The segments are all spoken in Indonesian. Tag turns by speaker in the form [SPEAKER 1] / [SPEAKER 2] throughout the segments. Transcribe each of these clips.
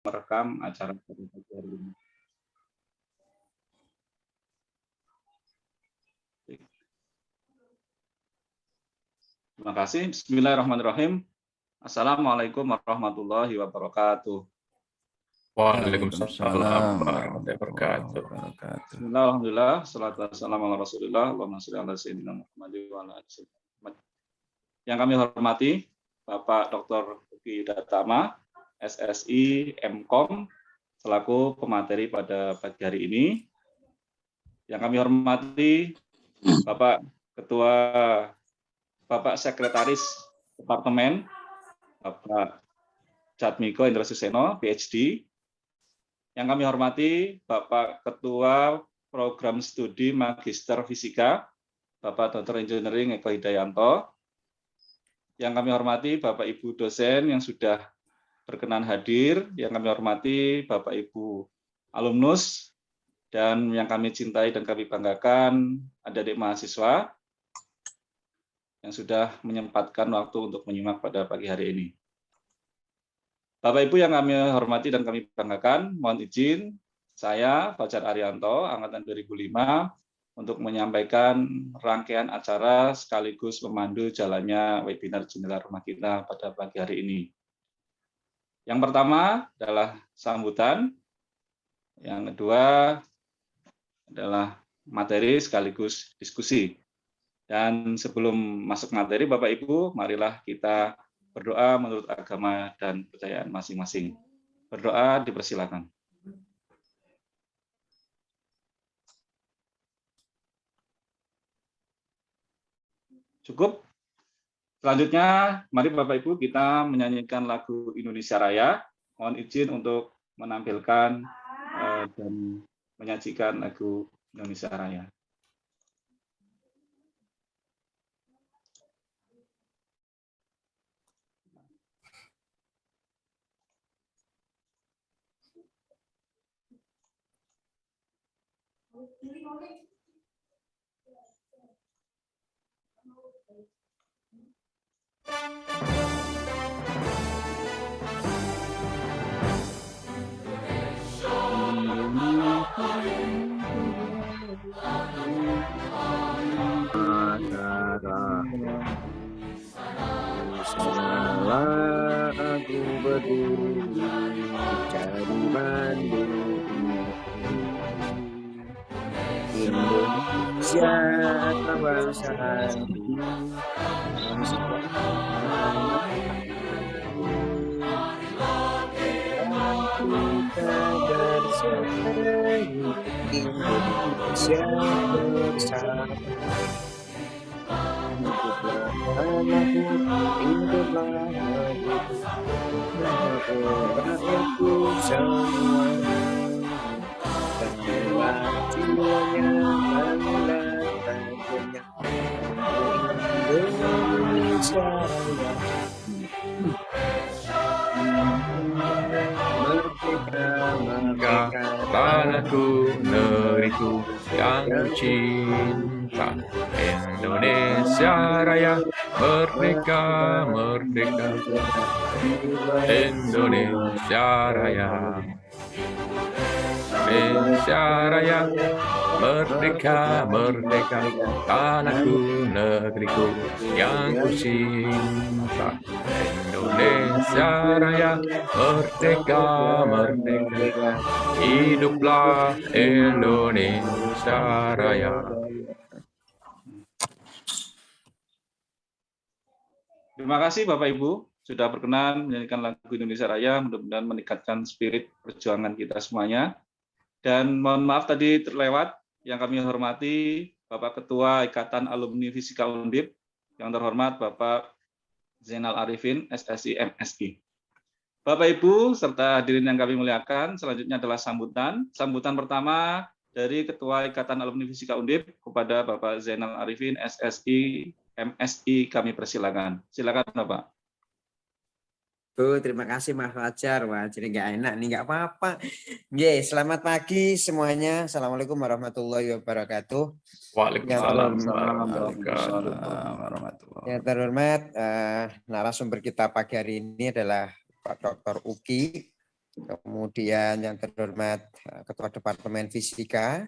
[SPEAKER 1] merekam acara pada pagi hari ini. Terima kasih. Bismillahirrahmanirrahim. Assalamualaikum warahmatullahi wabarakatuh.
[SPEAKER 2] Waalaikumsalam warahmatullahi wabarakatuh.
[SPEAKER 1] Bismillah, alhamdulillah, salatu wassalamu ala rasulillah, Allahumma sholli ala sayyidina Muhammad wa ala ali sayyidina Muhammad. Yang kami hormati Bapak Dr. Uki Yudatama, SSI MKOM, selaku pemateri pada pagi hari ini. Yang kami hormati Bapak Ketua, Bapak Sekretaris Departemen, Bapak Jatmiko Indra Suseno, PhD. Yang kami hormati Bapak Ketua Program Studi Magister Fisika, Bapak Dr. Engineering Eko Hidayanto. Yang kami hormati Bapak Ibu dosen yang sudah berkenan hadir, yang kami hormati Bapak Ibu alumnus, dan yang kami cintai dan kami banggakan adik-adik mahasiswa yang sudah menyempatkan waktu untuk menyimak pada pagi hari ini. Bapak Ibu yang kami hormati dan kami banggakan, mohon izin saya, Fajar Arianto, Angkatan 2005, untuk menyampaikan rangkaian acara sekaligus memandu jalannya webinar Jendela Rumah Kita pada pagi hari ini. Yang pertama adalah sambutan, yang kedua adalah materi sekaligus diskusi. Dan sebelum masuk materi, Bapak Ibu, marilah kita berdoa menurut agama dan kepercayaan masing-masing. Berdoa dipersilakan. Cukup. Selanjutnya, mari Bapak Ibu kita menyanyikan lagu Indonesia Raya. Mohon izin untuk menampilkan dan menyajikan lagu Indonesia Raya.
[SPEAKER 3] Salah aku berdiri cari Bandung, Indonesia kebangsaanku, kita bersatu Indonesia bersama. Hiduplah rakyatku semua, tenggelam jiwanya mendatangnya Indonesia Raya. Merdeka, merdeka,
[SPEAKER 2] tanahku, negeriku yang cinta. Indonesia Raya, merdeka, merdeka. Indonesia Raya, Indonesia Raya, merdeka, merdeka. Tanahku, negeriku yang ku cinta. Indonesia Raya, merdeka, merdeka. Hiduplah Indonesia Raya.
[SPEAKER 1] Terima kasih Bapak Ibu sudah berkenan menyanyikan lagu Indonesia Raya, mudah-mudahan meningkatkan spirit perjuangan kita semuanya. Dan mohon maaf tadi terlewat, yang kami hormati Bapak Ketua Ikatan Alumni Fisika Undip, yang terhormat Bapak Zainal Arifin, SSI MSI. Bapak Ibu serta hadirin yang kami muliakan, selanjutnya adalah sambutan. Sambutan pertama dari Ketua Ikatan Alumni Fisika Undip kepada Bapak Zainal Arifin, SSI MSI, kami persilakan. Silakan Bapak.
[SPEAKER 3] Terima kasih Mas Fajar. Wah, jadi nggak enak nih, nggak apa-apa. Selamat pagi semuanya. Assalamualaikum warahmatullahi wabarakatuh.
[SPEAKER 2] Waalaikumsalam
[SPEAKER 3] warahmatullahi. Yang terhormat, narasumber kita pagi hari ini adalah Pak Dr. Uki kemudian yang terhormat Ketua Departemen Fisika,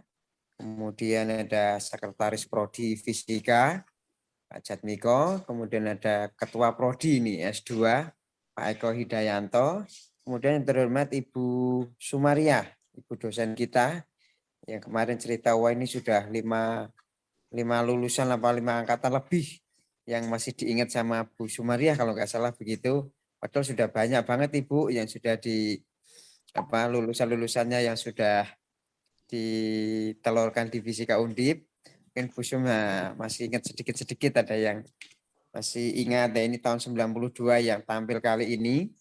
[SPEAKER 3] kemudian ada Sekretaris Prodi Fisika, Pak Jatmiko, kemudian ada Ketua Prodi ini S2, Pak Eko Hidayanto, kemudian yang terhormat Ibu Sumaria, Ibu dosen kita, yang kemarin cerita, wah ini sudah 5 lulusan apa 5 angkatan lebih yang masih diingat sama Bu Sumaria kalau nggak salah begitu. Padahal sudah banyak banget Ibu yang sudah di lulusan-lulusannya yang sudah ditelurkan di Fisika Undip. Mungkin Bu Suma masih ingat sedikit-sedikit, ada yang masih ingat. Nah, ini tahun 92 yang tampil kali ini.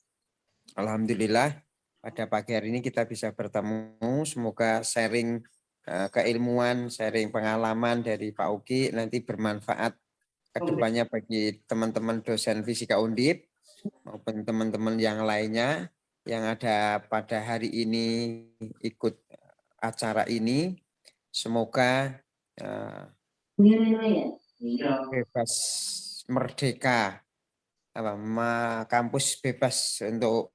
[SPEAKER 3] Alhamdulillah pada pagi hari ini kita bisa bertemu. Semoga sharing keilmuan, sharing pengalaman dari Pak Uki nanti bermanfaat kedepannya bagi teman-teman dosen Fisika Undip maupun teman-teman yang lainnya yang ada pada hari ini ikut acara ini. Semoga bebas merdeka, kampus bebas untuk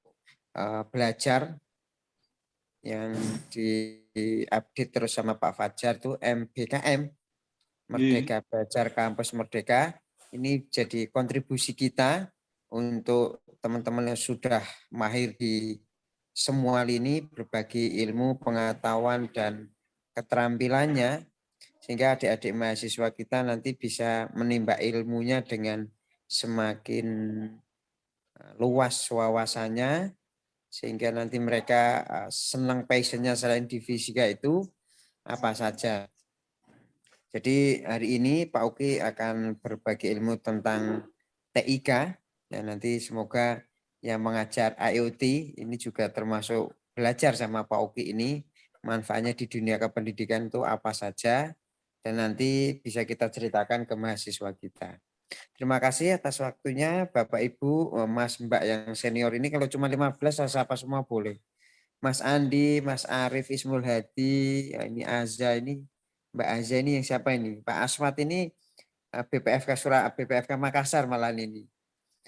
[SPEAKER 3] belajar yang diupdate terus sama Pak Fajar tuh MBKM. Merdeka Belajar Kampus Merdeka, ini jadi kontribusi kita untuk teman-teman yang sudah mahir di semua lini, berbagi ilmu, pengetahuan, dan keterampilannya, sehingga adik-adik mahasiswa kita nanti bisa menimba ilmunya dengan semakin luas wawasannya, sehingga nanti mereka senang passionnya selain di fisika itu apa saja. Jadi hari ini Pak Uki akan berbagi ilmu tentang TIK, dan nanti semoga yang mengajar IoT ini juga termasuk belajar sama Pak Uki ini, manfaatnya di dunia kependidikan itu apa saja, dan nanti bisa kita ceritakan ke mahasiswa kita. Terima kasih atas waktunya Bapak Ibu, Mas Mbak yang senior ini, kalau cuma 15 siapa semua boleh. Mas Andi, Mas Arif, Ismul Hadi, ini Azza ini, Mbak Azza ini yang siapa ini? Pak Aswat ini BPFK Makassar malah ini.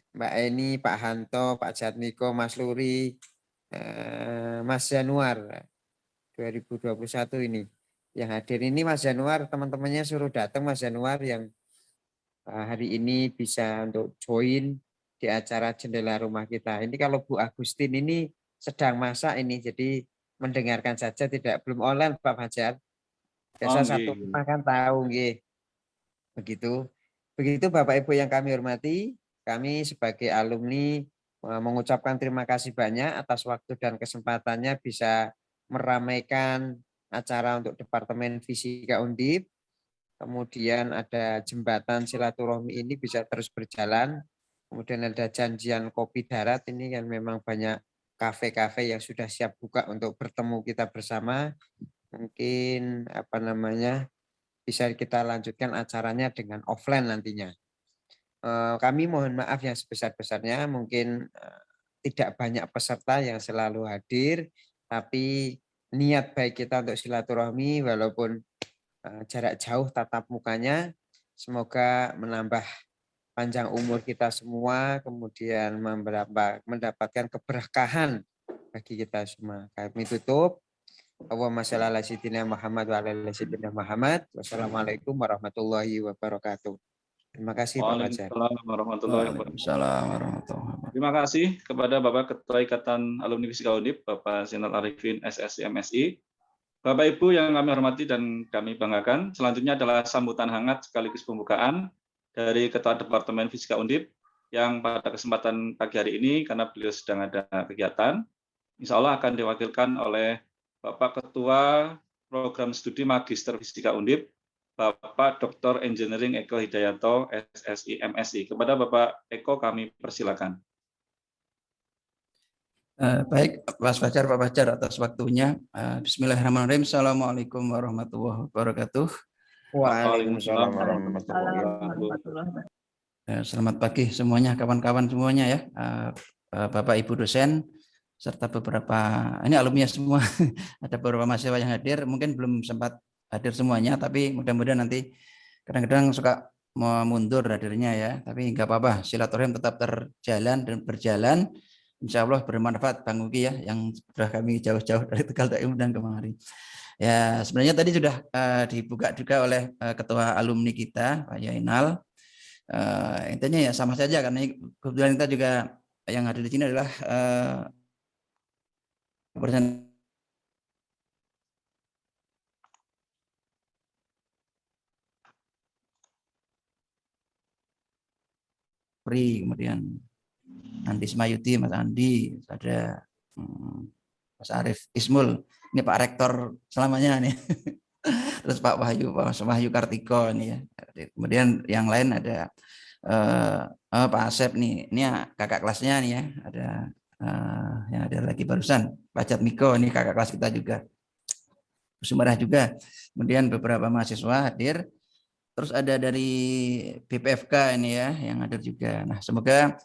[SPEAKER 3] Mbak Eni, Pak Hanto, Pak Jatmiko, Mas Luri, Mas Januar 2021 ini. Yang hadir ini Mas Januar, teman-temannya suruh datang Mas Januar yang hari ini bisa untuk join di acara jendela rumah kita. Ini kalau Bu Agustin ini sedang masak ini, jadi mendengarkan saja, belum online Pak Fajar. Biasa satu rumah kan tahu nggih. Begitu Bapak Ibu yang kami hormati, kami sebagai alumni mengucapkan terima kasih banyak atas waktu dan kesempatannya bisa meramaikan acara untuk Departemen Fisika Undip. Kemudian ada jembatan silaturahmi ini bisa terus berjalan. Kemudian ada janjian kopi darat, ini kan memang banyak kafe-kafe yang sudah siap buka untuk bertemu kita bersama. Mungkin bisa kita lanjutkan acaranya dengan offline nantinya. Kami mohon maaf yang sebesar-besarnya, mungkin tidak banyak peserta yang selalu hadir, tapi niat baik kita untuk silaturahmi walaupun jarak jauh tatap mukanya, semoga menambah panjang umur kita semua, kemudian mendapatkan keberkahan bagi kita semua. Kami tutup. Allahumma shalli ala sayyidina Muhammad wa ala ali sayyidina Muhammad. Wassalamualaikum warahmatullahi wabarakatuh. Terima kasih Pak Fajar.
[SPEAKER 1] Terima kasih kepada Bapak Ketua Ikatan Alumni Fisika Undip, Bapak Zainal Arifin SSI MSI. Bapak Ibu yang kami hormati dan kami banggakan, selanjutnya adalah sambutan hangat sekaligus pembukaan dari Ketua Departemen Fisika Undip yang pada kesempatan pagi hari ini, karena beliau sedang ada kegiatan, insya Allah akan diwakilkan oleh Bapak Ketua Program Studi Magister Fisika Undip, Bapak Dr. Engineering Eko Hidayanto, SSI MSI. Kepada Bapak Eko kami persilakan.
[SPEAKER 4] Baik, Pak Fajar atas waktunya. Bismillahirrahmanirrahim. Assalamualaikum warahmatullahi wabarakatuh.
[SPEAKER 3] Waalaikumsalam warahmatullahi wabarakatuh.
[SPEAKER 4] Selamat pagi semuanya, kawan-kawan semuanya ya. Bapak Ibu dosen serta beberapa ini alumni semua. Ada beberapa mahasiswa yang hadir, mungkin belum sempat hadir semuanya, tapi mudah-mudahan nanti kadang-kadang suka mundur hadirnya ya. Tapi nggak apa-apa, silaturahim tetap terjalan dan berjalan. insya Allah bermanfaat Bang Uki ya, yang sudah kami jauh-jauh dari Tegal tak undang kemari. Ya, sebenarnya tadi sudah dibuka juga oleh ketua alumni kita, Pak Yainal. Intinya ya sama saja, karena kebetulan kita juga yang hadir di sini adalah kemudian Andi Semayuti, Mas Andi, ada Mas Arief Ismul, ini Pak Rektor selamanya nih. Terus Pak Wahyu Kartiko nih ya. Kemudian yang lain ada Pak Asep nih, ini kakak kelasnya nih ya. Ada yang ada lagi barusan Pak Jatmiko, ini kakak kelas kita juga. Sumarah juga. Kemudian beberapa mahasiswa hadir. Terus ada dari BPFK ini ya yang hadir juga. Nah, semoga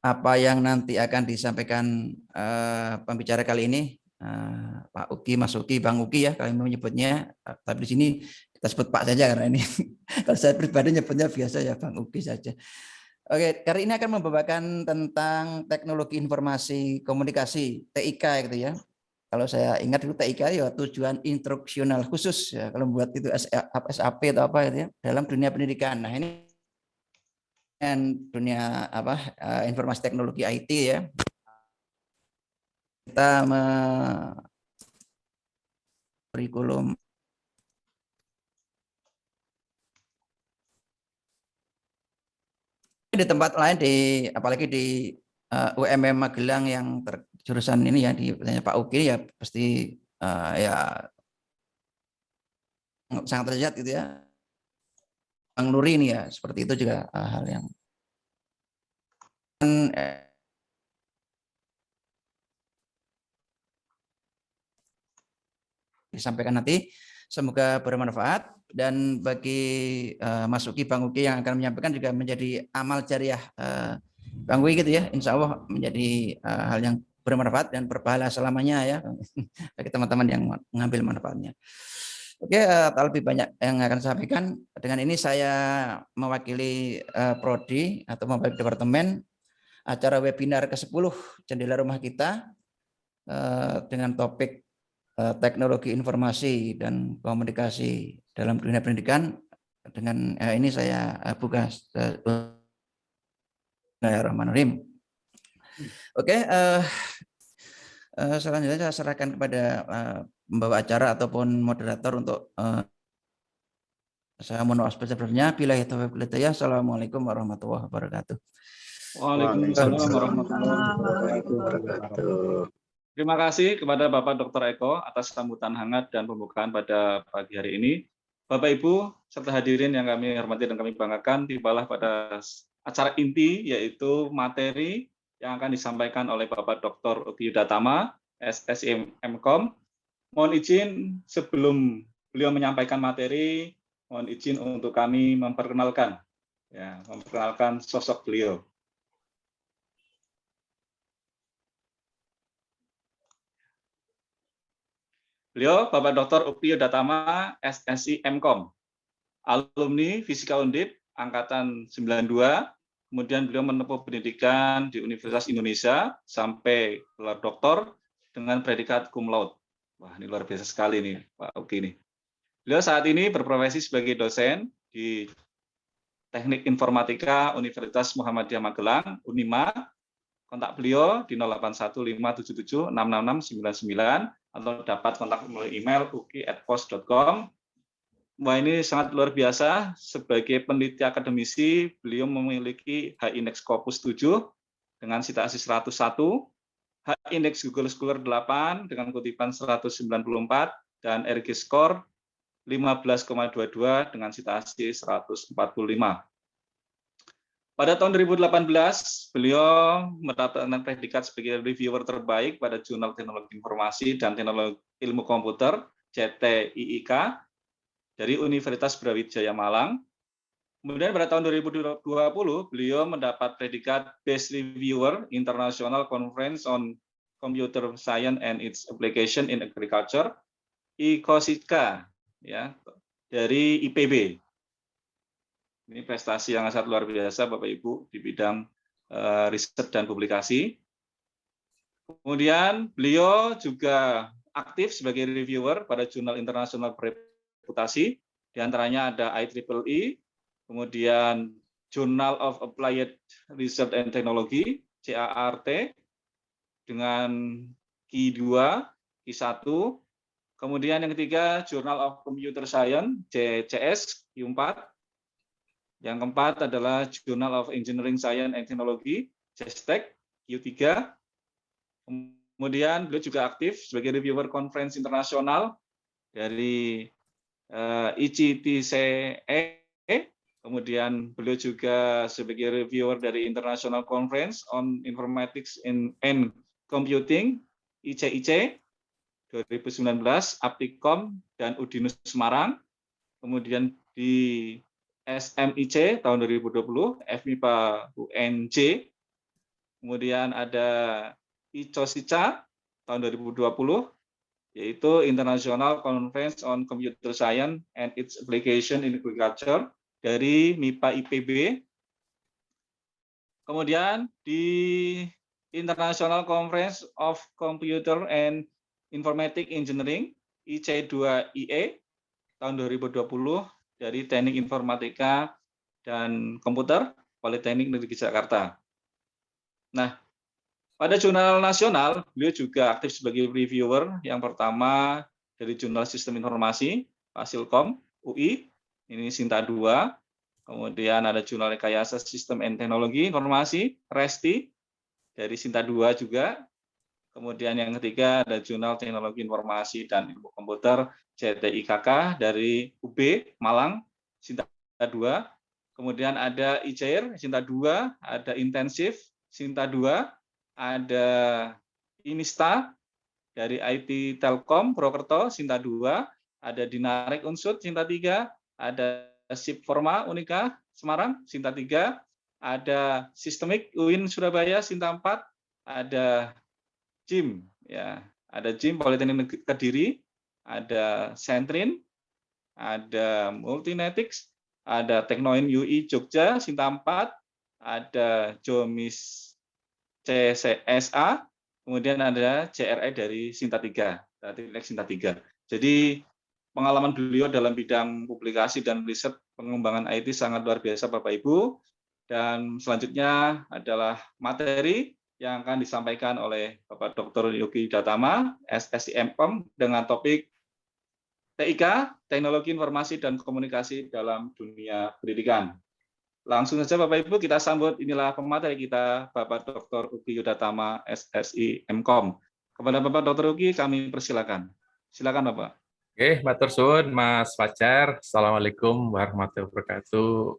[SPEAKER 4] apa yang nanti akan disampaikan pembicara kali ini, Pak Uki, Mas Uki, Bang Uki ya kalian menyebutnya, tapi di sini kita sebut Pak saja karena ini kalau saya pribadi nyebutnya biasa ya Bang Uki saja. Oke, kali ini akan membawakan tentang teknologi informasi komunikasi TIK gitu ya. Kalau saya ingat dulu TIK ya tujuan instruksional khusus ya, kalau membuat itu SAP atau apa gitu ya dalam dunia pendidikan. Nah, ini dunia apa informasi teknologi IT ya. Kita kurikulum di tempat lain, apalagi di UMM Magelang yang jurusan ini ya di Pak Uki ya pasti ya sangat terlihat gitu ya. Bang Nuri ini ya seperti itu juga hal yang disampaikan nanti. Semoga bermanfaat, dan bagi Mas Uki, Bang Uki yang akan menyampaikan juga menjadi amal jariah Bang Uki gitu ya. Insya Allah menjadi hal yang bermanfaat dan berpahala selamanya ya bagi teman-teman yang mengambil manfaatnya. Oke, tak lebih banyak yang akan saya sampaikan. Dengan ini saya mewakili Prodi atau mewakili Departemen acara webinar ke-10 Jendela Rumah Kita dengan topik teknologi informasi dan komunikasi dalam dunia pendidikan. Dengan ini saya buka. Bismillahirrahmanirrahim. Oke, selanjutnya saya serahkan kepada pembawa acara ataupun moderator untuk saya mohon maaf sebesar-besarnya. Billahi taufiq wal hidayah. Assalamualaikum warahmatullahi wabarakatuh.
[SPEAKER 1] Waalaikumsalam warahmatullahi wabarakatuh. Terima kasih kepada Bapak Dr. Eko atas sambutan hangat dan pembukaan pada pagi hari ini. Bapak Ibu serta hadirin yang kami hormati dan kami banggakan, tibalah pada acara inti yaitu materi yang akan disampaikan oleh Bapak Dr. Uki Yudatama, SSI MKOM. Mohon izin sebelum beliau menyampaikan materi, mohon izin untuk kami memperkenalkan sosok beliau. Beliau Bapak Dr. Uki Yudatama, SSI MKOM, alumni Fisika Undip angkatan 92, kemudian beliau menempuh pendidikan di Universitas Indonesia sampai gelar doktor dengan predikat cum laude. Wah, ini luar biasa sekali nih Pak Uki ini. Beliau saat ini berprofesi sebagai dosen di Teknik Informatika Universitas Muhammadiyah Magelang, Unima. Kontak beliau di 081577666699 atau dapat kontak melalui email uki@pos.com. Wah, ini sangat luar biasa. Sebagai peneliti akademisi, beliau memiliki H-Index Scopus 7 dengan citasi 101, H-Index Google Scholar 8 dengan kutipan 194, dan RG Score 15,22 dengan citasi 145. Pada tahun 2018, beliau mendapatkan predikat sebagai reviewer terbaik pada Jurnal Teknologi Informasi dan Teknologi Ilmu Komputer (JTIIK) dari Universitas Brawijaya Malang. Kemudian pada tahun 2020, beliau mendapat predikat Best Reviewer International Conference on Computer Science and its Application in Agriculture (ICOSICA) ya, dari IPB. Ini prestasi yang sangat luar biasa Bapak Ibu di bidang riset dan publikasi. Kemudian beliau juga aktif sebagai reviewer pada jurnal internasional bereputasi, diantaranya ada IEEE, kemudian Journal of Applied Research and Technology, JART, dengan Q2, Q1, kemudian yang ketiga Journal of Computer Science, JCS, Q4, yang keempat adalah Journal of Engineering Science and Technology, JSTEC, Q3, kemudian beliau juga aktif sebagai reviewer conference internasional dari ICTCE, kemudian beliau juga sebagai reviewer dari International Conference on Informatics and Computing, ICIC, 2019, Aptikom, dan Udinus Semarang, kemudian di SMIC tahun 2020, FMIPA UNJ, kemudian ada ICOSICA tahun 2020, yaitu International Conference on Computer Science and its Application in Agriculture dari MIPA IPB. Kemudian di International Conference of Computer and Informatic Engineering, IC2IE, tahun 2020 dari Teknik Informatika dan Komputer, Politeknik Negeri Jakarta. Nah, pada jurnal nasional, beliau juga aktif sebagai reviewer. Yang pertama dari Jurnal Sistem Informasi, Fasilkom, UI, ini Sinta 2. Kemudian ada Jurnal Rekayasa Sistem and Teknologi Informasi, RESTI, dari Sinta 2 juga. Kemudian yang ketiga ada Jurnal Teknologi Informasi dan Ilmu Komputer, JTIKK, dari UB, Malang, Sinta 2. Kemudian ada ICAIR, Sinta 2, ada Intensif, Sinta 2, ada Inista dari IT Telkom Purwokerto, Sinta 2, ada Dinarik Unsut, Sinta 3, ada SIP Forma Unika Semarang, Sinta 3, ada Sistemik UIN Surabaya, Sinta 4, ada JIM, ya, ada JIM Politeknik Kediri, ada Sentrin, ada Multinetics, ada Teknoin UI Jogja, Sinta 4, ada Jomis CSA, kemudian ada JRE dari Sinta 3, Sinta 3. Jadi pengalaman beliau dalam bidang publikasi dan riset pengembangan IT sangat luar biasa Bapak Ibu. Dan selanjutnya adalah materi yang akan disampaikan oleh Bapak Dr. Yogi Datama, SSI MKOM, dengan topik TIK, Teknologi Informasi dan Komunikasi dalam Dunia Pendidikan. Langsung saja Bapak Ibu kita sambut, inilah pemateri kita Bapak Dr. Yogi Datama, SSI MKOM. Kepada Bapak Dr. Yogi kami persilakan. Silakan Bapak.
[SPEAKER 2] Oke, matur suwun Mas Fajar. Assalamualaikum warahmatullahi wabarakatuh.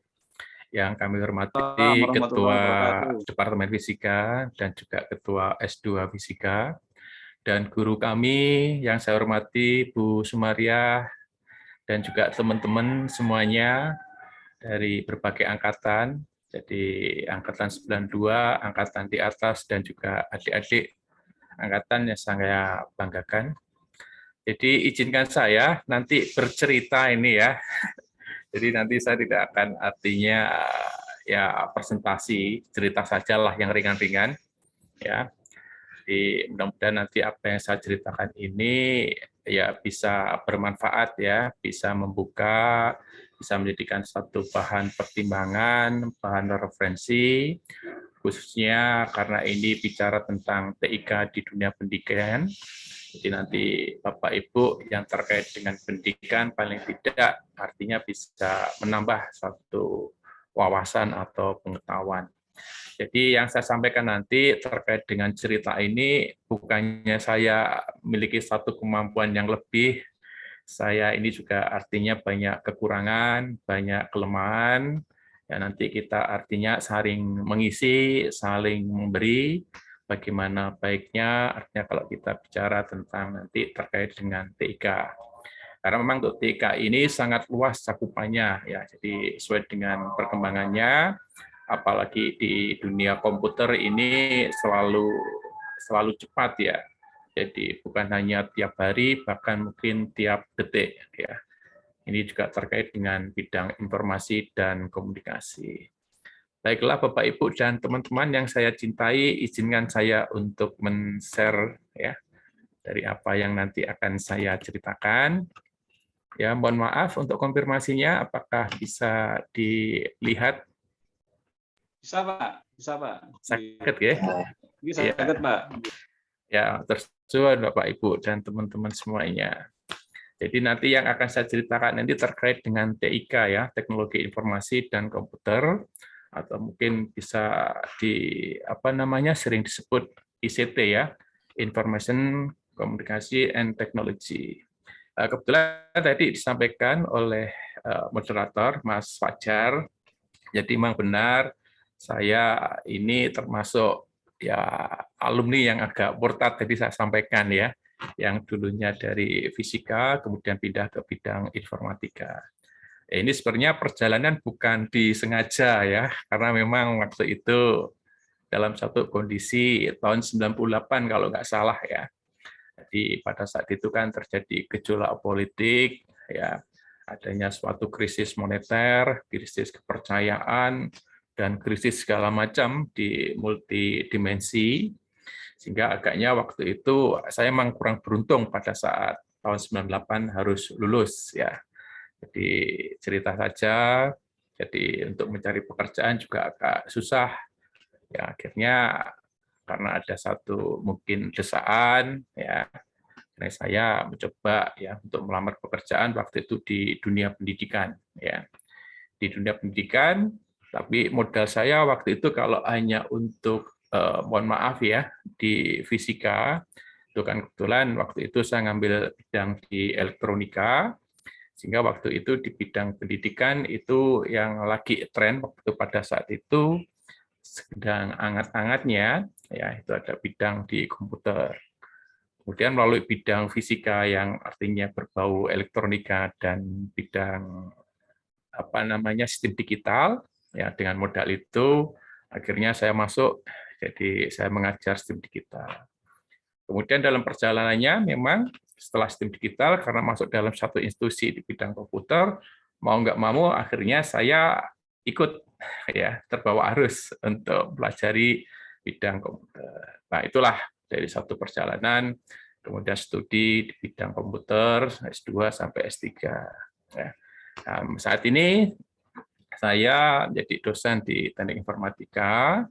[SPEAKER 2] Yang kami hormati Ketua Departemen Fisika dan juga Ketua S2 Fisika, dan guru kami yang saya hormati Bu Sumaria, dan juga teman-teman semuanya dari berbagai angkatan, jadi angkatan 92, angkatan di atas, dan juga adik-adik angkatan yang saya banggakan. Jadi izinkan saya nanti bercerita ini ya. Jadi nanti saya tidak akan artinya ya presentasi, cerita sajalah yang ringan-ringan ya. Jadi mudah-mudahan nanti apa yang saya ceritakan ini ya bisa bermanfaat ya, bisa membuka, bisa menjadikan satu bahan pertimbangan, bahan referensi, khususnya karena ini bicara tentang TIK di dunia pendidikan. Jadi nanti Bapak Ibu yang terkait dengan pendidikan paling tidak artinya bisa menambah satu wawasan atau pengetahuan. Jadi yang saya sampaikan nanti terkait dengan cerita ini bukannya saya memiliki satu kemampuan yang lebih, saya ini juga artinya banyak kekurangan, banyak kelemahan, ya nanti kita artinya saling mengisi, saling memberi, bagaimana baiknya, artinya kalau kita bicara tentang nanti terkait dengan TIK. Karena memang untuk TIK ini sangat luas cakupannya, ya jadi sesuai dengan perkembangannya, apalagi di dunia komputer ini selalu cepat ya. Jadi bukan hanya tiap hari, bahkan mungkin tiap detik ya. Ini juga terkait dengan bidang informasi dan komunikasi. Baiklah Bapak Ibu dan teman-teman yang saya cintai, izinkan saya untuk men-share ya dari apa yang nanti akan saya ceritakan. Ya, mohon maaf untuk konfirmasinya, apakah bisa dilihat?
[SPEAKER 1] Bisa Pak, bisa Pak.
[SPEAKER 2] Sakit ya?
[SPEAKER 1] Bisa
[SPEAKER 2] Ya.
[SPEAKER 1] sakit Pak.
[SPEAKER 2] Ya, tersusun Bapak Ibu dan teman-teman semuanya. Jadi nanti yang akan saya ceritakan nanti terkait dengan TIK ya, Teknologi Informasi dan Komputer, atau mungkin bisa sering disebut ICT ya, Information Communication and Technology. Kebetulan tadi disampaikan oleh moderator Mas Fajar, jadi memang benar saya ini termasuk ya alumni yang agak murtad tadi saya sampaikan ya, yang dulunya dari fisika kemudian pindah ke bidang informatika. Ini sebenarnya perjalanan bukan disengaja ya, karena memang waktu itu dalam satu kondisi tahun 98 kalau nggak salah ya. Jadi pada saat itu kan terjadi gejolak politik, ya adanya suatu krisis moneter, krisis kepercayaan, dan krisis segala macam di multidimensi, sehingga agaknya waktu itu saya memang kurang beruntung pada saat tahun 98 harus lulus ya. Jadi cerita saja, jadi untuk mencari pekerjaan juga agak susah. Ya akhirnya karena ada satu mungkin desaan ya, saya mencoba ya untuk melamar pekerjaan waktu itu di dunia pendidikan ya. Di dunia pendidikan, tapi modal saya waktu itu kalau hanya untuk mohon maaf ya di fisika, itu kan kebetulan waktu itu saya ngambil bidang di elektronika, sehingga waktu itu di bidang pendidikan itu yang lagi tren waktu pada saat itu sedang hangat-hangatnya ya, itu ada bidang di komputer. Kemudian melalui bidang fisika yang artinya berbau elektronika dan bidang sistem digital ya, dengan modal itu akhirnya saya masuk, jadi saya mengajar sistem digital. Kemudian dalam perjalanannya memang setelah sistem digital karena masuk dalam satu institusi di bidang komputer, mau nggak mau akhirnya saya ikut ya, terbawa arus untuk pelajari bidang komputer. Nah, itulah dari satu perjalanan, kemudian studi di bidang komputer S2 sampai S3. Ya. Nah, saat ini saya menjadi dosen di Teknik Informatika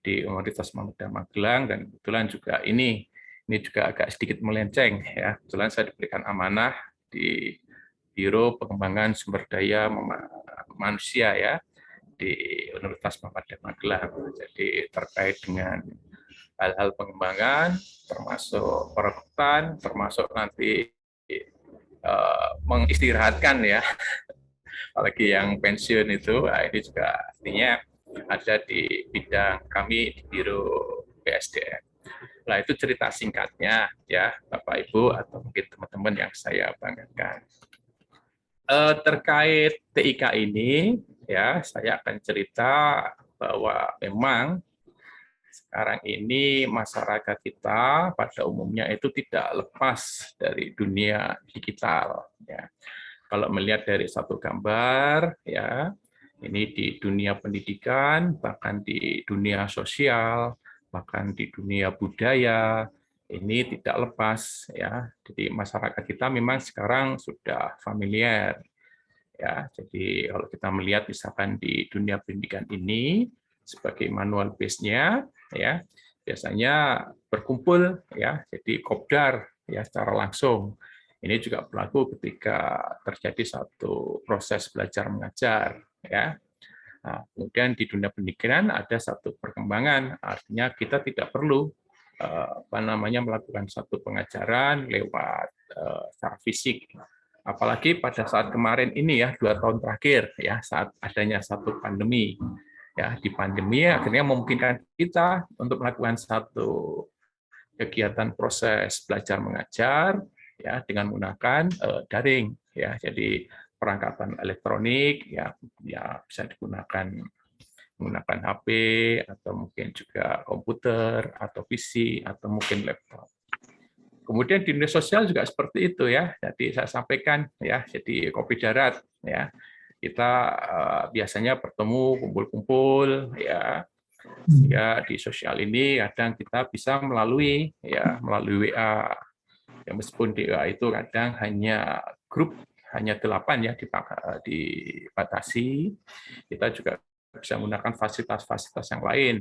[SPEAKER 2] di Universitas Muhammadiyah Magelang, dan kebetulan juga ini juga agak sedikit melenceng ya. Kebetulan saya diberikan amanah di Biro Pengembangan Sumber Daya Manusia ya di Universitas Muhammadiyah Magelang. Jadi terkait dengan hal-hal pengembangan, termasuk perekrutan, termasuk nanti mengistirahatkan ya, apalagi yang pensiun itu, ini juga artinya ada di bidang kami di Biro BSDM. Nah, itu cerita singkatnya ya Bapak Ibu atau mungkin teman-teman yang saya banggakan. Terkait TIK ini ya, saya akan cerita bahwa memang sekarang ini masyarakat kita pada umumnya itu tidak lepas dari dunia digital ya. Kalau melihat dari satu gambar ya, ini di dunia pendidikan, bahkan di dunia sosial, bahkan di dunia budaya, ini tidak lepas ya. Jadi masyarakat kita memang sekarang sudah familiar ya. Jadi kalau kita melihat misalkan di dunia pendidikan ini sebagai manual base-nya ya, biasanya berkumpul ya, jadi kopdar ya secara langsung. Ini juga berlaku ketika terjadi satu proses belajar mengajar ya. Nah, kemudian di dunia pendidikan ada satu perkembangan, artinya kita tidak perlu melakukan satu pengajaran lewat secara fisik. Apalagi pada saat kemarin ini ya, 2 tahun terakhir ya, saat adanya satu pandemi. Ya, di pandemi akhirnya memungkinkan kita untuk melakukan satu kegiatan proses belajar mengajar ya dengan menggunakan daring ya. Jadi perangkatan elektronik ya bisa digunakan menggunakan HP atau mungkin juga komputer atau PC atau mungkin laptop. Kemudian di dunia sosial juga seperti itu ya. Jadi saya sampaikan ya, jadi kopi darat ya. kita biasanya bertemu, kumpul-kumpul, ya. Sehingga di sosial ini kadang kita bisa melalui WA. Ya, meskipun di WA itu kadang hanya grup, hanya 8 ya dibatasi, kita juga bisa menggunakan fasilitas-fasilitas yang lain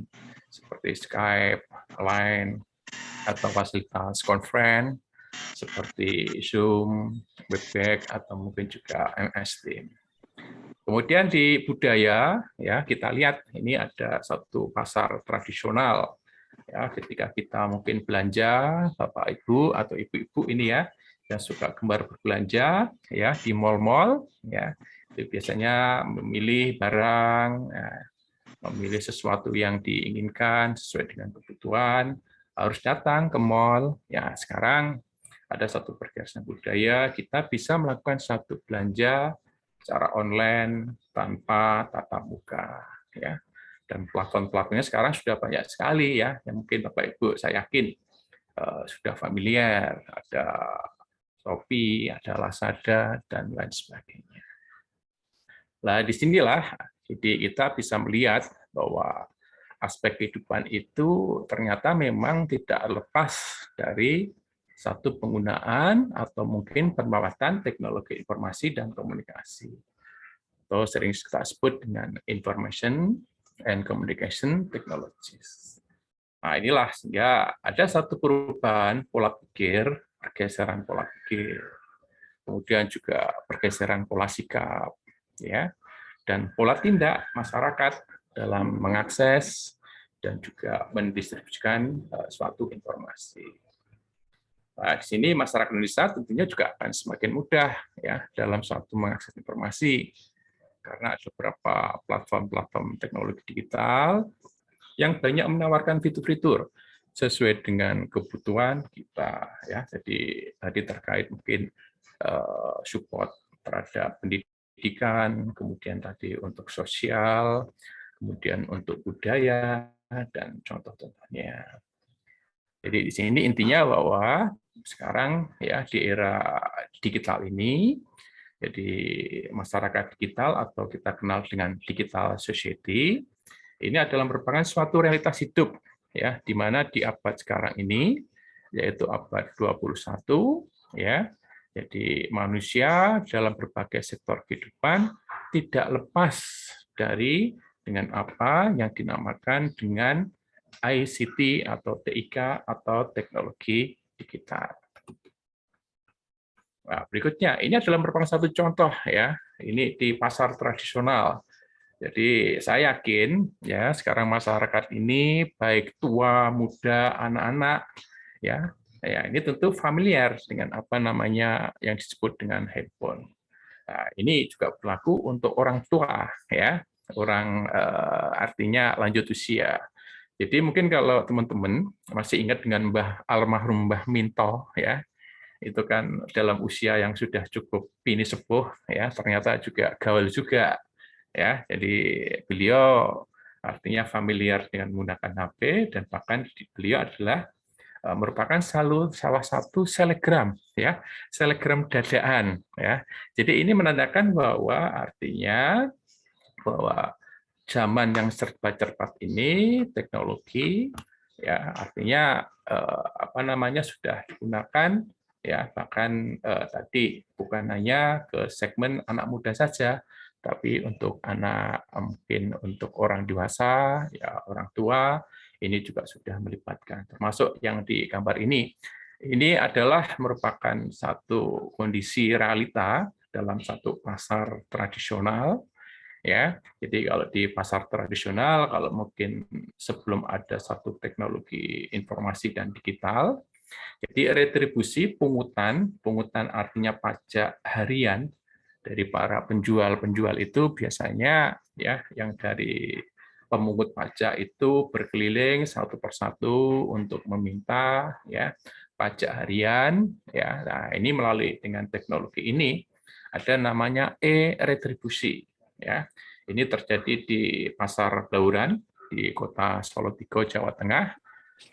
[SPEAKER 2] seperti Skype, Line, atau fasilitas conference seperti Zoom, Webex, atau mungkin juga MS Teams. Kemudian di budaya, ya kita lihat ini ada satu pasar tradisional. Ya, ketika kita mungkin belanja, Bapak Ibu atau Ibu-ibu ini ya, yang suka gemar berbelanja ya di mal-mal, ya itu biasanya memilih barang, ya, memilih sesuatu yang diinginkan sesuai dengan kebutuhan, harus datang ke mal. Ya sekarang ada satu pergeseran budaya, kita bisa melakukan satu belanja secara online tanpa tatap muka, ya. Dan platform-platformnya sekarang sudah banyak sekali ya, yang mungkin Bapak Ibu saya yakin sudah familiar, ada Shopee, ada Lazada, dan lain sebagainya. Nah, disinilah jadi kita bisa melihat bahwa aspek kehidupan itu ternyata memang tidak lepas dari satu penggunaan atau mungkin pemanfaatan teknologi informasi dan komunikasi, atau sering kita sebut dengan information and communication technologies. Nah, inilah sehingga ada satu perubahan pola pikir, pergeseran pola pikir, kemudian juga pergeseran pola sikap, ya, dan pola tindak masyarakat dalam mengakses dan juga mendistribusikan suatu informasi. Nah, di sini masyarakat Indonesia tentunya juga akan semakin mudah ya dalam suatu mengakses informasi karena ada beberapa platform-platform teknologi digital yang banyak menawarkan fitur-fitur sesuai dengan kebutuhan kita ya. Jadi tadi terkait mungkin support terhadap pendidikan, kemudian tadi untuk sosial, kemudian untuk budaya dan contoh-contohnya. Jadi di sini intinya bahwa sekarang ya di era digital ini, jadi masyarakat digital atau kita kenal dengan digital society, ini adalah merupakan suatu realitas hidup ya, di mana di abad sekarang ini, yaitu abad 21, ya. Jadi manusia dalam berbagai sektor kehidupan tidak lepas dari dengan apa yang dinamakan dengan ICT atau TIK atau teknologi digital. Nah, berikutnya, ini adalah merupakan satu contoh ya. Ini di pasar tradisional. Jadi saya yakin ya sekarang masyarakat ini baik tua, muda, anak-anak ya, ini tentu familiar dengan apa namanya yang disebut dengan handphone. Nah, ini juga berlaku untuk orang tua ya, orang artinya lanjut usia. Jadi mungkin kalau teman-teman masih ingat dengan almarhum Mbah Minto ya, itu kan dalam usia yang sudah cukup pini sepuh ya, ternyata juga gaul juga ya. Jadi beliau artinya familiar dengan menggunakan HP dan bahkan beliau adalah merupakan salah satu selegram ya, selegram dadaan ya. Jadi ini menandakan bahwa artinya bahwa zaman yang serba cepat ini teknologi ya artinya apa namanya sudah digunakan ya, bahkan tadi bukan hanya ke segmen anak muda saja tapi untuk anak mungkin untuk orang dewasa ya, orang tua ini juga sudah melibatkan, termasuk yang di gambar ini adalah merupakan satu kondisi realita dalam satu pasar tradisional. Ya, jadi kalau di pasar tradisional, kalau mungkin sebelum ada satu teknologi informasi dan digital, jadi retribusi pungutan artinya pajak harian dari para penjual itu biasanya ya yang dari pemungut pajak itu berkeliling satu persatu untuk meminta ya pajak harian ya. Nah, ini melalui dengan teknologi ini ada namanya e-retribusi. Ya, ini terjadi di Pasar Blauran di Kota Solotigo, Jawa Tengah.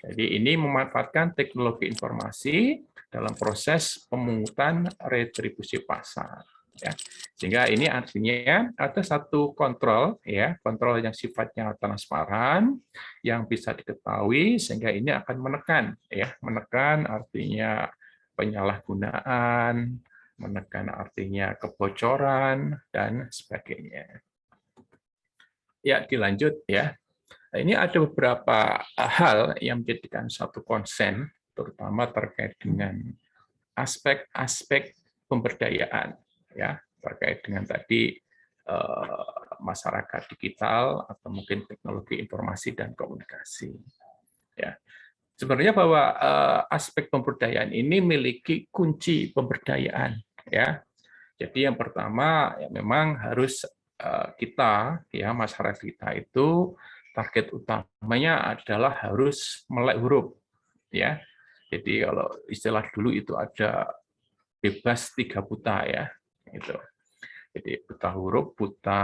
[SPEAKER 2] Jadi ini memanfaatkan teknologi informasi dalam proses pemungutan retribusi pasar. ya. Sehingga ini artinya ada satu kontrol, ya, kontrol yang sifatnya transparan, yang bisa diketahui, sehingga ini akan menekan, ya, menekan artinya penyalahgunaan, menekan artinya kebocoran dan sebagainya. Ya, dilanjut ya. Nah, ini ada beberapa hal yang menjadikan satu konsen, terutama terkait dengan aspek-aspek pemberdayaan, ya, terkait dengan tadi masyarakat digital atau mungkin teknologi informasi dan komunikasi. Ya, sebenarnya bahwa aspek pemberdayaan ini memiliki kunci pemberdayaan, ya. Jadi yang pertama ya memang harus kita, ya, masyarakat kita itu target utamanya adalah harus melek huruf, ya. Jadi kalau istilah dulu itu ada bebas 3 buta, ya, gitu. Jadi buta huruf, buta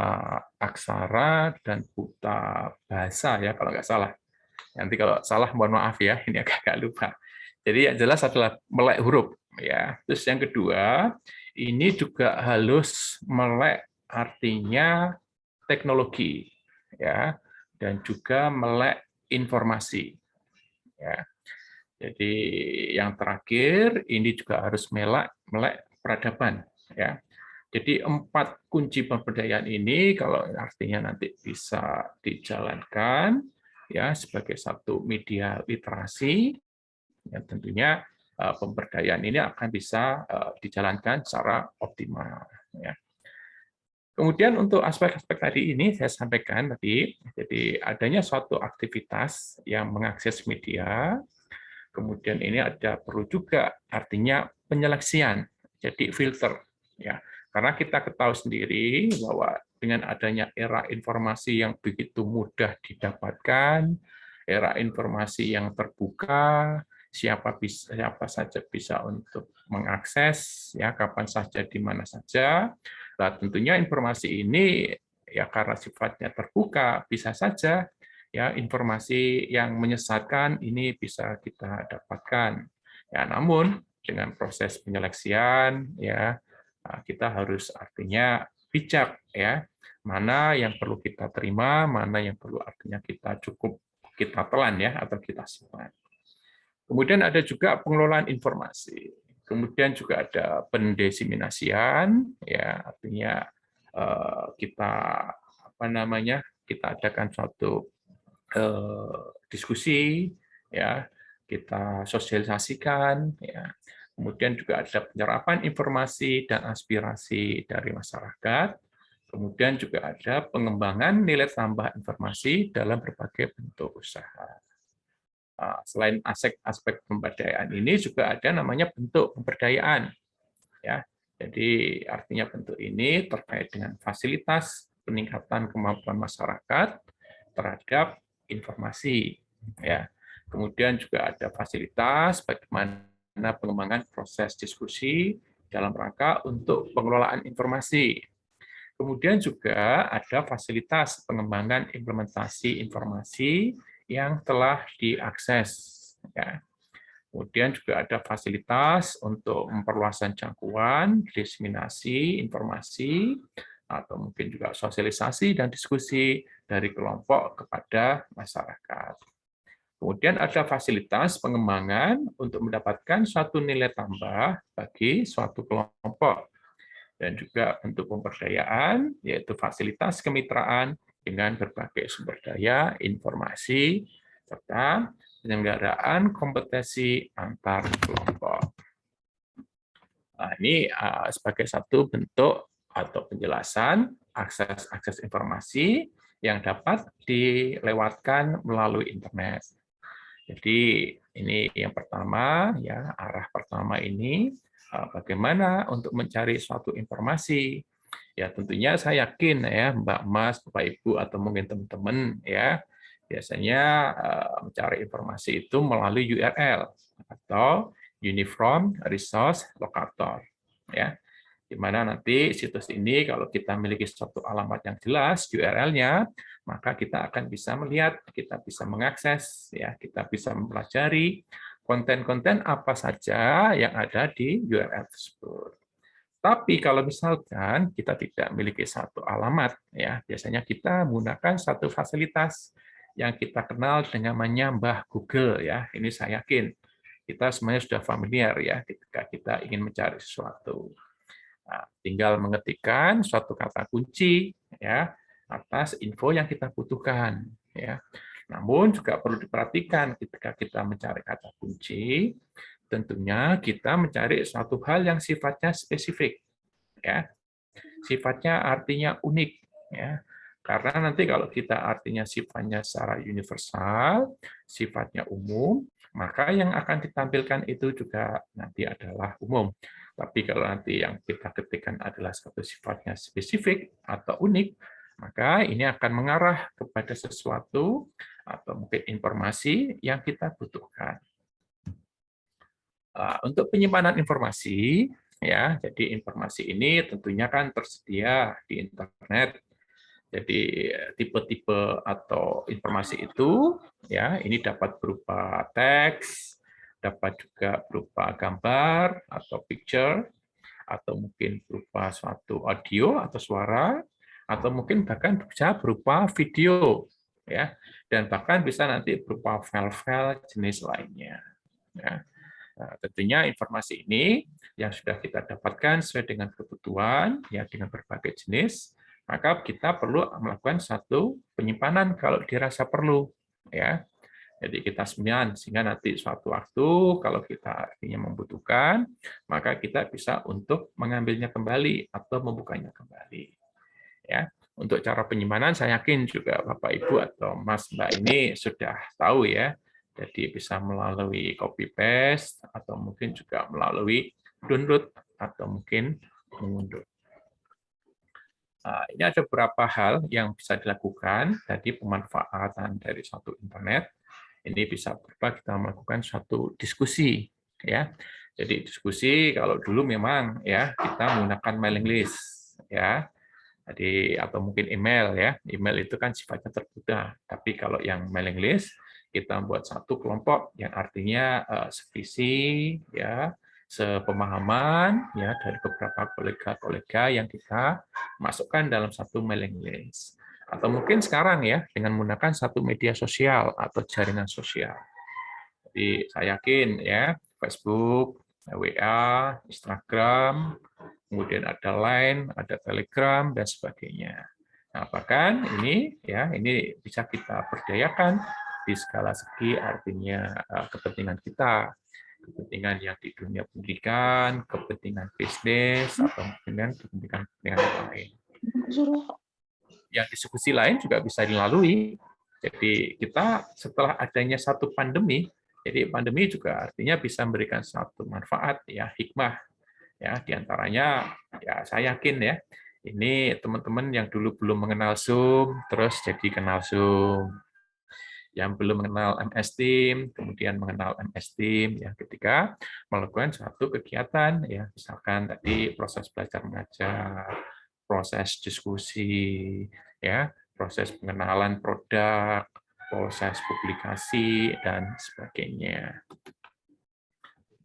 [SPEAKER 2] aksara, dan buta bahasa, ya, kalau nggak salah. Nanti kalau salah mohon maaf ya, ini agak lupa. Jadi yang jelas adalah melek huruf, ya. Terus yang kedua, ini juga harus melek artinya teknologi, ya, dan juga melek informasi, ya. Jadi yang terakhir ini juga harus melek peradaban, ya. Jadi 4 kunci pemberdayaan ini kalau artinya nanti bisa dijalankan, ya, sebagai satu media literasi, ya, tentunya pemberdayaan ini akan bisa dijalankan secara optimal, ya. Kemudian untuk aspek-aspek tadi ini saya sampaikan tadi, jadi adanya suatu aktivitas yang mengakses media, kemudian ini ada perlu juga artinya penyeleksian, jadi filter, ya. Karena kita ketahui sendiri bahwa dengan adanya era informasi yang begitu mudah didapatkan, era informasi yang terbuka, siapa saja bisa untuk mengakses, ya, kapan saja di mana saja. Nah, tentunya informasi ini ya karena sifatnya terbuka bisa saja ya informasi yang menyesatkan ini bisa kita dapatkan. Ya, namun dengan proses penyeleksian ya kita harus artinya bijak ya, mana yang perlu kita terima, mana yang perlu artinya kita telan ya atau kita simpan. Kemudian ada juga pengelolaan informasi. Kemudian juga ada pendesiminasian, ya artinya kita kita adakan suatu diskusi, ya kita sosialisasikan, ya. Kemudian juga ada penyerapan informasi dan aspirasi dari masyarakat. Kemudian juga ada pengembangan nilai tambah informasi dalam berbagai bentuk usaha. Selain aspek pemberdayaan ini juga ada namanya bentuk pemberdayaan, ya. Jadi artinya bentuk ini terkait dengan fasilitas peningkatan kemampuan masyarakat terhadap informasi, ya. Kemudian juga ada fasilitas bagaimana pengembangan proses diskusi dalam rangka untuk pengelolaan informasi. Kemudian juga ada fasilitas pengembangan implementasi informasi yang telah diakses, ya. Kemudian juga ada fasilitas untuk memperluasan jangkauan, diseminasi informasi, atau mungkin juga sosialisasi dan diskusi dari kelompok kepada masyarakat. Kemudian ada fasilitas pengembangan untuk mendapatkan suatu nilai tambah bagi suatu kelompok. Dan juga bentuk pemberdayaan, yaitu fasilitas kemitraan dengan berbagai sumber daya, informasi, serta penyelenggaraan kompetensi antar kelompok. Nah, ini sebagai satu bentuk atau penjelasan akses informasi yang dapat dilewatkan melalui internet. Jadi ini yang pertama, ya arah pertama ini bagaimana untuk mencari suatu informasi. Ya tentunya saya yakin ya Mbak Mas, Bapak Ibu atau mungkin teman-teman ya biasanya mencari informasi itu melalui URL atau Uniform Resource Locator, ya. Di mana nanti situs ini kalau kita memiliki suatu alamat yang jelas URL-nya, maka kita akan bisa melihat, kita bisa mengakses, ya, kita bisa mempelajari konten-konten apa saja yang ada di URL tersebut. Tapi kalau misalkan kita tidak memiliki satu alamat, ya biasanya kita menggunakan satu fasilitas yang kita kenal dengan namanya Mbah Google, ya. Ini saya yakin kita semuanya sudah familiar ya ketika kita ingin mencari sesuatu. Nah, tinggal mengetikkan suatu kata kunci ya atas info yang kita butuhkan, ya. Namun juga perlu diperhatikan ketika kita mencari kata kunci, tentunya kita mencari suatu hal yang sifatnya spesifik, ya, sifatnya artinya unik, ya, karena nanti kalau kita artinya sifatnya secara universal, sifatnya umum, maka yang akan ditampilkan itu juga nanti adalah umum. Tapi kalau nanti yang kita ketikkan adalah satu sifatnya spesifik atau unik, maka ini akan mengarah kepada sesuatu atau mungkin informasi yang kita butuhkan. Untuk penyimpanan informasi, ya, jadi informasi ini tentunya kan tersedia di internet. Jadi tipe-tipe atau informasi itu, ya, ini dapat berupa teks, dapat juga berupa gambar atau picture, atau mungkin berupa suatu audio atau suara, atau mungkin bahkan bisa berupa video, ya, dan bahkan bisa nanti berupa file-file jenis lainnya. Ya. Nah, tentunya informasi ini yang sudah kita dapatkan sesuai dengan kebutuhan, ya dengan berbagai jenis, maka kita perlu melakukan satu penyimpanan kalau dirasa perlu, ya. Jadi kita simpan sehingga nanti suatu waktu kalau kita artinya membutuhkan, maka kita bisa untuk mengambilnya kembali atau membukanya kembali. Ya, untuk cara penyimpanan saya yakin juga Bapak Ibu atau Mas Mbak ini sudah tahu ya. Jadi bisa melalui copy paste atau mungkin juga melalui download atau mungkin mengunduh. Nah, ini ada beberapa hal yang bisa dilakukan dari pemanfaatan dari satu internet. Ini bisa berupa kita melakukan suatu diskusi, ya. Jadi diskusi kalau dulu memang ya kita menggunakan mailing list, ya. Jadi atau mungkin email ya. Email itu kan sifatnya terbuka. Tapi kalau yang mailing list kita buat satu kelompok yang artinya sevisi, ya, sepemahaman ya dari beberapa kolega-kolega yang kita masukkan dalam satu mailing list. Atau mungkin sekarang ya dengan menggunakan satu media sosial atau jaringan sosial. Jadi saya yakin ya Facebook, WA, Instagram, kemudian ada Line, ada Telegram dan sebagainya. Nah, bahkan ini ya ini bisa kita berdayakan di skala segi artinya kepentingan kita, kepentingan yang di dunia pendidikan, kepentingan bisnis atau kepentingan yang lain. Yang diskusi lain juga bisa dilalui. Jadi kita setelah adanya satu pandemi, jadi pandemi juga artinya bisa memberikan satu manfaat ya hikmah ya diantaranya ya saya yakin ya ini teman-teman yang dulu belum mengenal Zoom terus jadi kenal Zoom, yang belum mengenal MS Team kemudian mengenal MS Team ya ketika melakukan suatu kegiatan ya misalkan tadi proses belajar mengajar, proses diskusi, ya, proses pengenalan produk, proses publikasi, dan sebagainya.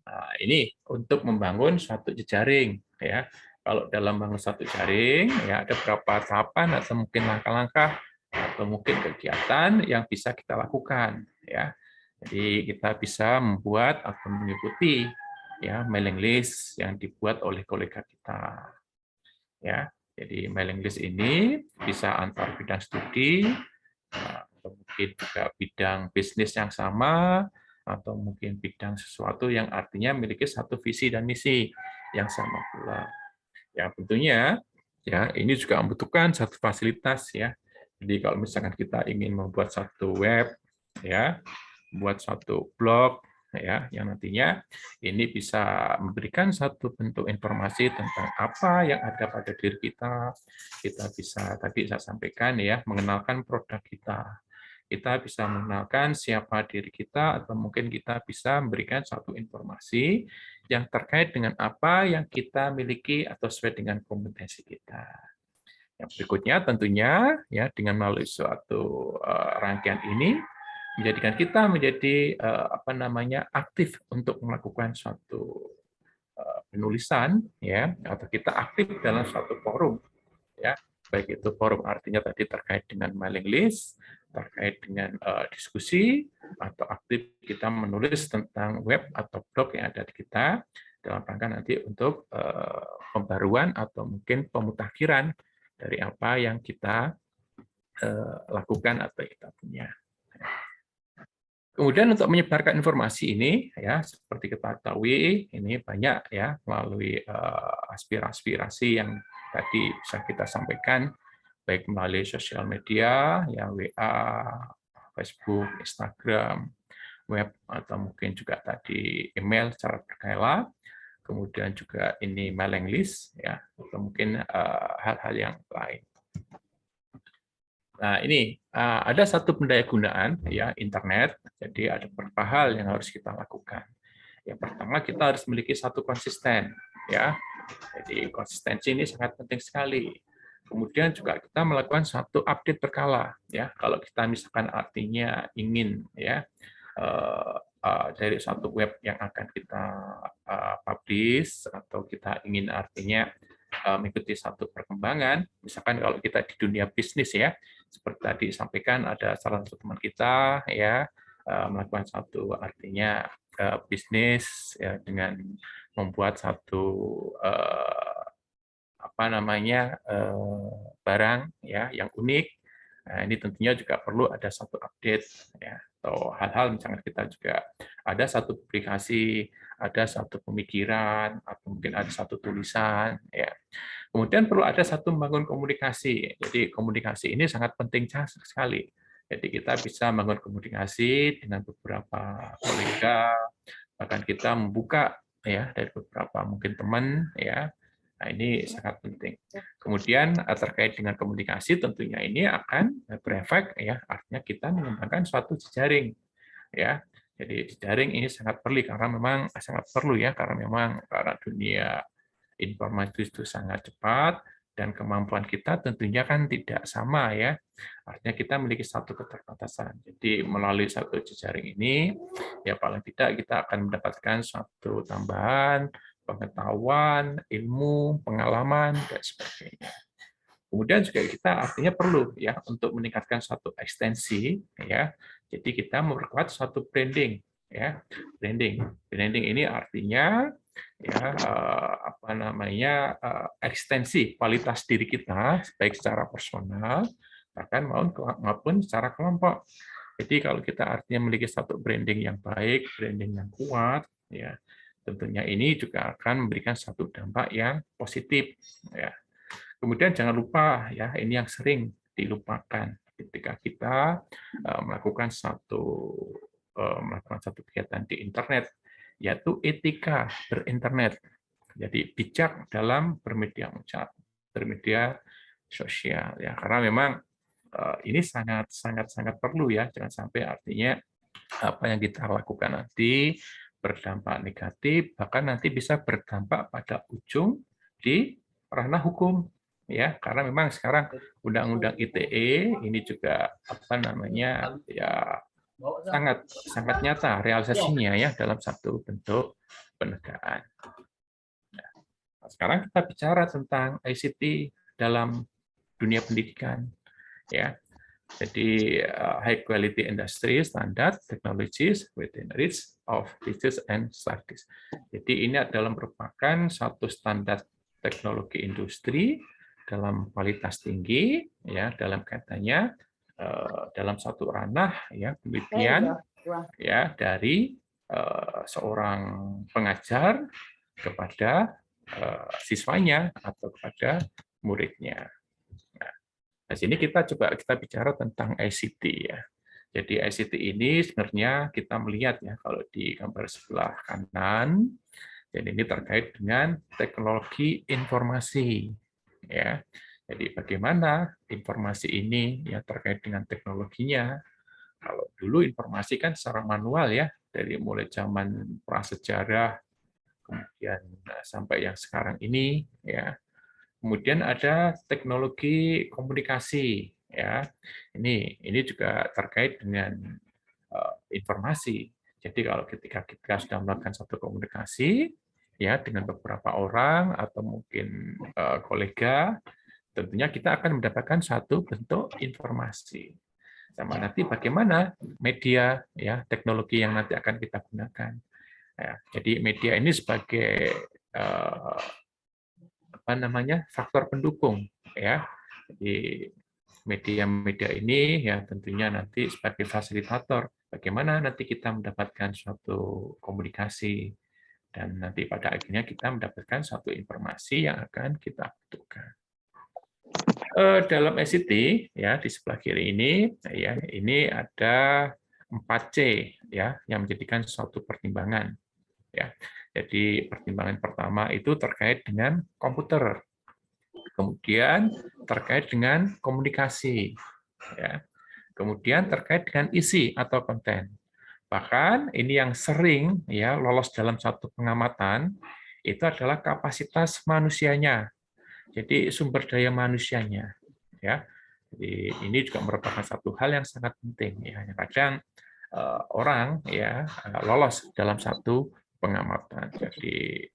[SPEAKER 2] Nah, ini untuk membangun suatu jejaring. Ya. Kalau dalam membangun satu jaring, ya ada beberapa tahapan atau mungkin langkah-langkah atau mungkin kegiatan yang bisa kita lakukan. Ya. Jadi kita bisa membuat atau mengikuti ya mailing list yang dibuat oleh kolega kita. Ya. Jadi mailing list ini bisa antar bidang studi, atau mungkin juga bidang bisnis yang sama, atau mungkin bidang sesuatu yang artinya memiliki satu visi dan misi yang sama pula. Ya tentunya ya ini juga membutuhkan satu fasilitas ya. Jadi kalau misalkan kita ingin membuat satu web, ya, buat satu blog, ya yang nantinya ini bisa memberikan satu bentuk informasi tentang apa yang ada pada diri kita bisa tadi saya sampaikan ya mengenalkan produk kita bisa mengenalkan siapa diri kita atau mungkin kita bisa memberikan satu informasi yang terkait dengan apa yang kita miliki atau sesuai dengan kompetensi kita. Yang berikutnya tentunya ya dengan melalui suatu rangkaian ini menjadikan kita menjadi aktif untuk melakukan suatu penulisan, ya, atau kita aktif dalam suatu forum, ya, baik itu forum artinya tadi terkait dengan mailing list, terkait dengan diskusi, atau aktif kita menulis tentang web atau blog yang ada di kita dalam rangka nanti untuk pembaruan atau mungkin pemutakhiran dari apa yang kita lakukan atau kita punya. Kemudian untuk menyebarkan informasi ini, ya seperti kita ketahui, ini banyak ya melalui aspirasi yang tadi bisa kita sampaikan, baik melalui sosial media, ya WA, Facebook, Instagram, web, atau mungkin juga tadi email secara berkala, kemudian juga ini mailing list, ya atau mungkin hal-hal yang lain. Nah, ini ada satu pendayagunaan ya internet. Jadi ada beberapa hal yang harus kita lakukan. Yang pertama, kita harus memiliki satu konsisten ya. Jadi konsistensi ini sangat penting sekali. Kemudian juga kita melakukan satu update berkala ya. Kalau kita misalkan artinya ingin ya dari satu web yang akan kita publish atau kita ingin artinya mengikuti satu perkembangan, misalkan kalau kita di dunia bisnis ya, seperti tadi disampaikan ada salah satu teman kita ya melakukan satu artinya bisnis ya, dengan membuat satu apa namanya barang ya yang unik. Nah, ini tentunya juga perlu ada satu update ya, atau hal-hal misalnya kita juga ada satu publikasi, ada satu pemikiran, atau mungkin ada satu tulisan ya. Kemudian perlu ada satu membangun komunikasi. Jadi komunikasi ini sangat penting sekali. Jadi kita bisa membangun komunikasi dengan beberapa kolega, bahkan kita membuka ya dari beberapa mungkin teman ya. Nah, ini sangat penting. Kemudian terkait dengan komunikasi tentunya ini akan berefek ya, artinya kita mengembangkan suatu jejaring ya. Jadi jejaring ini sangat perlu karena memang sangat perlu ya karena memang karena dunia informasi itu sangat cepat dan kemampuan kita tentunya kan tidak sama ya. Artinya kita memiliki satu keterbatasan. Jadi melalui satu jejaring ini ya paling tidak kita akan mendapatkan suatu tambahan pengetahuan, ilmu, pengalaman dan sebagainya. Kemudian juga kita artinya perlu ya untuk meningkatkan suatu ekstensi ya. Jadi kita memperkuat suatu branding ya. Branding ini artinya ya apa namanya ekstensi kualitas diri kita baik secara personal bahkan maupun secara kelompok. Jadi kalau kita artinya memiliki satu branding yang baik, branding yang kuat ya, tentunya ini juga akan memberikan satu dampak yang positif ya. Kemudian jangan lupa ya, ini yang sering dilupakan ketika kita melakukan satu kegiatan di internet, yaitu etika berinternet. Jadi bijak dalam bermedia sosial ya, karena memang ini sangat perlu ya, jangan sampai artinya apa yang kita lakukan nanti berdampak negatif, bahkan nanti bisa berdampak pada ujung di ranah hukum ya, karena memang sekarang undang-undang ITE ini juga apa namanya ya sangat nyata realisasinya ya dalam satu bentuk penegakan. Nah, sekarang kita bicara tentang ICT dalam dunia pendidikan ya. Jadi high quality industry standard technologies within reach of teachers and studies. Jadi ini adalah merupakan satu standar teknologi industri dalam kualitas tinggi ya dalam kaitannya dalam satu ranah ya penelitian ya dari seorang pengajar kepada siswanya atau kepada muridnya. Nah, sini kita bicara tentang ICT ya. Jadi ICT ini sebenarnya kita melihat ya kalau di gambar sebelah kanan, dan ini terkait dengan teknologi informasi ya. Jadi bagaimana informasi ini ya terkait dengan teknologinya. Kalau dulu informasi kan secara manual ya, dari mulai zaman prasejarah kemudian sampai yang sekarang ini ya. Kemudian ada teknologi komunikasi ya. Ini juga terkait dengan informasi. Jadi kalau ketika kita sudah melakukan satu komunikasi ya dengan beberapa orang atau mungkin kolega, tentunya kita akan mendapatkan satu bentuk informasi. Sama nanti bagaimana media, ya teknologi yang nanti akan kita gunakan. Ya, jadi media ini sebagai apa namanya, faktor pendukung, ya. Jadi media-media ini ya tentunya nanti sebagai fasilitator bagaimana nanti kita mendapatkan suatu komunikasi dan nanti pada akhirnya kita mendapatkan suatu informasi yang akan kita butuhkan. Dalam SCT ya di sebelah kiri ini ya ini ada 4C ya yang menjadikan suatu pertimbangan ya. Jadi pertimbangan pertama itu terkait dengan komputer. Kemudian terkait dengan komunikasi, ya. Kemudian terkait dengan isi atau konten. Bahkan ini yang sering ya lolos dalam satu pengamatan itu adalah kapasitas manusianya. Jadi sumber daya manusianya, ya. Jadi ini juga merupakan satu hal yang sangat penting ya. Kadang orang ya lolos dalam satu pengamatan. Jadi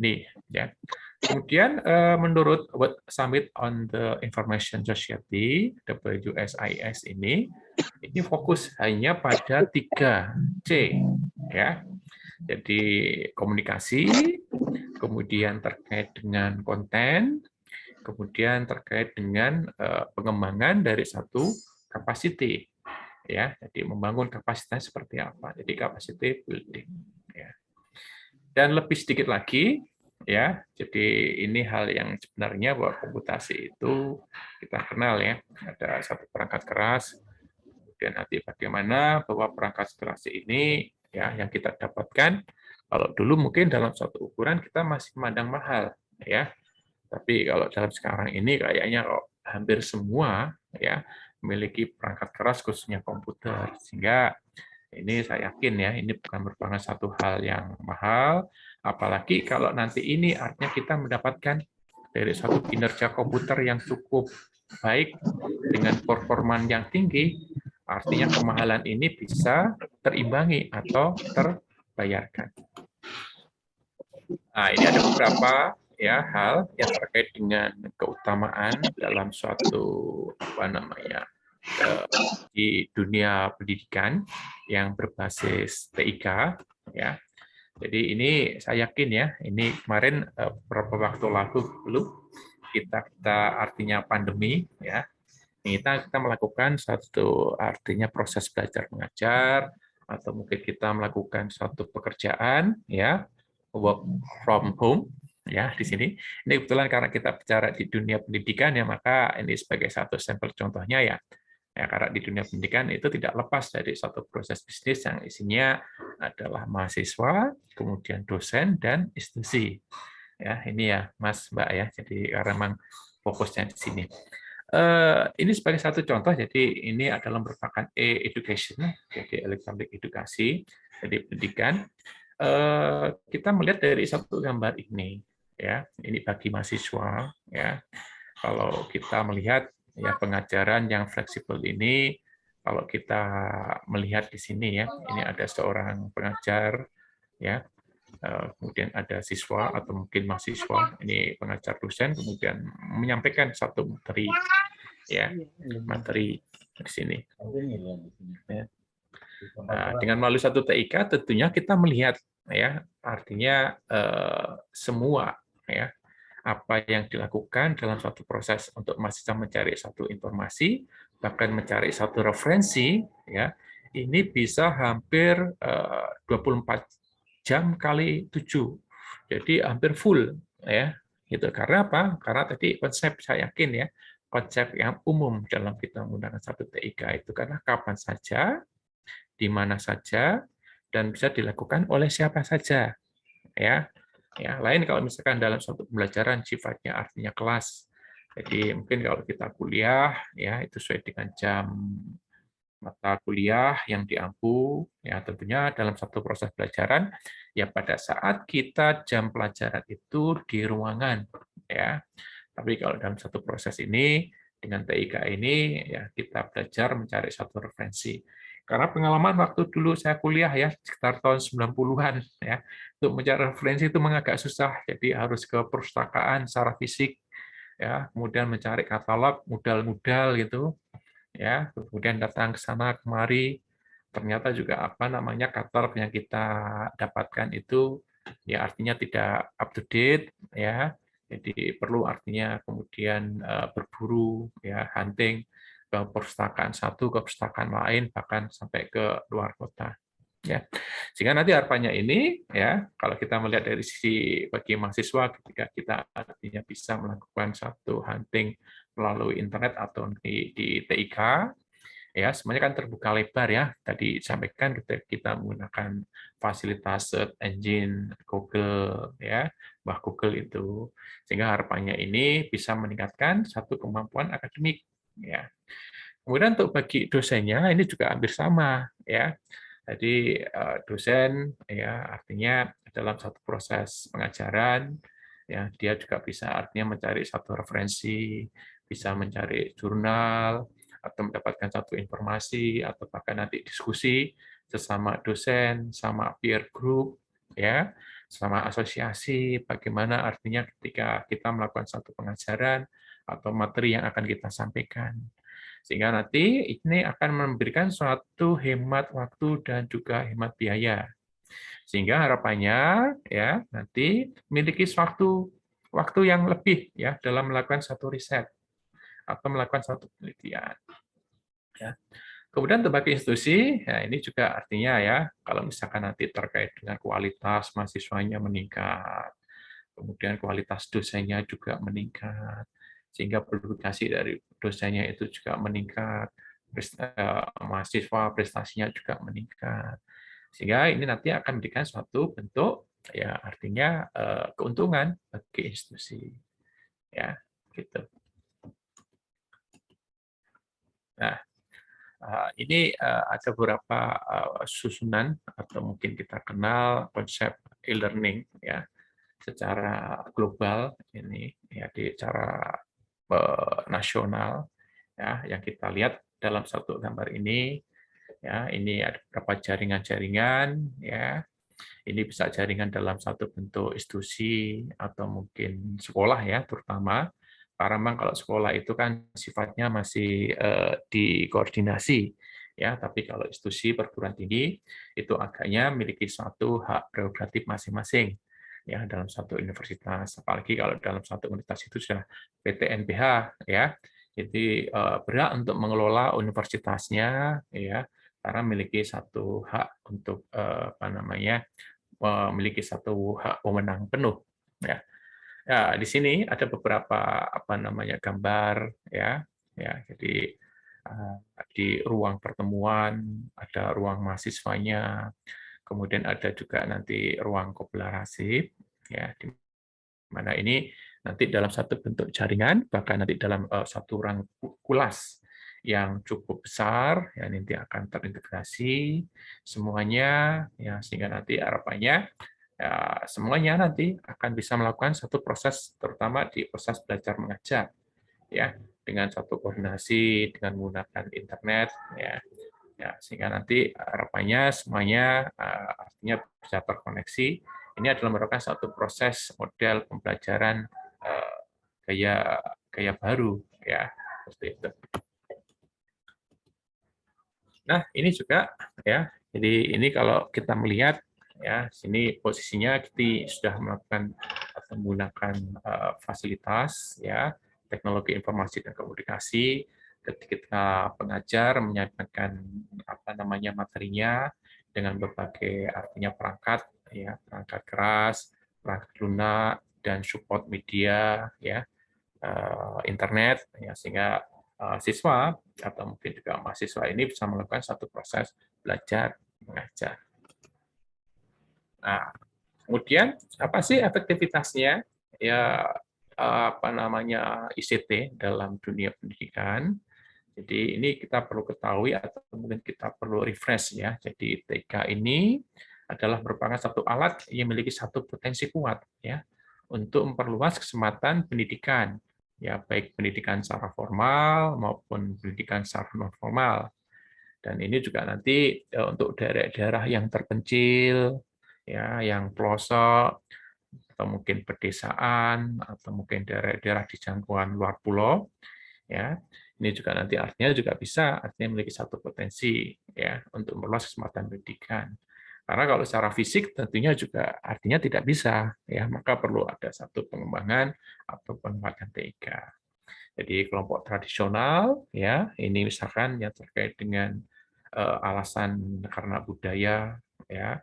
[SPEAKER 2] ini ya. Kemudian menurut World Summit on the Information Society (WSIS) ini fokus hanya pada 3C ya. Jadi komunikasi, kemudian terkait dengan konten, kemudian terkait dengan pengembangan dari satu capacity ya. Jadi membangun kapasitas seperti apa. Jadi capacity building ya. Dan lebih sedikit lagi ya, jadi ini hal yang sebenarnya bahwa komputasi itu kita kenal ya, ada satu perangkat keras, kemudian nanti bagaimana bahwa perangkat keras ini ya yang kita dapatkan, kalau dulu mungkin dalam suatu ukuran kita masih memandang mahal ya, tapi kalau dalam sekarang ini kayaknya hampir semua ya memiliki perangkat keras khususnya komputer, sehingga ini saya yakin ya, ini bukan merupakan satu hal yang mahal, apalagi kalau nanti ini artinya kita mendapatkan dari satu kinerja komputer yang cukup baik dengan performa yang tinggi, artinya kemahalan ini bisa terimbangi atau terbayarkan. Nah, ini ada beberapa ya hal yang terkait dengan keutamaan dalam suatu apa namanya di dunia pendidikan yang berbasis TIK ya. Jadi ini saya yakin ya, ini kemarin beberapa waktu lalu kita artinya pandemi ya. Kita melakukan satu artinya proses belajar mengajar atau mungkin kita melakukan suatu pekerjaan ya, work from home ya di sini. Ini kebetulan karena kita bicara di dunia pendidikan ya, maka ini sebagai satu sampel contohnya ya. Ya, karena di dunia pendidikan itu tidak lepas dari suatu proses bisnis yang isinya adalah mahasiswa, kemudian dosen, dan institusi. Ya, ini ya, Mas, Mbak ya. Jadi karena memang fokusnya di sini. Ini sebagai satu contoh, jadi ini adalah merupakan e-education, jadi elektronik edukasi, jadi pendidikan. Kita melihat dari satu gambar ini, ya. Ini bagi mahasiswa, ya. Kalau kita melihat ya pengajaran yang fleksibel ini, kalau kita melihat di sini ya, ini ada seorang pengajar ya, kemudian ada siswa atau mungkin mahasiswa, ini pengajar dosen, kemudian menyampaikan satu materi ya, materi di sini. Ya. Nah, dengan melalui satu TIK tentunya kita melihat ya, artinya semua ya apa yang dilakukan dalam suatu proses untuk mahasiswa mencari satu informasi, bahkan mencari satu referensi, ya, ini bisa hampir 24 jam kali 7. Jadi hampir full, ya. Gitu. Karena apa? Karena tadi konsep saya yakin ya, konsep yang umum dalam kita menggunakan satu TIK itu karena kapan saja, di mana saja, dan bisa dilakukan oleh siapa saja, ya. Ya, lain kalau misalkan dalam suatu pembelajaran sifatnya artinya kelas. Jadi mungkin kalau kita kuliah ya itu sesuai dengan jam mata kuliah yang diampu ya tentunya dalam satu proses pelajaran ya pada saat kita jam pelajaran itu di ruangan ya. Tapi kalau dalam satu proses ini dengan TIK ini ya kita belajar mencari satu referensi. Karena pengalaman waktu dulu saya kuliah ya, sekitar tahun 90-an ya, untuk mencari referensi itu agak susah, jadi harus ke perpustakaan secara fisik ya, kemudian mencari katalog modal-modal gitu ya, kemudian datang ke sana kemari, ternyata juga apa namanya katalog yang kita dapatkan itu ya artinya tidak up to date ya, jadi perlu artinya kemudian berburu ya, hunting ke perpustakaan satu ke perpustakaan lain, bahkan sampai ke luar kota ya. Sehingga nanti harapannya ini ya, kalau kita melihat dari sisi bagi mahasiswa, ketika kita artinya bisa melakukan satu hunting melalui internet atau di TIK ya, semuanya kan terbuka lebar ya. Tadi disampaikan kita menggunakan fasilitas search engine Google ya, Google itu, sehingga harapannya ini bisa meningkatkan satu kemampuan akademik ya. Kemudian untuk bagi dosennya ini juga hampir sama ya. Jadi dosen ya artinya dalam satu proses pengajaran ya dia juga bisa artinya mencari satu referensi, bisa mencari jurnal atau mendapatkan satu informasi atau bahkan nanti diskusi sesama dosen, sama peer group ya, sama asosiasi bagaimana artinya ketika kita melakukan satu pengajaran atau materi yang akan kita sampaikan. Sehingga nanti ini akan memberikan suatu hemat waktu dan juga hemat biaya. Sehingga harapannya ya nanti memiliki waktu yang lebih ya dalam melakukan satu riset atau melakukan satu penelitian. Ya. Kemudian sebagai institusi, ya ini juga artinya ya kalau misalkan nanti terkait dengan kualitas mahasiswanya meningkat, kemudian kualitas dosennya juga meningkat, sehingga publikasi dari dosennya itu juga meningkat, mahasiswa prestasinya juga meningkat, sehingga ini nanti akan memberikan suatu bentuk ya artinya keuntungan bagi institusi ya gitu. Nah, ini ada beberapa susunan atau mungkin kita kenal konsep e-learning ya secara global ini ya di cara nasional ya yang kita lihat dalam satu gambar ini ya ini ada beberapa jaringan-jaringan ya ini bisa jaringan dalam satu bentuk institusi atau mungkin sekolah ya terutama karena memang kalau sekolah itu kan sifatnya masih dikoordinasi ya tapi kalau institusi perguruan tinggi itu agaknya memiliki suatu hak prerogatif masing-masing ya dalam satu universitas apalagi kalau dalam satu universitas itu sudah PTNBH ya jadi berhak untuk mengelola universitasnya ya karena memiliki satu hak untuk apa namanya memiliki satu hak wewenang penuh ya. Ya, di sini ada beberapa apa namanya gambar ya. Ya, jadi di ruang pertemuan ada ruang mahasiswanya, kemudian ada juga nanti ruang kollaborasi ya di mana ini nanti dalam satu bentuk jaringan bahkan nanti dalam satu kulas yang cukup besar ya nanti akan terintegrasi semuanya ya sehingga nanti harapannya ya, semuanya nanti akan bisa melakukan satu proses terutama di proses belajar mengajar ya dengan satu koordinasi dengan menggunakan internet ya sehingga nanti harapannya semuanya artinya bisa terkoneksi ini adalah merupakan satu proses model pembelajaran gaya baru ya seperti itu. Nah ini juga ya jadi ini kalau kita melihat ya sini posisinya kita sudah melakukan atau menggunakan fasilitas ya teknologi informasi dan komunikasi ketika pengajar menyampaikan apa namanya materinya dengan berbagai artinya perangkat ya perangkat keras perangkat lunak dan support media ya internet ya sehingga siswa atau mungkin juga mahasiswa ini bisa melakukan satu proses belajar mengajar. Nah, kemudian apa sih efektivitasnya? Ya apa namanya ICT dalam dunia pendidikan. Jadi ini kita perlu ketahui atau mungkin kita perlu refresh ya. Jadi TK ini adalah merupakan satu alat yang memiliki satu potensi kuat ya untuk memperluas kesempatan pendidikan ya baik pendidikan secara formal maupun pendidikan secara non formal. Dan ini juga nanti untuk daerah-daerah yang terpencil, ya, yang pelosok, atau mungkin pedesaan, atau mungkin daerah-daerah di jangkauan luar pulau, ya. Ini juga nanti artinya juga bisa memiliki satu potensi, ya, untuk meluas kesempatan pendidikan. Karena kalau secara fisik tentunya juga artinya tidak bisa, ya, maka perlu ada satu pengembangan atau penguatan TIK. Jadi kelompok tradisional, ya, ini misalkan yang terkait dengan alasan karena budaya, ya,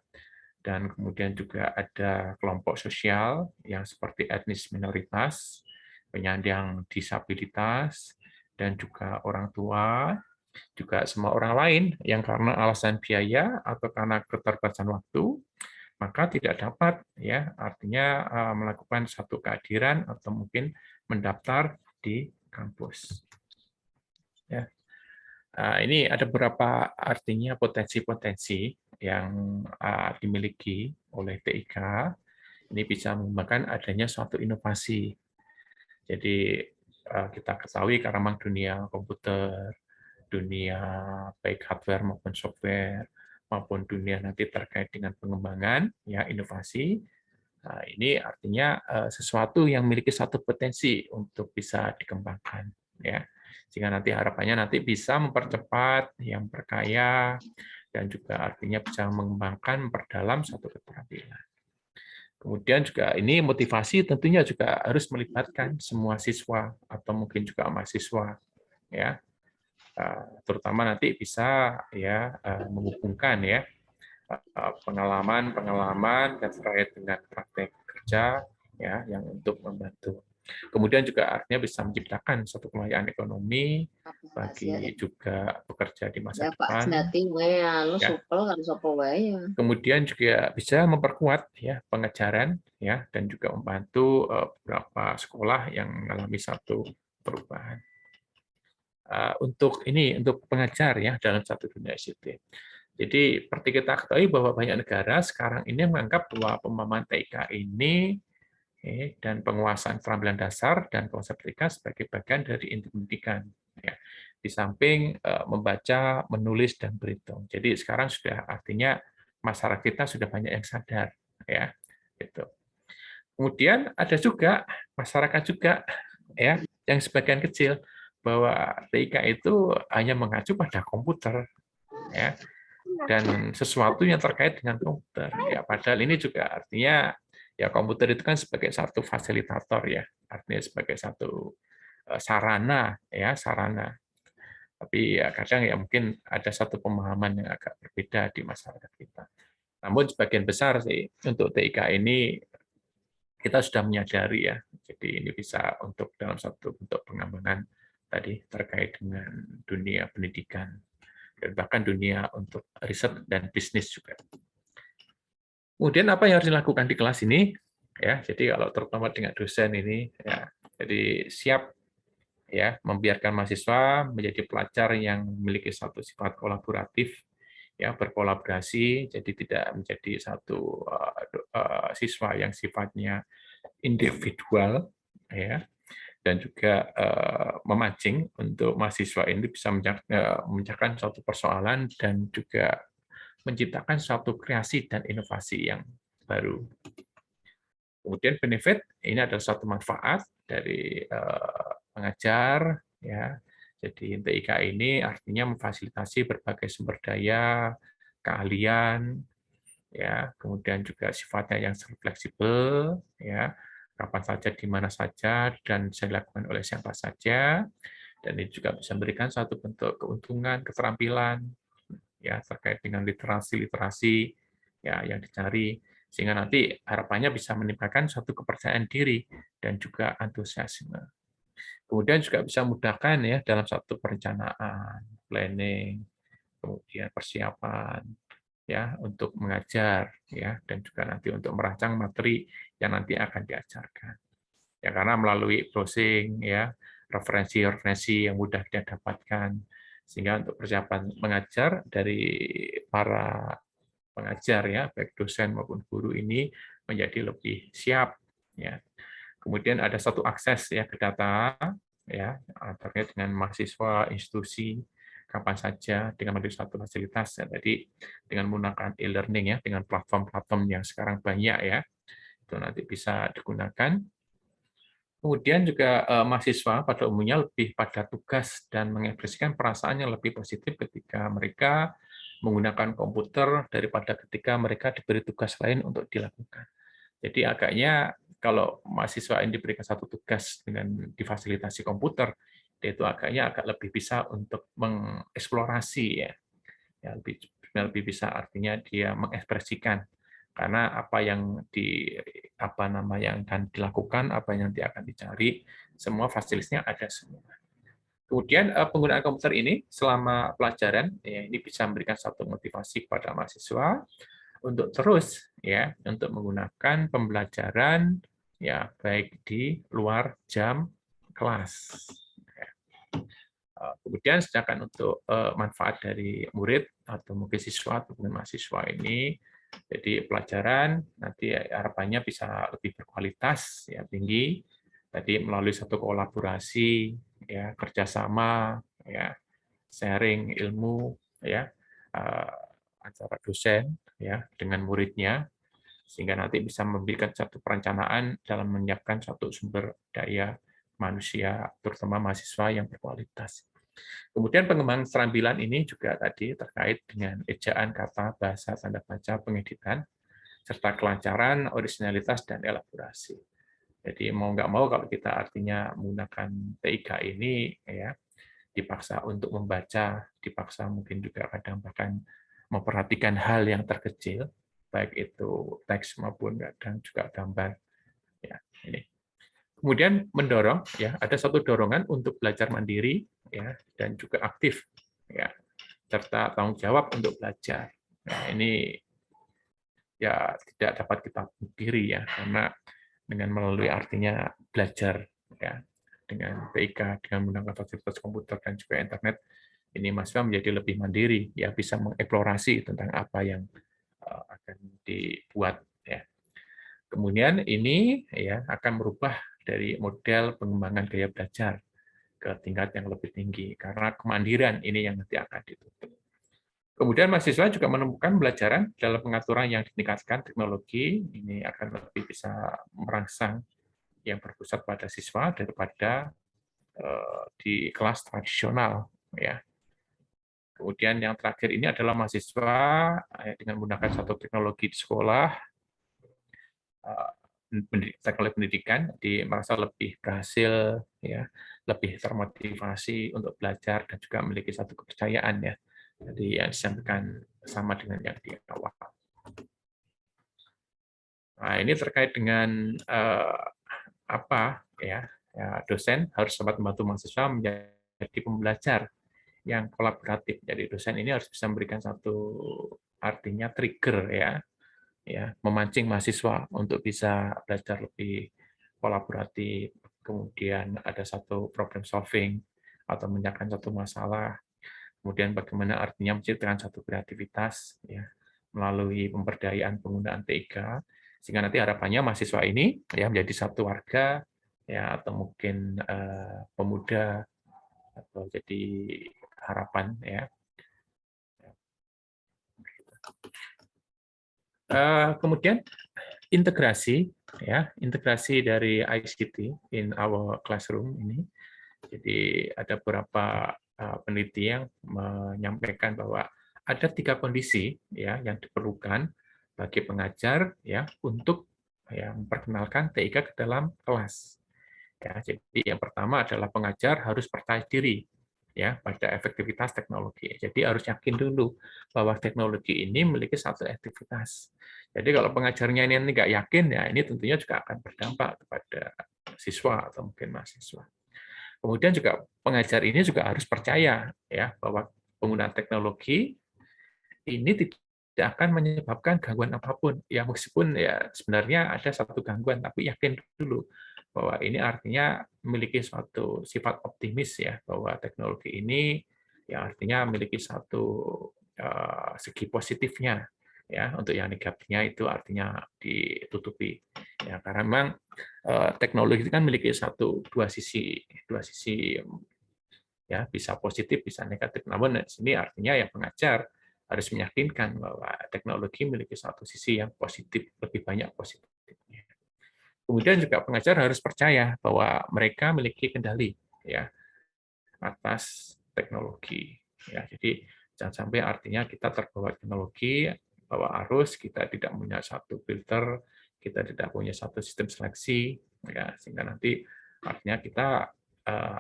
[SPEAKER 2] dan kemudian juga ada kelompok sosial yang seperti etnis minoritas, penyandang disabilitas, dan juga orang tua, juga semua orang lain yang karena alasan biaya atau karena keterbatasan waktu, maka tidak dapat, ya, artinya melakukan satu kehadiran atau mungkin mendaftar di kampus. Ya. Ini ada beberapa artinya potensi-potensi yang dimiliki oleh TIK. Ini bisa mengembangkan adanya suatu inovasi. Jadi kita ketahui karena memang dunia komputer, dunia baik hardware maupun software, maupun dunia nanti terkait dengan pengembangan, ya, inovasi. Nah, ini artinya sesuatu yang memiliki satu potensi untuk bisa dikembangkan, ya. Sehingga nanti harapannya nanti bisa mempercepat, yang berkaya, dan juga artinya bisa mengembangkan, memperdalam satu keterampilan. Kemudian juga ini motivasi tentunya juga harus melibatkan semua siswa atau mungkin juga mahasiswa, ya. Terutama nanti bisa, ya, menghubungkan, ya, pengalaman dan terkait dengan praktek kerja, ya, yang untuk membantu. Kemudian juga artinya bisa menciptakan suatu kemuliaan ekonomi bagi juga pekerja di masa depan. Ya. Kemudian juga bisa memperkuat, ya, pengejaran, ya, dan juga membantu beberapa sekolah yang mengalami satu perubahan. Untuk pengajar, ya, dalam satu dunia ICT. Jadi seperti kita ketahui bahwa banyak negara sekarang ini menganggap bahwa pemahaman TIK ini dan penguasaan keterampilan dasar dan konsep TIK sebagai bagian dari inti pendidikan. Ya. Di samping membaca, menulis, dan berhitung. Jadi sekarang sudah artinya masyarakat kita sudah banyak yang sadar. Ya, gitu. Kemudian ada juga masyarakat juga, ya, yang sebagian kecil bahwa TIK itu hanya mengacu pada komputer, ya, dan sesuatu yang terkait dengan komputer. Ya, padahal ini juga artinya, ya, komputer itu kan sebagai satu fasilitator, ya, artinya sebagai satu sarana, ya, sarana. Tapi ya kadang ya mungkin ada satu pemahaman yang agak berbeda di masyarakat kita. Namun sebagian besar sih untuk TIK ini kita sudah menyadari, ya. Jadi ini bisa untuk dalam satu bentuk pengembangan tadi terkait dengan dunia pendidikan dan bahkan dunia untuk riset dan bisnis juga. Kemudian apa yang harus dilakukan di kelas ini? Ya, jadi kalau terutama dengan dosen ini, ya, jadi siap, ya, membiarkan mahasiswa menjadi pelajar yang memiliki satu sifat kolaboratif, ya, berkolaborasi, jadi tidak menjadi satu siswa yang sifatnya individual, ya, dan juga memancing untuk mahasiswa ini bisa memecahkan suatu persoalan dan juga menciptakan suatu kreasi dan inovasi yang baru. Kemudian benefit ini adalah suatu manfaat dari pengajar, ya. Jadi TIK ini artinya memfasilitasi berbagai sumber daya, keahlian, ya, kemudian juga sifatnya yang fleksibel, ya, kapan saja, di mana saja, dan bisa dilakukan oleh siapa saja, dan ini juga bisa memberikan satu bentuk keuntungan, keterampilan, ya, terkait dengan literasi, ya, yang dicari, sehingga nanti harapannya bisa menimbulkan suatu kepercayaan diri dan juga antusiasme. Kemudian juga bisa memudahkan, ya, dalam satu perencanaan, planning, kemudian persiapan, ya, untuk mengajar, ya, dan juga nanti untuk merancang materi yang nanti akan diajarkan. Ya, karena melalui browsing, ya, referensi-referensi yang mudah kita dapatkan, sehingga untuk persiapan mengajar dari para pengajar, ya, baik dosen maupun guru ini menjadi lebih siap, ya. Kemudian ada satu akses, ya, ke data, ya, terkait dengan mahasiswa, institusi, kapan saja dengan melalui satu fasilitas. Ya, tadi dengan menggunakan e-learning ya, dengan platform-platform yang sekarang banyak ya, itu nanti bisa digunakan. Kemudian juga mahasiswa pada umumnya lebih pada tugas dan mengekspresikan perasaan yang lebih positif ketika mereka menggunakan komputer daripada ketika mereka diberi tugas lain untuk dilakukan. Jadi agaknya kalau mahasiswa ini diberikan satu tugas dengan difasilitasi komputer, itu agaknya agak lebih bisa untuk mengeksplorasi ya, lebih bisa artinya dia mengekspresikan karena apa yang akan dilakukan, apa yang nanti akan dicari, semua fasilitasnya ada semua. Kemudian penggunaan komputer ini selama pelajaran ya, ini bisa memberikan satu motivasi kepada mahasiswa untuk terus ya untuk menggunakan pembelajaran ya baik di luar jam kelas. Kemudian sedangkan untuk manfaat dari murid atau mungkin siswa ataupun mahasiswa ini, jadi pelajaran nanti harapannya bisa lebih berkualitas ya tinggi, tadi melalui satu kolaborasi ya kerjasama ya sharing ilmu ya antara dosen ya dengan muridnya sehingga nanti bisa memberikan satu perencanaan dalam menyiapkan suatu sumber daya manusia terutama mahasiswa yang berkualitas. Kemudian pengembangan keterampilan ini juga tadi terkait dengan ejaan kata, bahasa, tanda baca, pengeditan, serta kelancaran, originalitas, dan elaborasi. Jadi mau nggak mau kalau kita artinya menggunakan TIK ini ya dipaksa untuk membaca, dipaksa mungkin juga kadang bahkan memperhatikan hal yang terkecil, baik itu teks maupun kadang juga gambar. Ya, ini. Kemudian mendorong, ya ada satu dorongan untuk belajar mandiri, ya dan juga aktif, ya serta tanggung jawab untuk belajar. Nah, ini ya tidak dapat kita pungkiri ya karena dengan melalui artinya belajar, ya dengan TIK, dengan menggunakan fasilitas komputer dan juga internet, ini mahasiswa menjadi lebih mandiri, ya bisa mengeksplorasi tentang apa yang akan dibuat. Ya. Kemudian ini ya akan merubah dari model pengembangan gaya belajar ke tingkat yang lebih tinggi karena kemandirian ini yang nanti akan dituntut. Kemudian mahasiswa juga menemukan pelajaran dalam pengaturan yang ditingkatkan teknologi ini akan lebih bisa merangsang yang berpusat pada siswa daripada di kelas tradisional ya. Kemudian yang terakhir ini adalah mahasiswa dengan menggunakan satu teknologi di sekolah teknologi pendidikan merasa lebih berhasil ya lebih termotivasi untuk belajar dan juga memiliki satu kepercayaan ya jadi yang disampaikan sama dengan yang di awal. Nah ini terkait dengan apa ya dosen harus dapat membantu mahasiswa menjadi pembelajar yang kolaboratif. Jadi dosen ini harus bisa memberikan satu artinya trigger ya memancing mahasiswa untuk bisa belajar lebih kolaboratif, kemudian ada satu problem solving atau menyelesaikan satu masalah, kemudian bagaimana artinya menciptakan satu kreativitas ya melalui pemberdayaan penggunaan TIK, sehingga nanti harapannya mahasiswa ini ya menjadi satu warga ya atau mungkin pemuda atau jadi harapan ya. Kemudian integrasi dari ICT in our classroom ini. Jadi ada beberapa peneliti yang menyampaikan bahwa ada 3 kondisi ya yang diperlukan bagi pengajar ya untuk memperkenalkan TIK ke dalam kelas. Ya, jadi yang pertama adalah pengajar harus percaya diri ya pada efektivitas teknologi. Jadi harus yakin dulu bahwa teknologi ini memiliki satu efektivitas. Jadi kalau pengajarnya ini nggak yakin, ya ini tentunya juga akan berdampak kepada siswa atau mungkin mahasiswa. Kemudian juga pengajar ini juga harus percaya ya bahwa penggunaan teknologi ini tidak akan menyebabkan gangguan apapun. Ya meskipun ya sebenarnya ada satu gangguan, tapi yakin dulu bahwa ini artinya memiliki suatu sifat optimis ya bahwa teknologi ini ya artinya memiliki satu segi positifnya ya untuk yang negatifnya itu artinya ditutupi ya karena memang teknologi itu kan memiliki dua sisi ya bisa positif, bisa negatif. Namun di sini artinya yang pengajar harus meyakinkan bahwa teknologi memiliki satu sisi yang positif, lebih banyak positifnya. Kemudian juga pengajar harus percaya bahwa mereka memiliki kendali ya atas teknologi. Ya, jadi jangan sampai artinya kita terbawa teknologi, bawa arus, kita tidak punya satu filter, kita tidak punya satu sistem seleksi, ya, sehingga nanti artinya kita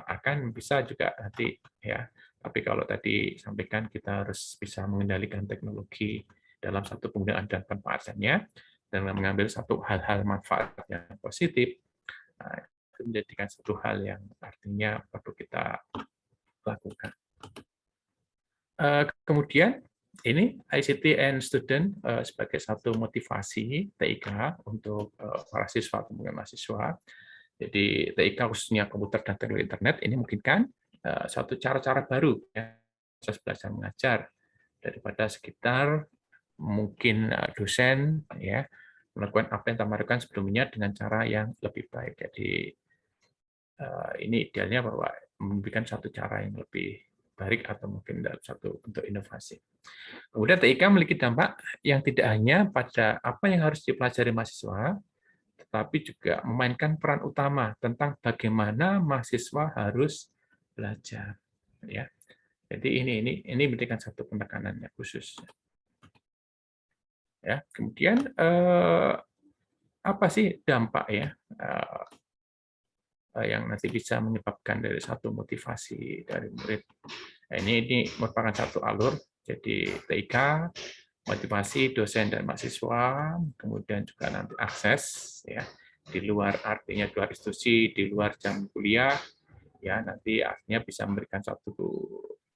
[SPEAKER 2] akan bisa juga nanti ya. Tapi kalau tadi sampaikan kita harus bisa mengendalikan teknologi dalam satu penggunaan dan pemanfaatannya dan mengambil satu hal-hal manfaat yang positif. Nah, itu menjadikan satu hal yang artinya perlu kita lakukan. Kemudian ini ICT and Student sebagai satu motivasi TIK untuk para siswa atau mahasiswa. Jadi TIK khususnya komputer dan teknologi internet ini memungkinkan satu cara-cara baru ya, proses belajar mengajar daripada sekitar mungkin dosen ya melakukan apa yang kita lakukan sebelumnya dengan cara yang lebih baik. Jadi ini idealnya bahwa memberikan satu cara yang lebih baik atau mungkin dalam satu bentuk inovasi. Kemudian TIK memiliki dampak yang tidak hanya pada apa yang harus dipelajari mahasiswa, tetapi juga memainkan peran utama tentang bagaimana mahasiswa harus belajar. Ya, jadi ini memberikan satu penekanan yang khusus. Ya, kemudian apa sih dampak ya yang nanti bisa menyebabkan dari satu motivasi dari murid. Nah, ini merupakan satu alur. Jadi TIK, motivasi dosen dan mahasiswa, kemudian juga nanti akses ya di luar artinya di luar institusi, di luar jam kuliah, ya nanti artinya bisa memberikan satu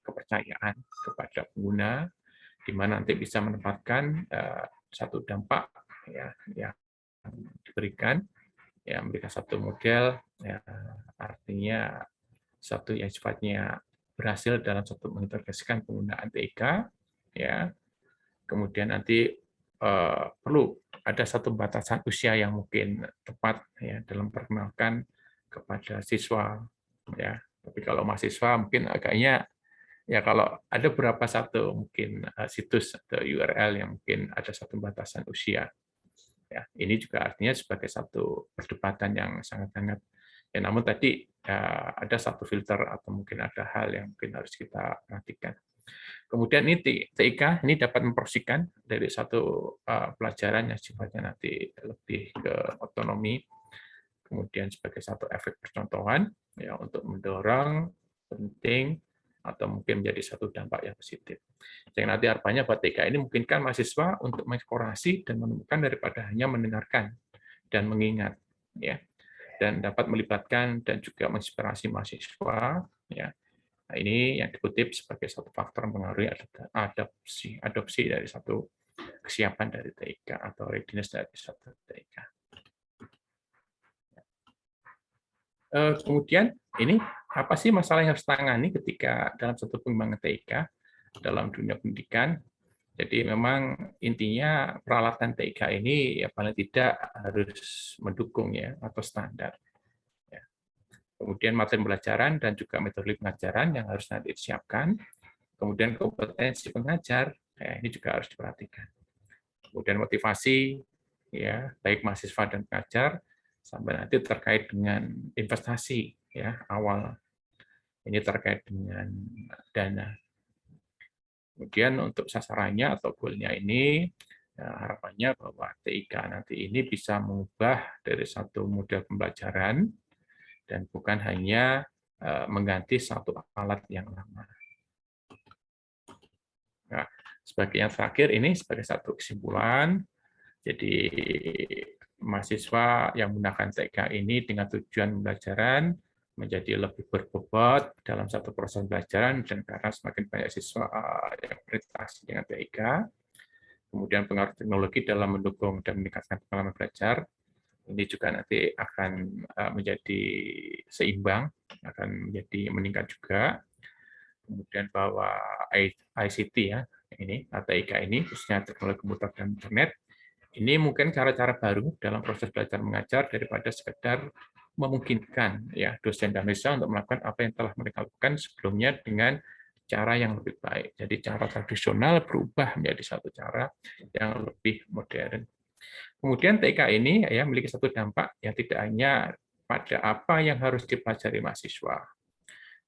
[SPEAKER 2] kepercayaan kepada pengguna, di mana nanti bisa menempatkan satu dampak ya yang diberikan, ya memberikan satu model, ya, artinya satu yang sifatnya berhasil dalam satu mengintegrasikan penggunaan TIK, ya. Kemudian nanti perlu ada satu batasan usia yang mungkin tepat ya dalam memperkenalkan kepada siswa, ya. Tapi kalau mahasiswa mungkin agaknya ya kalau ada beberapa satu mungkin situs atau URL yang mungkin ada satu batasan usia. Ya, ini juga artinya sebagai satu perdebatan yang sangat-sangat. Ya, namun tadi ada satu filter atau mungkin ada hal yang mungkin harus kita perhatikan. Kemudian ini TIK ini dapat memproseskan dari satu pelajaran yang sifatnya nanti lebih ke otonomi, kemudian sebagai satu efek percontohan ya untuk mendorong penting atau mungkin menjadi satu dampak yang positif. Yang nanti harapannya buat TIK ini memungkinkan mahasiswa untuk mengeksplorasi dan menemukan daripada hanya mendengarkan dan mengingat, ya, dan dapat melibatkan dan juga menginspirasi mahasiswa, ya. Nah, ini yang dikutip sebagai satu faktor yang mempengaruhi adopsi dari satu kesiapan dari TIK atau readiness dari satu TIK. Kemudian ini apa sih masalah yang harus ditangani ketika dalam satu pengembangan TIK dalam dunia pendidikan? Jadi memang intinya peralatan TIK ini ya paling tidak harus mendukung ya atau standar. Ya. Kemudian materi pembelajaran dan juga metode pengajaran yang harus nanti disiapkan. Kemudian kompetensi pengajar ya, ini juga harus diperhatikan. Kemudian motivasi ya baik mahasiswa dan pengajar sampai nanti terkait dengan investasi ya awal. Ini terkait dengan dana. Kemudian untuk sasarannya atau goalnya ini harapannya bahwa TIK nanti ini bisa mengubah dari satu model pembelajaran dan bukan hanya mengganti satu alat yang lama. Nah, sebagai yang terakhir ini sebagai satu kesimpulan, jadi mahasiswa yang menggunakan TIK ini dengan tujuan pembelajaran menjadi lebih berbobot dalam satu proses pembelajaran dan karena semakin banyak siswa yang berinteraksi dengan TIK, kemudian pengaruh teknologi dalam mendukung dan meningkatkan pengalaman belajar, ini juga nanti akan menjadi seimbang, akan menjadi meningkat juga. Kemudian bahwa ICT ya ini atau TIK ini khususnya teknologi komputer dan internet ini mungkin cara-cara baru dalam proses belajar mengajar daripada sekedar memungkinkan ya dosen dan mahasiswa untuk melakukan apa yang telah mereka lakukan sebelumnya dengan cara yang lebih baik. Jadi cara tradisional berubah menjadi satu cara yang lebih modern. Kemudian TK ini ya memiliki satu dampak yang tidak hanya pada apa yang harus dipelajari mahasiswa,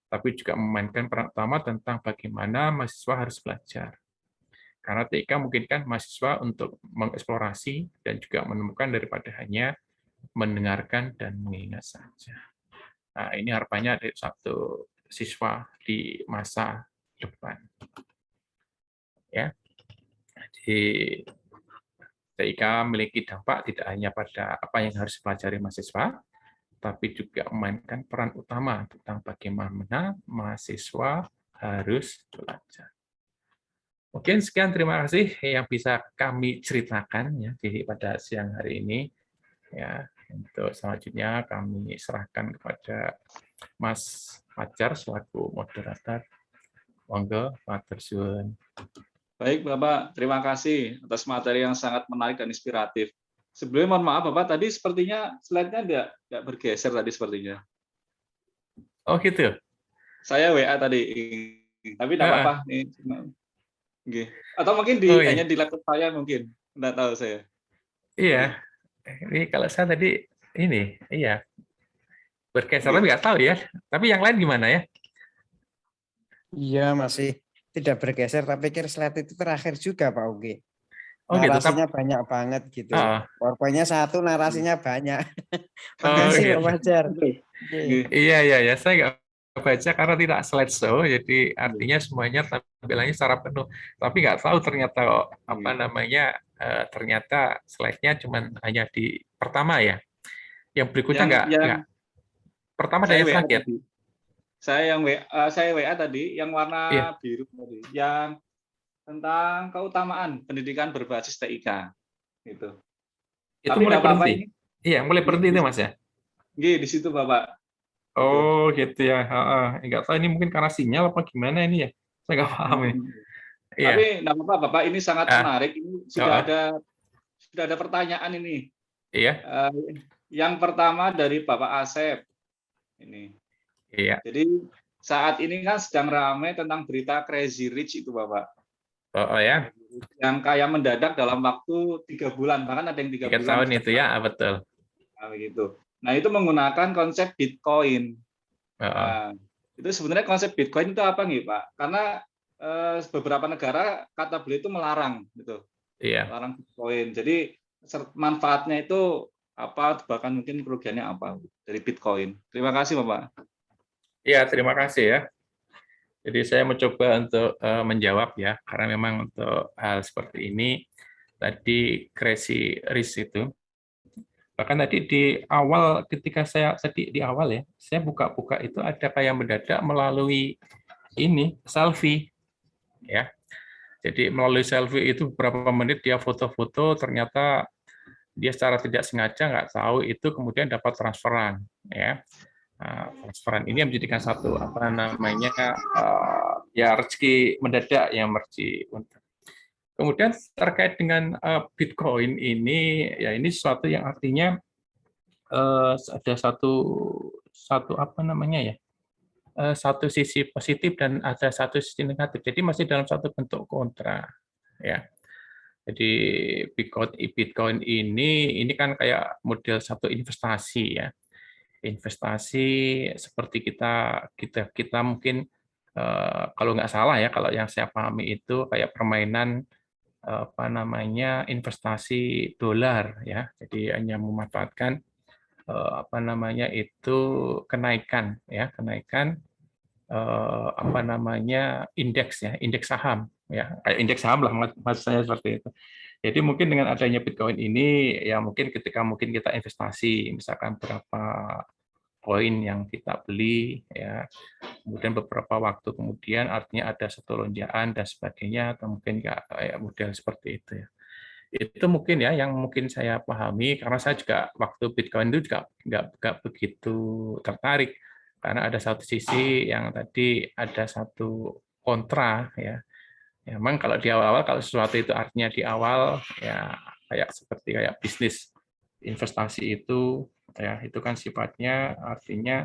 [SPEAKER 2] tapi juga memainkan peran utama tentang bagaimana mahasiswa harus belajar. Karena TK memungkinkan mahasiswa untuk mengeksplorasi dan juga menemukan daripada hanya mendengarkan dan mengingat saja. Nah, ini harapannya dari satu siswa di masa depan. Ya, jadi TIK memiliki dampak tidak hanya pada apa yang harus dipelajari mahasiswa, tapi juga memainkan peran utama tentang bagaimana mahasiswa harus belajar. Mungkin sekian, terima kasih yang bisa kami ceritakan ya pada siang hari ini. Ya, untuk selanjutnya kami serahkan kepada Mas Fajar selaku moderator. Monggo, Matur suwun.
[SPEAKER 1] Baik, Bapak. Terima kasih atas materi yang sangat menarik dan inspiratif. Sebelumnya mohon maaf, Bapak, tadi sepertinya slide-nya tidak bergeser tadi sepertinya.
[SPEAKER 2] Oh gitu.
[SPEAKER 1] Saya WA tadi, tapi tidak apa-apa. Atau mungkin hanya di laptop saya mungkin, tidak tahu saya.
[SPEAKER 2] Iya, ini kalau saya tadi ini, iya bergeser, tapi nggak tahu ya. Tapi yang lain gimana ya?
[SPEAKER 3] Iya, masih tidak bergeser, tapi pikir slide itu terakhir juga Pak Ugi.
[SPEAKER 2] Oh,
[SPEAKER 3] narasinya
[SPEAKER 2] gitu.
[SPEAKER 3] banyak banget gitu. PowerPoint-nya satu, narasinya banyak.
[SPEAKER 2] Makasih
[SPEAKER 3] Pak Fajar.
[SPEAKER 2] Iya, saya nggak baca karena tidak slideshow, jadi artinya semuanya tampilannya secara penuh. Tapi nggak tahu ternyata apa namanya, ternyata slide-nya cuma hanya di pertama ya. Yang berikutnya nggak. Pertama dan yang terakhir.
[SPEAKER 1] Saya WA tadi yang warna biru tadi, yang tentang keutamaan pendidikan berbasis TIK gitu.
[SPEAKER 2] Itu mulai berhenti. Iya, mulai berhenti itu Mas ya.
[SPEAKER 1] Di situ Bapak.
[SPEAKER 2] Oh gitu ya. Nggak tahu ini mungkin karena sinyal apa gimana ini ya. Saya nggak paham ya.
[SPEAKER 1] Tapi nggak apa-apa Bapak, ini sangat menarik. Ini sudah ada pertanyaan ini.
[SPEAKER 2] Iya.
[SPEAKER 1] Yang pertama dari Bapak Asep. Ini.
[SPEAKER 2] Iya.
[SPEAKER 1] Jadi saat ini kan sedang ramai tentang berita Crazy Rich itu Bapak.
[SPEAKER 2] Oh ya.
[SPEAKER 1] Yang kayak mendadak dalam waktu 3 bulan, bahkan ada yang 3 bulan.
[SPEAKER 2] 3 tahun itu ya, betul.
[SPEAKER 1] Nah, begitu. Nah, itu menggunakan konsep Bitcoin. Nah, itu sebenarnya konsep Bitcoin itu apa nih Pak? Karena beberapa negara kata beliau itu melarang gitu.
[SPEAKER 2] Iya.
[SPEAKER 1] Melarang Bitcoin. Jadi manfaatnya itu apa, bahkan mungkin kerugiannya apa dari Bitcoin. Terima kasih Bapak.
[SPEAKER 2] Iya, terima kasih ya. Jadi saya mencoba untuk menjawab ya, karena memang untuk hal seperti ini tadi crazy risk itu. Bahkan tadi di awal ketika saya tadi di awal ya, saya buka-buka itu ada kayak mendadak melalui ini selfie ya. Jadi melalui selfie itu beberapa menit dia foto-foto, ternyata dia secara tidak sengaja nggak tahu itu kemudian dapat transferan ya. Nah, transferan ini menjadikan satu apa namanya ya rezeki mendadak yang rezeki. Kemudian terkait dengan Bitcoin ini ya ini sesuatu yang artinya ada satu apa namanya ya satu sisi positif dan ada satu sisi negatif. Jadi masih dalam satu bentuk kontra ya. Jadi Bitcoin ini kan kayak model satu investasi ya. Investasi seperti kita mungkin kalau nggak salah ya, kalau yang saya pahami itu kayak permainan apa namanya investasi dolar ya. Jadi hanya memanfaatkan apa namanya itu kenaikan apa namanya indeks saham ya, kayak indeks saham lah maksud saya seperti itu. Jadi mungkin dengan adanya Bitcoin ini ya mungkin ketika mungkin kita investasi misalkan berapa koin yang kita beli ya, kemudian beberapa waktu kemudian artinya ada satu lonjakan dan sebagainya, atau mungkin kayak model seperti itu ya. Itu mungkin ya yang mungkin saya pahami, karena saya juga waktu Bitcoin itu juga nggak begitu tertarik karena ada satu sisi yang tadi ada satu kontra ya. Ya, memang kalau di awal-awal kalau sesuatu itu artinya di awal ya kayak seperti bisnis investasi itu ya itu kan sifatnya artinya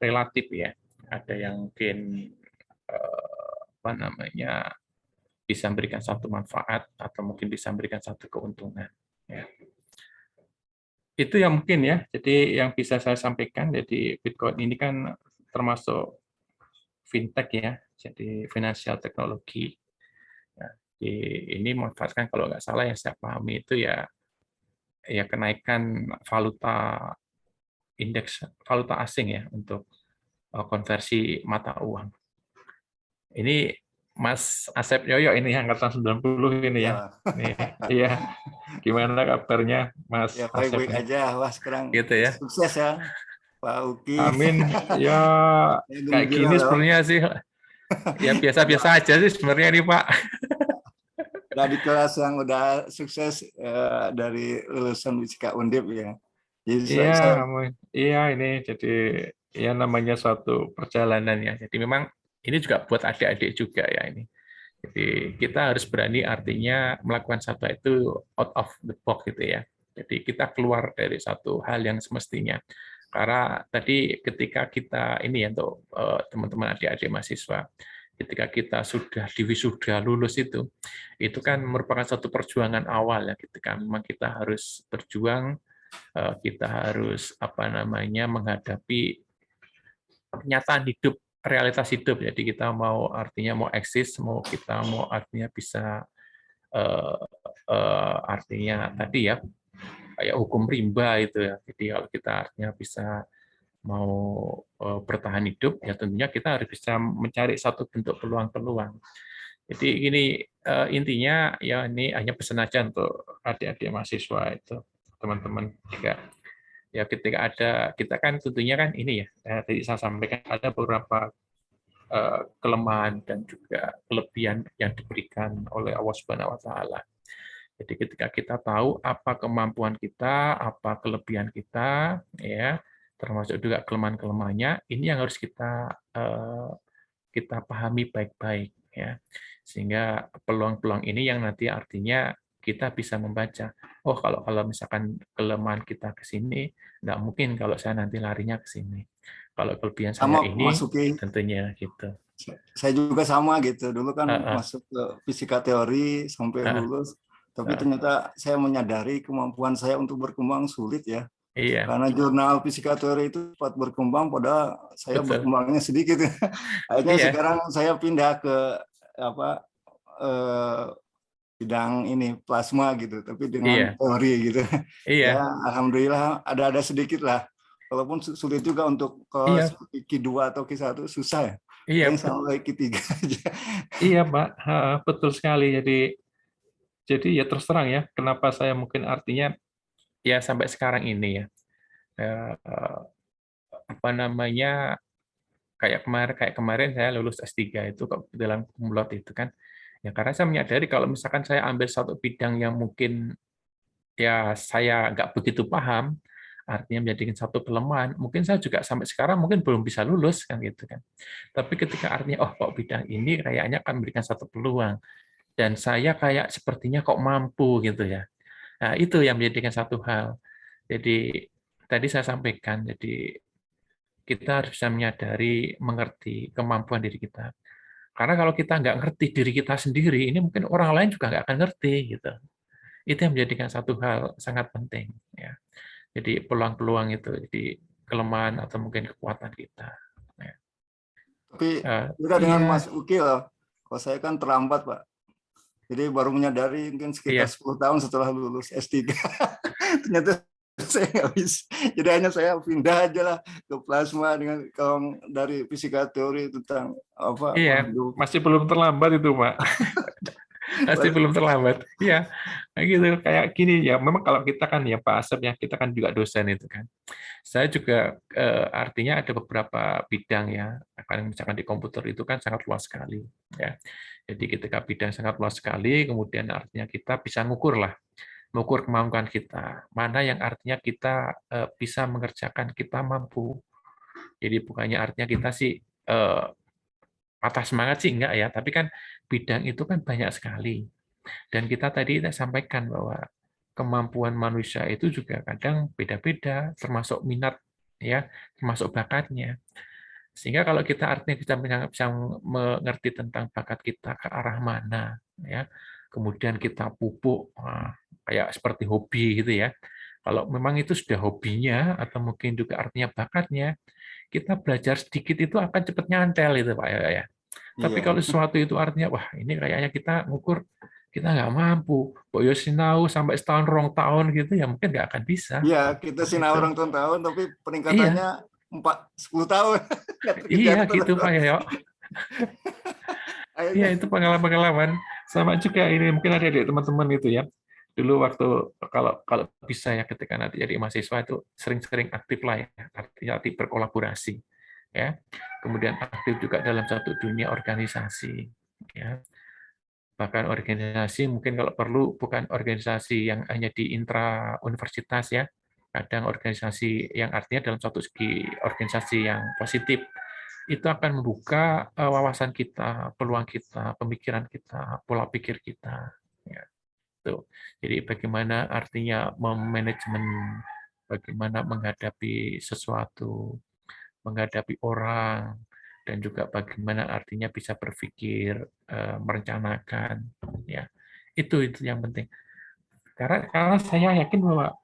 [SPEAKER 2] relatif ya. Ada yang mungkin apa namanya bisa memberikan satu manfaat atau mungkin bisa memberikan satu keuntungan. Ya. Itu yang mungkin ya. Jadi yang bisa saya sampaikan, jadi Bitcoin ini kan termasuk fintech ya, jadi financial technology. Ya, ini memanfaatkan kalau nggak salah yang saya pahami itu ya kenaikan valuta indeks valuta asing ya untuk konversi mata uang. Ini Mas Asep Yoyo ini angkatan 90 ini ya. Nih, iya. Gimana kabarnya Mas
[SPEAKER 5] Ya
[SPEAKER 2] Asep?
[SPEAKER 5] baik-baik aja, wah sekarang
[SPEAKER 2] Gitu ya.
[SPEAKER 5] sukses ya Pak Uki.
[SPEAKER 2] Amin. Ya kayak gini sebenarnya sih. Ya biasa-biasa aja sih sebenarnya nih Pak.
[SPEAKER 5] Dari kelas yang udah sukses dari lulusan Fisika Undip ya. Jadi
[SPEAKER 2] Iya, iya ini jadi ya namanya suatu perjalanan ya. Jadi memang ini juga buat adik-adik juga ya ini. Jadi kita harus berani artinya melakukan satu itu out of the box gitu ya. Jadi kita keluar dari satu hal yang semestinya. Karena tadi ketika kita ini ya untuk teman-teman adik-adik mahasiswa, ketika kita sudah diwisuda lulus itu kan merupakan satu perjuangan awal ya. Ketika memang kita harus berjuang, kita harus apa namanya menghadapi kenyataan hidup, realitas hidup. Jadi kita mau artinya mau eksis, kita mau artinya bisa artinya tadi ya kayak hukum rimba itu ya. Jadi kalau kita artinya bisa mau bertahan hidup, ya tentunya kita harus bisa mencari satu bentuk peluang-peluang. Jadi ini intinya ya ini hanya pesan aja untuk adik-adik mahasiswa itu, teman-teman juga. Ya ketika ada kita kan tentunya kan ini ya tadi saya sampaikan ada beberapa kelemahan dan juga kelebihan yang diberikan oleh Allah Subhanahu wa taala. Jadi ketika kita tahu apa kemampuan kita, apa kelebihan kita ya, termasuk juga kelemahan-kelemahannya, ini yang harus kita kita pahami baik-baik ya. Sehingga peluang-peluang ini yang nanti artinya kita bisa membaca, oh kalau misalkan kelemahan kita ke sini, nggak mungkin kalau saya nanti larinya ke sini. Kalau kelebihan saya ini, tentunya gitu.
[SPEAKER 5] Saya juga sama gitu. Dulu kan masuk ke fisika teori sampai lulus, tapi ternyata saya menyadari kemampuan saya untuk berkembang sulit ya.
[SPEAKER 2] Iya.
[SPEAKER 5] Karena jurnal fisika teori itu cepat berkembang, padahal saya berkembangnya sedikit. Akhirnya sekarang saya pindah ke bidang ini plasma gitu, tapi dengan teori gitu. Ya, alhamdulillah ada sedikit lah. Walaupun sulit juga untuk Q2 atau Q1 susah ya.
[SPEAKER 2] Iya.
[SPEAKER 5] Sampai Q3 aja.
[SPEAKER 2] Iya, Pak. Betul sekali. Jadi ya terus terang ya, kenapa saya mungkin artinya ya sampai sekarang ini ya. Apa namanya kayak kemarin saya lulus S3 itu dalam kumlot itu kan. Ya karena saya menyadari kalau misalkan saya ambil satu bidang yang mungkin ya saya nggak begitu paham, artinya menjadikan satu kelemahan, mungkin saya juga sampai sekarang mungkin belum bisa lulus kan gitu kan. Tapi ketika artinya kok bidang ini kayaknya akan memberikan satu peluang dan saya kayak sepertinya kok mampu gitu ya. Nah, itu yang menjadikan satu hal. Jadi tadi saya sampaikan, jadi kita harus bisa menyadari, mengerti kemampuan diri kita. Karena kalau kita nggak ngerti diri kita sendiri, ini mungkin orang lain juga nggak akan ngerti gitu. Itu yang menjadikan satu hal sangat penting ya. Jadi peluang-peluang itu, jadi kelemahan atau mungkin kekuatan kita. Ya.
[SPEAKER 5] Tapi juga dengan Mas Uki loh, kalau saya kan terlambat Pak. Jadi baru menyadari mungkin sekitar 10 tahun setelah lulus S3. Ternyata saya nggak bisa. Jadi hanya saya pindah aja lah ke plasma dengan kalau dari fisika teori tentang apa.
[SPEAKER 2] Iya, masih belum terlambat itu Pak. Masih belum terlambat. Iya, gitu kayak gini ya. Memang kalau kita kan ya Pak Asep ya, kita kan juga dosen itu kan. Saya juga artinya ada beberapa bidang ya. Akan misalkan di komputer itu kan sangat luas sekali ya. Jadi ketika bidang sangat luas sekali, kemudian artinya kita bisa ngukur kemampuan kita. Mana yang artinya kita bisa mengerjakan, kita mampu. Jadi bukannya artinya kita sih patah semangat sih enggak ya, tapi kan bidang itu kan banyak sekali. Dan kita tadi sampaikan bahwa kemampuan manusia itu juga kadang beda-beda, termasuk minat, ya, termasuk bakatnya. Sehingga kalau kita artinya bisa mengerti tentang bakat kita ke arah mana, ya, kemudian kita pupuk, kayak seperti hobi gitu ya. Kalau memang itu sudah hobinya atau mungkin juga artinya bakatnya, kita belajar sedikit itu akan cepat nyantel itu Pak ya. Tapi kalau sesuatu itu artinya wah ini kayaknya kita ngukur kita nggak mampu, boyo sinau sampai setahun 2 tahun gitu ya mungkin nggak akan bisa.
[SPEAKER 5] Iya, kita sinau 2 tahun tapi peningkatannya 10 tahun.
[SPEAKER 2] Iya gitu Pak ya. Iya itu pengalaman-pengalaman. Sama juga ini mungkin ada adik teman-teman itu ya. Dulu waktu kalau bisa ya ketika nanti jadi mahasiswa itu sering-sering aktif lah ya, artinya aktif berkolaborasi ya. Kemudian aktif juga dalam satu dunia organisasi ya. Bahkan organisasi mungkin kalau perlu bukan organisasi yang hanya di intra universitas ya. Kadang organisasi yang artinya dalam satu segi organisasi yang positif itu akan membuka wawasan kita, peluang kita, pemikiran kita, pola pikir kita. Ya. Tuh. Jadi bagaimana artinya memanajemen, bagaimana menghadapi sesuatu, menghadapi orang, dan juga bagaimana artinya bisa berpikir, merencanakan, ya itu yang penting. Karena saya yakin bahwa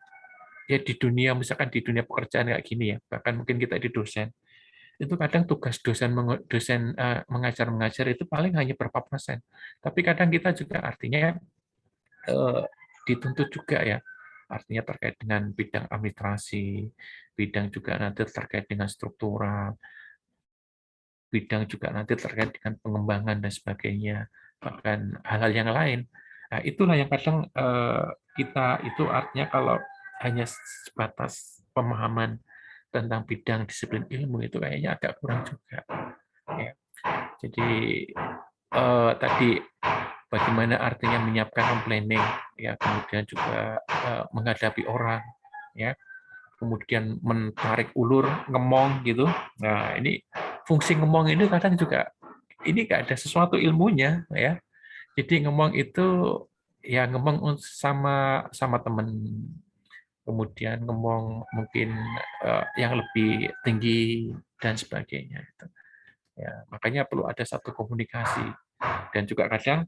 [SPEAKER 2] ya di dunia misalkan di dunia pekerjaan kayak gini ya, bahkan mungkin kita di dosen, itu kadang tugas dosen mengajar itu paling hanya berapa persen. Tapi kadang kita juga artinya dituntut juga ya, artinya terkait dengan bidang administrasi, bidang juga nanti terkait dengan struktural, bidang juga nanti terkait dengan pengembangan dan sebagainya, bahkan hal-hal yang lain. Nah, itulah yang kadang kita itu artinya kalau hanya sebatas pemahaman tentang bidang disiplin ilmu itu kayaknya agak kurang juga. Ya. Jadi tadi bagaimana artinya menyiapkan planning, ya kemudian juga menghadapi orang, ya kemudian menarik ulur, ngemong gitu. Nah ini fungsi ngemong ini kadang juga ini nggak ada sesuatu ilmunya ya. Jadi ngemong itu ya ngomong sama teman, kemudian ngomong mungkin yang lebih tinggi dan sebagainya. Ya, makanya perlu ada satu komunikasi dan juga kadang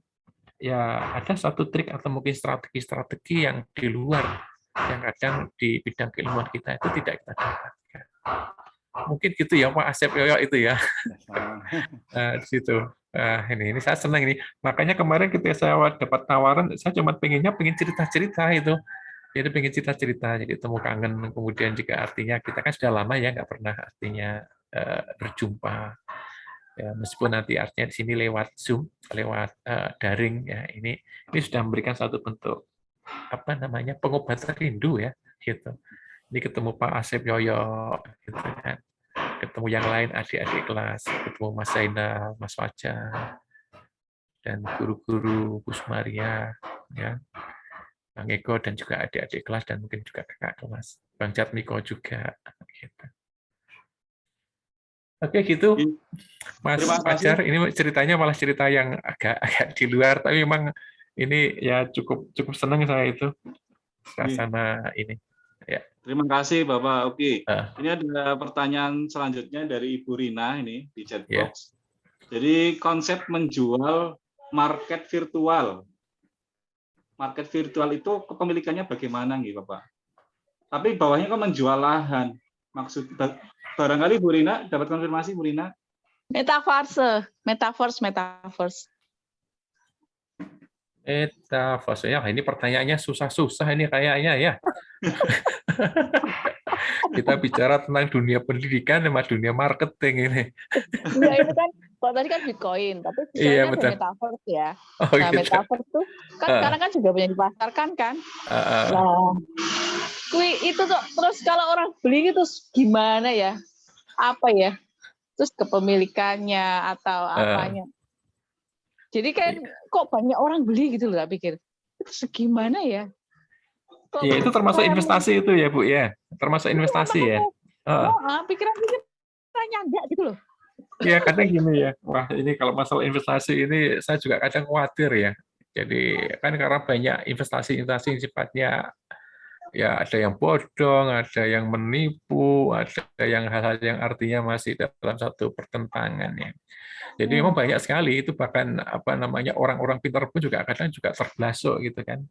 [SPEAKER 2] ya ada satu trik atau mungkin strategi-strategi yang di luar yang kadang di bidang keilmuan kita itu tidak kita dapatkan. Mungkin gitu ya Pak Asep Yoyo itu ya. Di situ. Ini saya senang ini. Makanya kemarin ketika saya dapat tawaran, saya cuma pengen cerita-cerita itu. Jadi pengen cerita-cerita, jadi temu kangen. Kemudian juga artinya kita kan sudah lama ya nggak pernah artinya berjumpa. Ya, meskipun nanti artinya di sini lewat Zoom, lewat daring ya ini sudah memberikan satu bentuk apa namanya pengobatan rindu ya gitu. Ini ketemu Pak Asep Yoyo gitu kan. Ketemu yang lain adik-adik kelas, ketemu Mas Zainal, Mas Fajar, dan guru-guru Bu Sumaria, ya, Bang Eko dan juga adik-adik kelas dan mungkin juga kakak kelas, Bang Jatmiko juga. Gitu. Oke gitu, Mas Fajar. Ini ceritanya malah cerita yang agak di luar, tapi memang ini ya cukup senang saya itu suasana ini. Ya.
[SPEAKER 1] Terima kasih Bapak Uki. Ini ada pertanyaan selanjutnya dari Ibu Rina ini di chat box. Jadi konsep menjual market virtual. Market virtual itu kepemilikannya bagaimana nih Bapak? Tapi bawahnya kan menjual lahan. Maksud barangkali Bu Rina dapat konfirmasi Bu Rina?
[SPEAKER 6] Metaverse.
[SPEAKER 2] Metaverse ya, ini pertanyaannya susah-susah ini kayaknya ya. Kita bicara tentang dunia pendidikan sama dunia marketing ini.
[SPEAKER 6] Ya itu kan, kalau tadi kan Bitcoin, tapi
[SPEAKER 2] iya,
[SPEAKER 6] ada Metaverse ya.
[SPEAKER 2] Oh,
[SPEAKER 6] nah, gitu. Metaverse itu kan sekarang kan juga banyak dipasarkan kan. Nah, itu tuh terus kalau orang beli itu gimana ya? Apa ya? Terus kepemilikannya atau apanya? Jadi kan kok banyak orang beli gitu loh, tak pikir. Itu segimana ya?
[SPEAKER 2] Iya, itu termasuk investasi itu ya, Bu ya. Termasuk investasi ya.
[SPEAKER 6] Pikirannya enggak gitu loh.
[SPEAKER 2] Iya, kadang gini ya. Wah, ini kalau masalah investasi ini saya juga kadang khawatir ya. Jadi kan karena banyak investasi-investasi yang sifatnya ya ada yang bodong, ada yang menipu, ada yang hal-hal yang artinya masih dalam satu pertentangan ya. Jadi memang banyak sekali itu, bahkan apa namanya orang-orang pintar pun juga kadang juga terbelasuk gitu kan.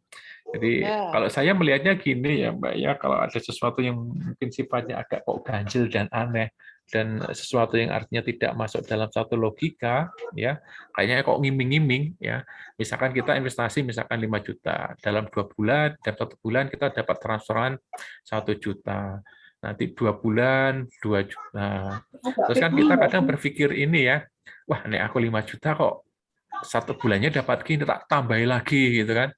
[SPEAKER 2] Jadi kalau saya melihatnya gini ya Mbak ya, kalau ada sesuatu yang mungkin sifatnya agak kok ganjil dan aneh dan sesuatu yang artinya tidak masuk dalam satu logika ya, kayaknya kok ngiming-ngiming ya. Misalkan kita investasi misalkan 5 juta, dalam 2 bulan, dalam 1 bulan kita dapat transferan 1 juta. Nanti 2 bulan 2 juta. Terus kan kita kadang berpikir ini ya, wah nek aku 5 juta kok 1 bulannya dapat gini, tak tambahin lagi gitu kan.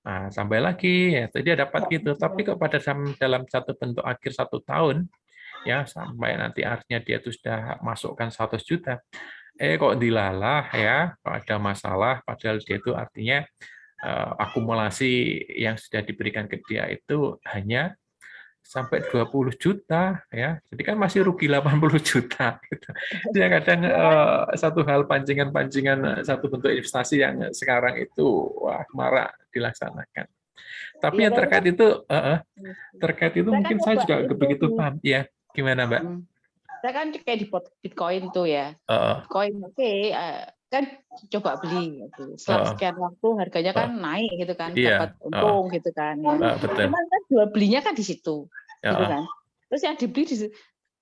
[SPEAKER 2] Nah, tambah lagi ya, dia dapat gitu. Tapi kok pada dalam satu bentuk akhir 1 tahun ya, sampai nanti artinya dia tuh sudah masukkan 100 juta. Kok dilalah ya, kok ada masalah padahal dia itu artinya akumulasi yang sudah diberikan ke dia itu hanya sampai 20 juta ya. Jadi kan masih rugi 80 juta gitu. Ya kadang satu hal pancingan-pancingan satu bentuk investasi yang sekarang itu wah marak dilaksanakan. Tapi yang terkait itu mungkin saya juga begitu paham. Ya, gimana Mbak?
[SPEAKER 6] Saya kan kayak di Bitcoin tuh ya. Bitcoin kan coba beli gitu. Setelah sekian waktu harganya kan naik gitu kan, dapat untung gitu kan.
[SPEAKER 2] Betul.
[SPEAKER 6] Cuman kan jual belinya kan di situ. Gitu kan. Terus yang dibeli di situ,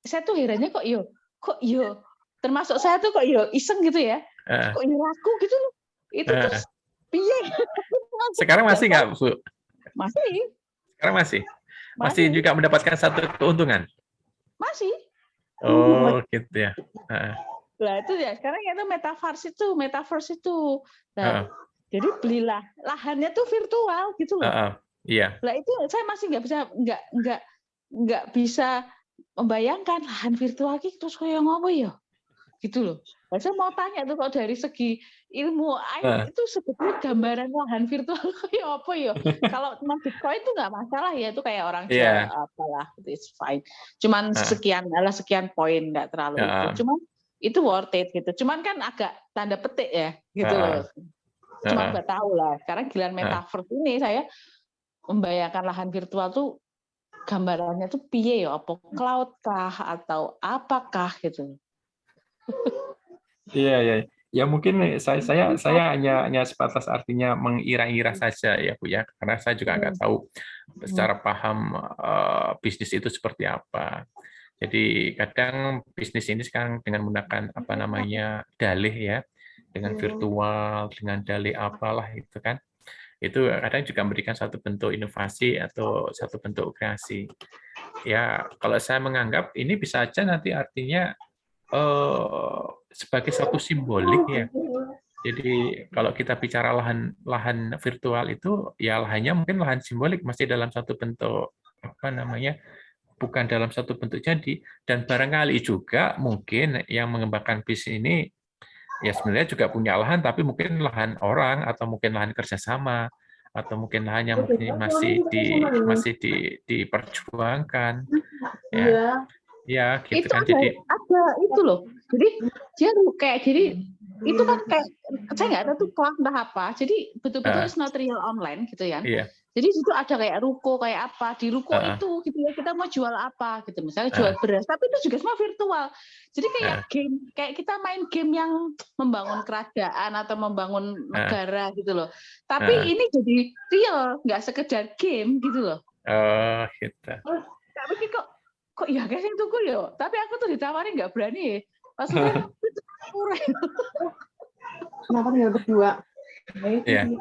[SPEAKER 6] saya tuh herannya kok termasuk saya tuh kok iseng gitu ya. Kok laku gitu loh. Itu terus piye?
[SPEAKER 2] Sekarang masih nggak, Bu?
[SPEAKER 6] Masih.
[SPEAKER 2] Sekarang masih? Masih juga mendapatkan satu keuntungan?
[SPEAKER 6] Masih.
[SPEAKER 2] Oh, gitu ya.
[SPEAKER 6] Lah itu ya, sekarang itu metaverse itu. Nah, jadi belilah lahannya tuh virtual gitu loh.
[SPEAKER 2] Iya.
[SPEAKER 6] Lah itu saya masih nggak bisa membayangkan lahan virtual itu terus kayak ngopo ya. Gitu loh. Nah, saya mau tanya tuh kalau dari segi ilmu itu sebetulnya gambaran lahan virtual kayak apa ya? Kalau cuma Bitcoin itu nggak masalah ya, itu kayak orang jual apalah, it's fine. Cuman sekian poin nggak terlalu itu. Cuman itu worth it gitu. Cuman kan agak tanda petik ya, gitu loh. Cuma nggak tahu lah. Sekarang giliran metaverse ini saya membayangkan lahan virtual tuh gambarannya tuh piye ya? Apa cloud kah atau apakah gitu?
[SPEAKER 2] Iya. Ya mungkin saya hanya sebatas artinya mengira-ngira saja ya Bu ya, karena saya juga nggak tahu secara paham bisnis itu seperti apa. Jadi kadang bisnis ini sekarang dengan menggunakan apa namanya dalih ya, dengan virtual, dengan dalih apalah itu kan, itu kadang juga memberikan satu bentuk inovasi atau satu bentuk kreasi. Ya kalau saya menganggap ini bisa aja nanti artinya sebagai satu simbolik ya. Jadi kalau kita bicara lahan virtual itu ya lahannya mungkin lahan simbolik, masih dalam satu bentuk apa namanya, bukan dalam satu bentuk jadi. Dan barangkali juga mungkin yang mengembangkan bisnis ini ya sebenarnya juga punya lahan, tapi mungkin lahan orang atau mungkin lahan kerjasama atau mungkin lahan yang mungkin masih diperjuangkan ya. Ya, gitu
[SPEAKER 6] itu
[SPEAKER 2] kan.
[SPEAKER 6] Jadi ada itu loh. Jadi dia kayak itu kan kayak saya nggak tahu tuh kelas entah apa. Jadi betul-betul it's not real online gitu ya.
[SPEAKER 2] Iya.
[SPEAKER 6] Jadi itu ada kayak ruko kayak apa di ruko itu gitu ya, kita mau jual apa gitu. Misalnya jual beras, tapi itu juga semua virtual. Jadi kayak game, kayak kita main game yang membangun kerajaan atau membangun negara gitu loh. Tapi ini jadi real, nggak sekedar game gitu loh.
[SPEAKER 2] Oh, gitu.
[SPEAKER 6] Tapi kok ya guys yang tuku yo, tapi aku tuh ditawarin nggak berani. Maksudnya itu murah.
[SPEAKER 7] Kenapa tinggal berdua?
[SPEAKER 2] Iya.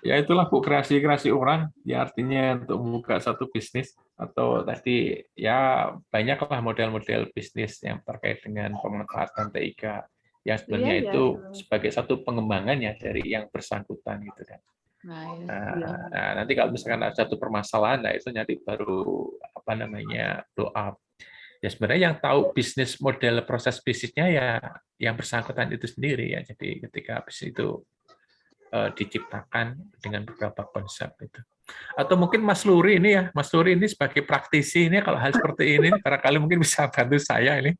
[SPEAKER 2] Ya itulah Bu, kreasi orang ya, artinya untuk membuka satu bisnis atau tadi ya banyaklah model-model bisnis yang terkait dengan pemanfaatan TIK yang sebenarnya itu sebagai satu pengembangan ya dari yang bersangkutan gitu kan. Nah, nanti kalau misalkan ada satu permasalahan, nah itu nanti baru apa namanya blow up. Ya sebenarnya yang tahu bisnis model proses bisnisnya ya yang bersangkutan itu sendiri ya. Jadi ketika bisnis itu diciptakan dengan beberapa konsep itu. Atau mungkin Mas Luri ini sebagai praktisi ini kalau hal seperti ini barangkali mungkin bisa bantu saya ini.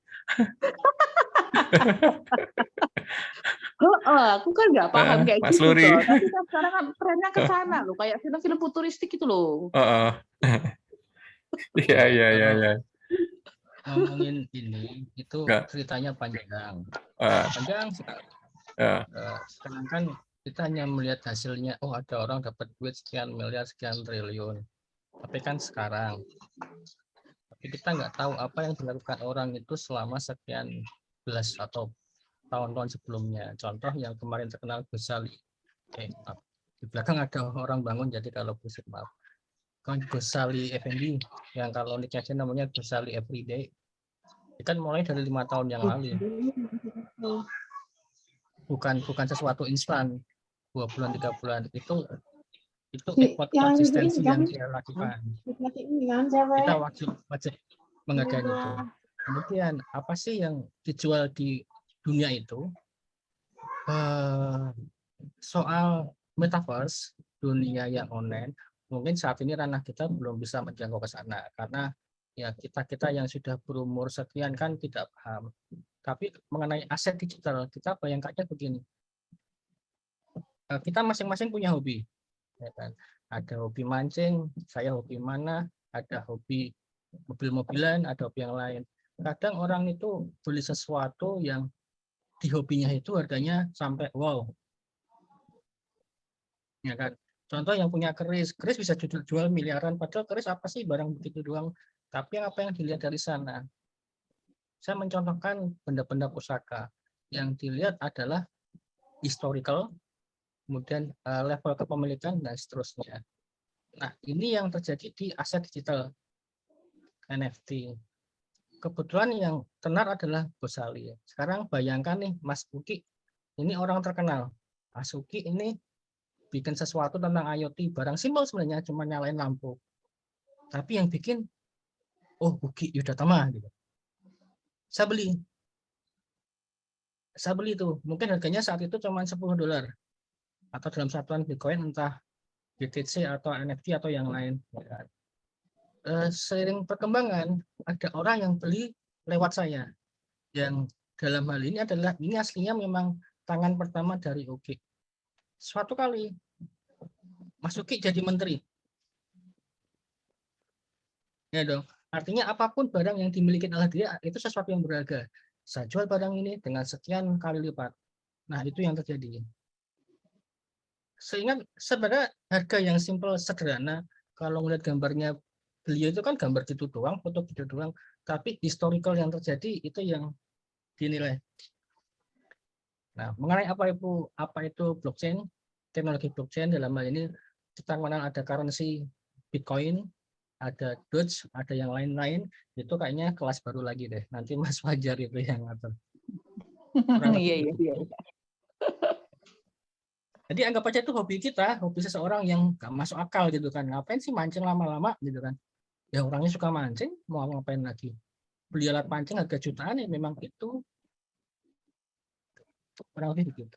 [SPEAKER 6] Aku kan nggak paham kayak
[SPEAKER 2] Mas
[SPEAKER 6] gitu
[SPEAKER 2] Luri.
[SPEAKER 6] toh. Tapi kan sekarang kan trennya ke sana loh, kayak film-film futuristik itu loh.
[SPEAKER 2] Iya.
[SPEAKER 8] Ngomongin ini itu ceritanya panjang sekali. Sekarang kan kita hanya melihat hasilnya, oh ada orang dapat duit sekian miliar, sekian triliun. Tapi kan sekarang, tapi kita nggak tahu apa yang dilakukan orang itu selama sekian belas atau tahun-tahun sebelumnya. Contoh yang kemarin terkenal Gosali. Di belakang ada orang bangun, jadi kalau busuk maaf. Gosali Effendi yang kalau nikahnya namanya Gosali Everyday. Kan mulai dari 5 tahun yang lalu. Bukan sesuatu instan. 2 bulan, 3 bulan itu effort konsistensi yang dia lakukan. Kita wajib menghargai itu. Kemudian apa sih yang dijual di dunia itu? Soal metaverse, dunia yang online, mungkin saat ini ranah kita belum bisa menjangkau ke sana karena ya kita yang sudah berumur sekian kan tidak paham. Tapi mengenai aset digital, kita bayangkannya begini. Kita masing-masing punya hobi. Ya kan? Ada hobi mancing, saya hobi mana, ada hobi mobil-mobilan, ada hobi yang lain. Kadang orang itu beli sesuatu yang di hobinya itu harganya sampai wow. Ya kan? Contoh yang punya keris bisa jual miliaran, padahal keris apa sih, barang begitu doang. Tapi apa yang dilihat dari sana? Saya mencontohkan benda-benda pusaka. Yang dilihat adalah historical, kemudian level kepemilikan, dan seterusnya. Nah, ini yang terjadi di aset digital, NFT. Kebetulan yang tenar adalah Gosali. Sekarang bayangkan nih, Mas Uki, ini orang terkenal. Mas Uki ini bikin sesuatu tentang IoT, barang simpel sebenarnya, cuma nyalain lampu. Tapi yang bikin, oh Uki Yudatama gitu. Saya beli itu, mungkin harganya saat itu cuma $10 atau dalam satuan Bitcoin, entah BTC atau NFT atau yang lain. Seiring perkembangan, ada orang yang beli lewat saya, yang dalam hal ini adalah ini aslinya memang tangan pertama dari Uki. Suatu kali Mas Uki jadi menteri, ya dong. Artinya apapun barang yang dimiliki oleh dia itu sesuatu yang berharga. Saya jual barang ini dengan sekian kali lipat. Nah, itu yang terjadi. Sehingga sebenarnya harga yang simpel, sederhana, kalau melihat gambarnya beliau itu kan gambar gitu doang, foto gitu doang, tapi historical yang terjadi itu yang dinilai. Nah, mengenai apa itu blockchain, teknologi blockchain dalam hal ini kita mengenal ada currency Bitcoin, ada Doge, ada yang lain-lain, itu kayaknya kelas baru lagi deh. Nanti Mas Fajar itu yang ngatur.
[SPEAKER 6] Iya.
[SPEAKER 8] Jadi anggap aja itu hobi kita, hobi seseorang yang gak masuk akal gitu kan. Ngapain sih mancing lama-lama gitu kan. Ya orangnya suka mancing, mau ngapain lagi. Beli alat pancing harga jutaan ya memang itu. Kurang lebih begitu.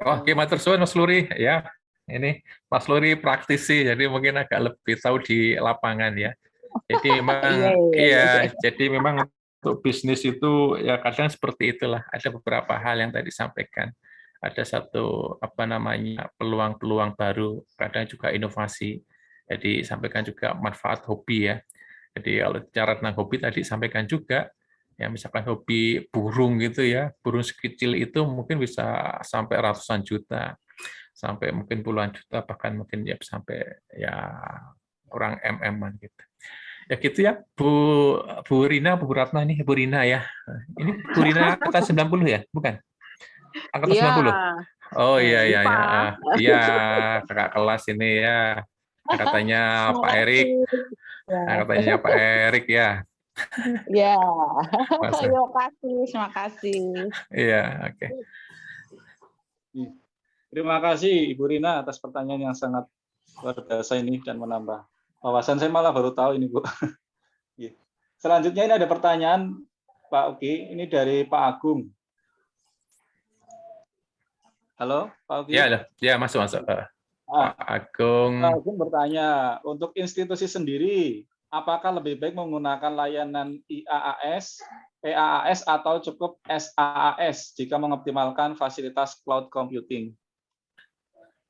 [SPEAKER 2] Oke, matur suwun Mas Luri ya. Ini Mas Luri praktisi, jadi mungkin agak lebih tahu di lapangan ya. Jadi memang jadi memang untuk bisnis itu ya kadang seperti itulah. Ada beberapa hal yang tadi disampaikan. Ada satu peluang-peluang baru, kadang juga inovasi. Jadi sampaikan juga manfaat hobi ya. Jadi kalau bicara tentang hobi tadi sampaikan juga, ya misalkan hobi burung gitu ya, burung sekecil itu mungkin bisa sampai ratusan juta, sampai mungkin puluhan juta, bahkan mungkin ya sampai ya orang MM-an gitu. Ya gitu ya, Bu Rina, Bu Ratna nih, Bu Rina ya. Ini Bu Rina angkatan 90 ya, bukan? Angkatan 90. Oh iya. Iya, kakak kelas ini ya. Katanya Pak Erik. Katanya Pak Erik ya.
[SPEAKER 6] Ya. Terima kasih.
[SPEAKER 2] Iya, oke.
[SPEAKER 1] Terima kasih Ibu Rina atas pertanyaan yang sangat luar biasa ini dan menambah wawasan. Saya malah baru tahu ini, Bu. Selanjutnya ini ada pertanyaan Pak Uki, ini dari Pak Agung. Halo, Pak Uki.
[SPEAKER 2] Ya, masuk. Pak Agung.
[SPEAKER 1] Pak Agung bertanya, untuk institusi sendiri, apakah lebih baik menggunakan layanan IaaS, PaaS, atau cukup SaaS jika mengoptimalkan fasilitas cloud computing?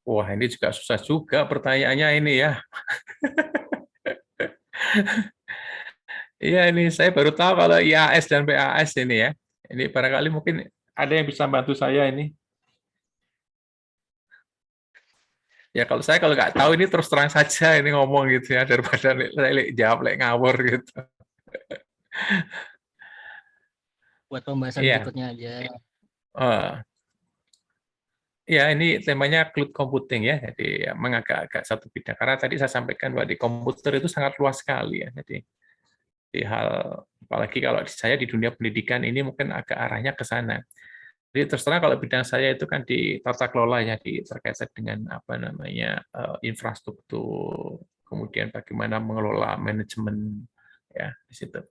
[SPEAKER 2] Wah, ini juga susah juga pertanyaannya ini ya. Iya, ini saya baru tahu kalau IaaS dan PaaS ini ya. Ini barangkali mungkin ada yang bisa bantu saya ini. Ya kalau nggak tahu ini terus terang saja ini ngomong gitu ya, daripada saya jawab ngawur gitu.
[SPEAKER 8] Buat pembahasan berikutnya aja.
[SPEAKER 2] Ya, ini temanya cloud computing ya, jadi memang agak satu bidang. Karena tadi saya sampaikan bahwa di komputer itu sangat luas sekali ya. Jadi di hal, apalagi kalau saya di dunia pendidikan ini mungkin agak arahnya ke sana. Jadi terus terang kalau bidang saya itu kan di tata kelola ya, terkait dengan apa namanya infrastruktur, kemudian bagaimana mengelola manajemen ya di situ.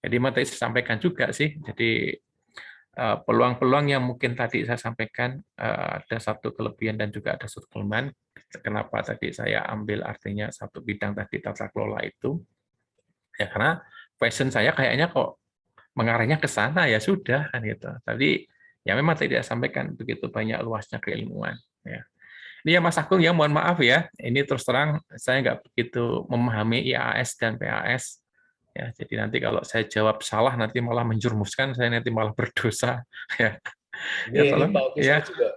[SPEAKER 2] Jadi materi saya sampaikan juga sih. Jadi peluang-peluang yang mungkin tadi saya sampaikan ada satu kelebihan dan juga ada satu kelemahan. Kenapa tadi saya ambil artinya satu bidang tadi tata kelola itu? Ya karena passion saya kayaknya kok mengarahnya ke sana ya sudah kan gitu. Tapi ya memang tidak sampaikan begitu banyak luasnya keilmuan. Ya. Ini ya Mas Agung ya mohon maaf ya. Ini terus terang saya nggak begitu memahami IaaS dan PaaS. Ya, jadi nanti kalau saya jawab salah nanti malah menjerumuskan saya nanti malah berdosa. Ya.
[SPEAKER 9] Ya, ini Pak Oki saya juga.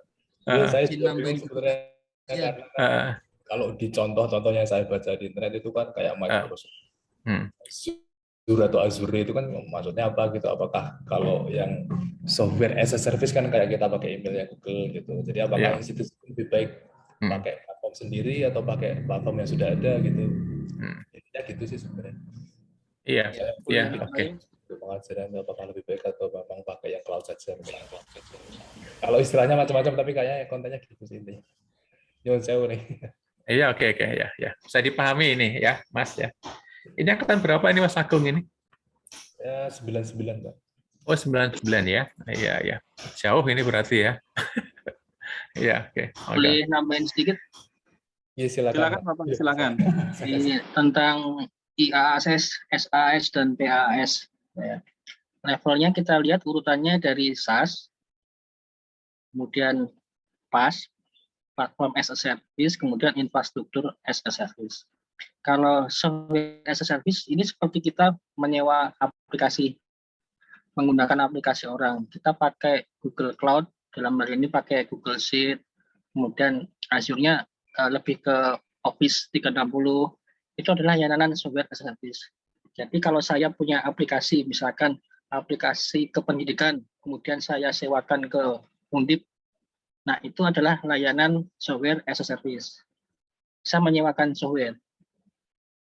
[SPEAKER 9] Saya juga bingung sebenarnya karena kalau di contoh-contohnya saya baca di internet itu kan kayak Microsoft Azure atau Azure itu kan maksudnya apa gitu, apakah kalau yang software as a service kan kayak kita pakai emailnya Google gitu, jadi apakah itu lebih baik pakai platform sendiri atau pakai platform yang sudah ada gitu, ya gitu sih sebenarnya.
[SPEAKER 2] Iya, oke.
[SPEAKER 9] Pengajaran apakah lebih baik atau memang pakai yang cloud saja misalnya. Kalau istilahnya macam-macam tapi kayaknya kontennya gitu sih intinya. Nyuwun sewu nih.
[SPEAKER 2] Iya, oke ya. Saya dipahami ini ya, Mas ya. Ini angkatan berapa ini Mas Agung ini?
[SPEAKER 9] Ya 99, Pak.
[SPEAKER 2] Oh, 99 ya. Iya. Jauh ini berarti ya. Iya, oke.
[SPEAKER 8] Boleh nambahin sedikit?
[SPEAKER 9] Iya, silakan.
[SPEAKER 1] Silakan.
[SPEAKER 8] Ini tentang IaaS, SaaS dan PaaS. Levelnya kita lihat urutannya dari SaaS, kemudian PaaS, platform as a service, kemudian infrastruktur as a service. Kalau software as a service ini seperti kita menyewa aplikasi, menggunakan aplikasi orang. Kita pakai Google Cloud, dalam hal ini pakai Google Sheet, kemudian Azure-nya lebih ke Office 360, itu adalah layanan software as a service. Jadi kalau saya punya aplikasi, misalkan aplikasi kependidikan, kemudian saya sewakan ke Undip, nah itu adalah layanan software as a service. Saya menyewakan software.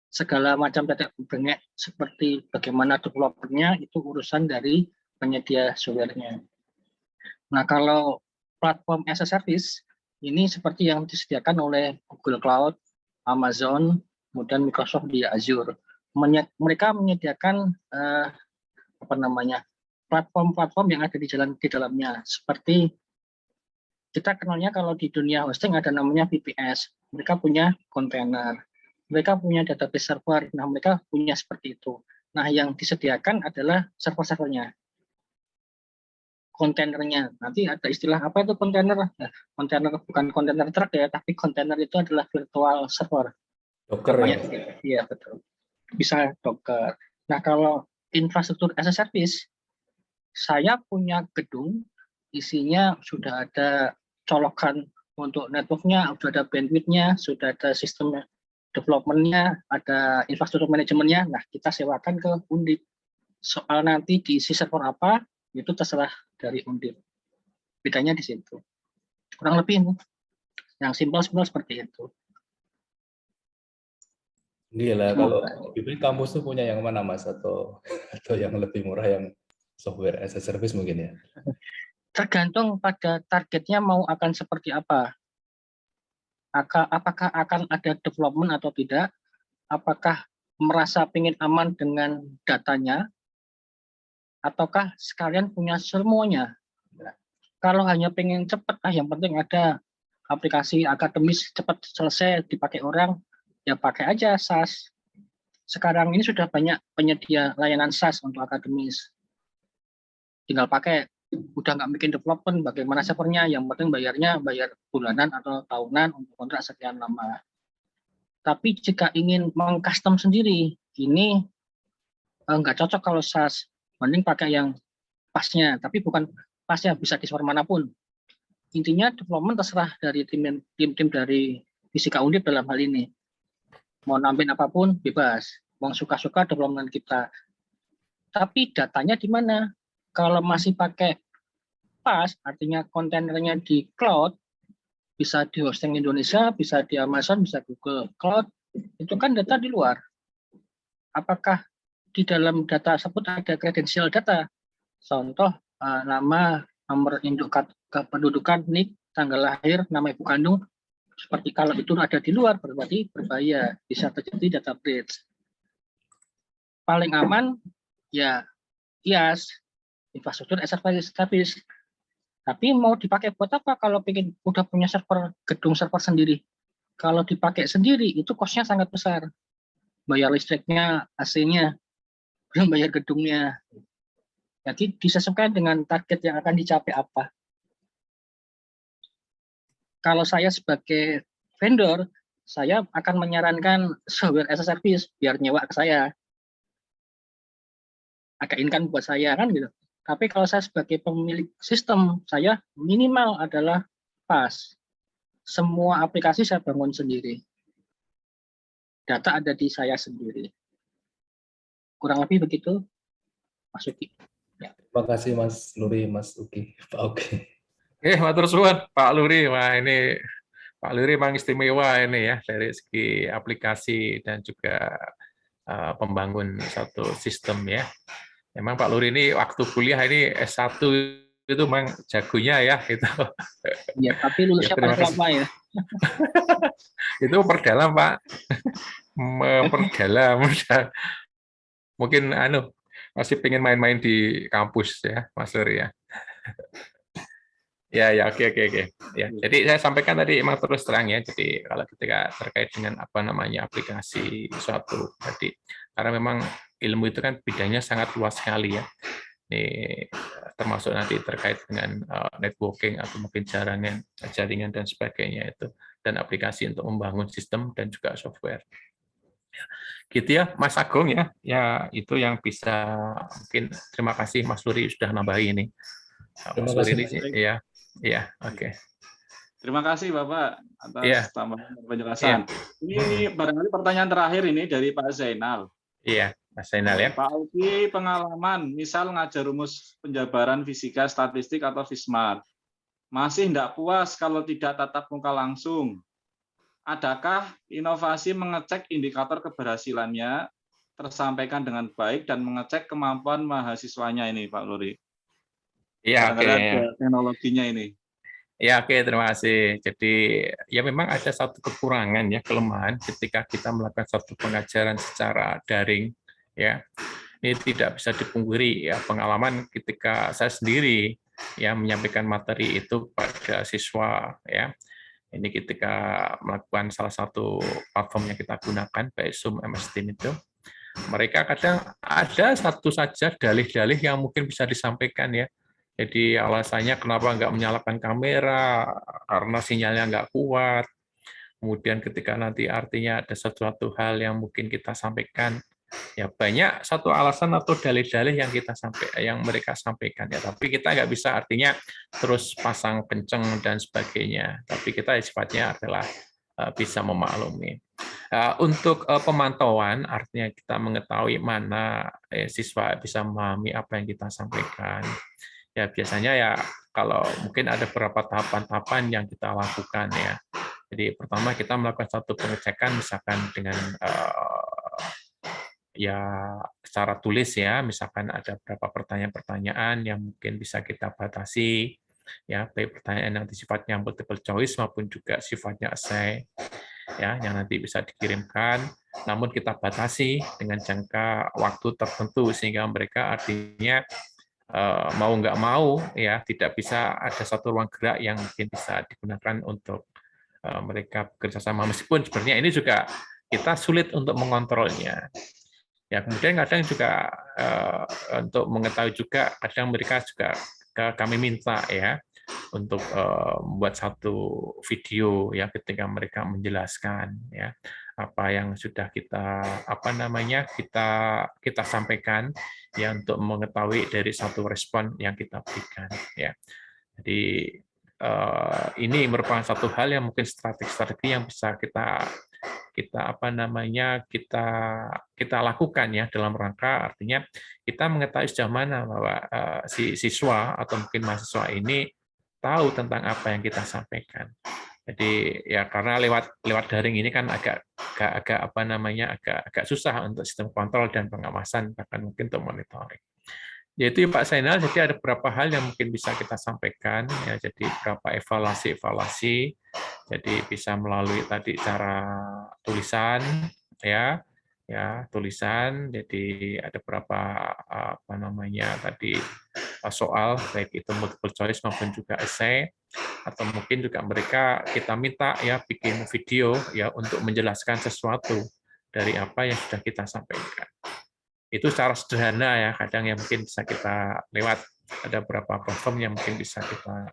[SPEAKER 8] Segala macam tetek bengek seperti bagaimana developernya itu urusan dari penyedia software-nya. Nah, kalau platform as a service ini seperti yang disediakan oleh Google Cloud, Amazon, kemudian Microsoft di Azure. Mereka menyediakan platform-platform yang ada di dalamnya. Seperti kita kenalnya kalau di dunia hosting ada namanya VPS. Mereka punya kontainer. Mereka punya database server, nah mereka punya seperti itu. Nah yang disediakan adalah server-servernya, kontainernya. Nanti ada istilah apa itu kontainer? Nah, kontainer bukan kontainer truk ya, tapi kontainer itu adalah virtual server.
[SPEAKER 9] Docker ya?
[SPEAKER 8] Iya betul. Bisa Docker. Nah kalau infrastruktur as a service, saya punya gedung, isinya sudah ada colokan untuk networknya, sudah ada bandwidth-nya, sudah ada sistemnya, development-nya, ada infrastruktur manajemennya. Nah, kita sewakan ke Undip. Soal nanti diisi server apa, itu terserah dari Undip. Bedanya di situ. Kurang lebih ini. Yang simpel seperti itu.
[SPEAKER 9] Gila, kalau lebih kampus tuh punya yang mana Mas? Atau yang lebih murah yang software as a service mungkin ya?
[SPEAKER 8] Tergantung pada targetnya mau akan seperti apa. Apakah akan ada development atau tidak, apakah merasa ingin aman dengan datanya, ataukah sekalian punya semuanya. Kalau hanya pengen cepat, yang penting ada aplikasi akademis cepat selesai dipakai orang, ya pakai aja SaaS. sekarang ini sudah banyak penyedia layanan SaaS untuk akademis. Tinggal pakai, udah nggak bikin development, bagaimana servernya, yang penting bayarnya bayar bulanan atau tahunan untuk kontrak sekian lama. Tapi jika ingin mengcustom sendiri, ini nggak cocok kalau SaaS. Mending pakai yang pasnya, tapi bukan pasnya, bisa di server manapun. Intinya development terserah dari tim dari Fisika Undip dalam hal ini. Mau nambahin apapun bebas, mau suka-suka development kita. Tapi datanya di mana? Kalau masih pakai PaaS, artinya kontainernya di cloud, bisa di hosting Indonesia, bisa di Amazon, bisa Google Cloud, itu kan data di luar. Apakah di dalam data tersebut ada kredensial data? Contoh, nama, nomor induk kependudukan, NIK, tanggal lahir, nama ibu kandung. Seperti kalau itu ada di luar, berarti berbahaya, bisa terjadi data breach. Paling aman, ya IaaS, infrastruktur as a service. Tapi mau dipakai buat apa kalau pengen udah punya gedung server sendiri? Kalau dipakai sendiri, itu cost-nya sangat besar. Bayar listriknya, AC-nya, belum bayar gedungnya. Jadi disesuaikan dengan target yang akan dicapai apa. Kalau saya sebagai vendor, saya akan menyarankan software as a service biar nyewa ke saya. Agak income buat saya kan gitu. Tapi kalau saya sebagai pemilik sistem, saya minimal adalah PaaS. Semua aplikasi saya bangun sendiri. Data ada di saya sendiri. Kurang lebih begitu, Mas Uki.
[SPEAKER 9] Ya. Terima kasih Mas Luri, Mas Uki, Pak Uki.
[SPEAKER 2] Matur suwun Pak Luri. Wah, ini Pak Luri memang istimewa ini ya dari segi aplikasi dan juga pembangun satu sistem ya. Memang Pak Luri ini waktu kuliah ini S1 itu memang jagonya ya itu.
[SPEAKER 8] Iya, tapi lulusnya paling lama ya.
[SPEAKER 2] Itu perdalam Pak. Memperdalam. Mungkin masih pengen main-main di kampus ya, Mas Luri ya. Ya, oke. Ya, jadi saya sampaikan tadi emang terus terang ya. Jadi kalau ketika terkait dengan aplikasi suatu tadi, karena memang ilmu itu kan bidangnya sangat luas sekali ya. Ini termasuk nanti terkait dengan networking atau mungkin jaringan dan sebagainya itu, dan aplikasi untuk membangun sistem dan juga software. Gitu ya, Mas Agung ya. Ya itu yang bisa mungkin. Terima kasih Mas Luri sudah nambahi ini. Mas Luri ini ya. Iya, oke.
[SPEAKER 1] Terima kasih Bapak atas tambahan penjelasan. Ini barangkali pertanyaan terakhir ini dari Pak Zainal.
[SPEAKER 2] Iya, Mas Zainal ya.
[SPEAKER 1] Pak Uki, pengalaman misal ngajar rumus penjabaran fisika statistik atau FISMAR. Masih tidak puas kalau tidak tatap muka langsung. Adakah inovasi mengecek indikator keberhasilannya tersampaikan dengan baik dan mengecek kemampuan mahasiswanya ini, Pak Luri?
[SPEAKER 2] Iya, oke.
[SPEAKER 1] Teknologinya ini.
[SPEAKER 2] Ya, oke, terima kasih. Jadi, ya memang ada satu kekurangan ya, kelemahan ketika kita melakukan satu pengajaran secara daring ya. Ini tidak bisa dipungkiri ya, pengalaman ketika saya sendiri ya menyampaikan materi itu pada siswa ya. Ini ketika melakukan salah satu platform yang kita gunakan, baik Zoom, MS Teams itu, mereka kadang ada satu saja dalih-dalih yang mungkin bisa disampaikan ya. Jadi alasannya kenapa nggak menyalakan kamera, karena sinyalnya nggak kuat. Kemudian ketika nanti artinya ada sesuatu hal yang mungkin kita sampaikan, ya banyak satu alasan atau dalih-dalih yang mereka sampaikan ya. Tapi kita nggak bisa artinya terus pasang kenceng dan sebagainya. Tapi kita sifatnya adalah bisa memaklumi. Untuk pemantauan, artinya kita mengetahui mana siswa bisa memahami apa yang kita sampaikan. Ya biasanya ya kalau mungkin ada beberapa tahapan-tahapan yang kita lakukan ya. Jadi pertama kita melakukan satu pengecekan misalkan dengan ya secara tulis ya, misalkan ada beberapa pertanyaan-pertanyaan yang mungkin bisa kita batasi ya, baik pertanyaan yang sifatnya multiple choice maupun juga sifatnya essay ya, yang nanti bisa dikirimkan, namun kita batasi dengan jangka waktu tertentu sehingga mereka artinya mau nggak mau ya tidak bisa ada satu ruang gerak yang mungkin bisa digunakan untuk mereka bekerja sama, meskipun sebenarnya ini juga kita sulit untuk mengontrolnya. Ya, kemudian kadang juga untuk mengetahui juga, kadang mereka juga kami minta ya untuk membuat satu video ya ketika mereka menjelaskan ya apa yang sudah kita sampaikan ya untuk mengetahui dari satu respon yang kita berikan ya. Jadi ini merupakan satu hal yang mungkin strategi yang bisa kita lakukan ya dalam rangka artinya kita mengetahui sejauh mana bahwa si siswa atau mungkin mahasiswa ini tahu tentang apa yang kita sampaikan. Jadi ya karena lewat daring ini kan agak susah untuk sistem kontrol dan pengawasan bahkan mungkin untuk monitoring. Yaitu Pak Zainal, jadi ada beberapa hal yang mungkin bisa kita sampaikan ya, jadi beberapa evaluasi, jadi bisa melalui tadi cara tulisan ya tulisan, jadi ada beberapa tadi soal baik itu multiple choice maupun juga essay, atau mungkin juga mereka kita minta ya bikin video ya untuk menjelaskan sesuatu dari apa yang sudah kita sampaikan. Itu secara sederhana ya, kadang yang mungkin bisa kita lewat, ada beberapa platform yang mungkin bisa kita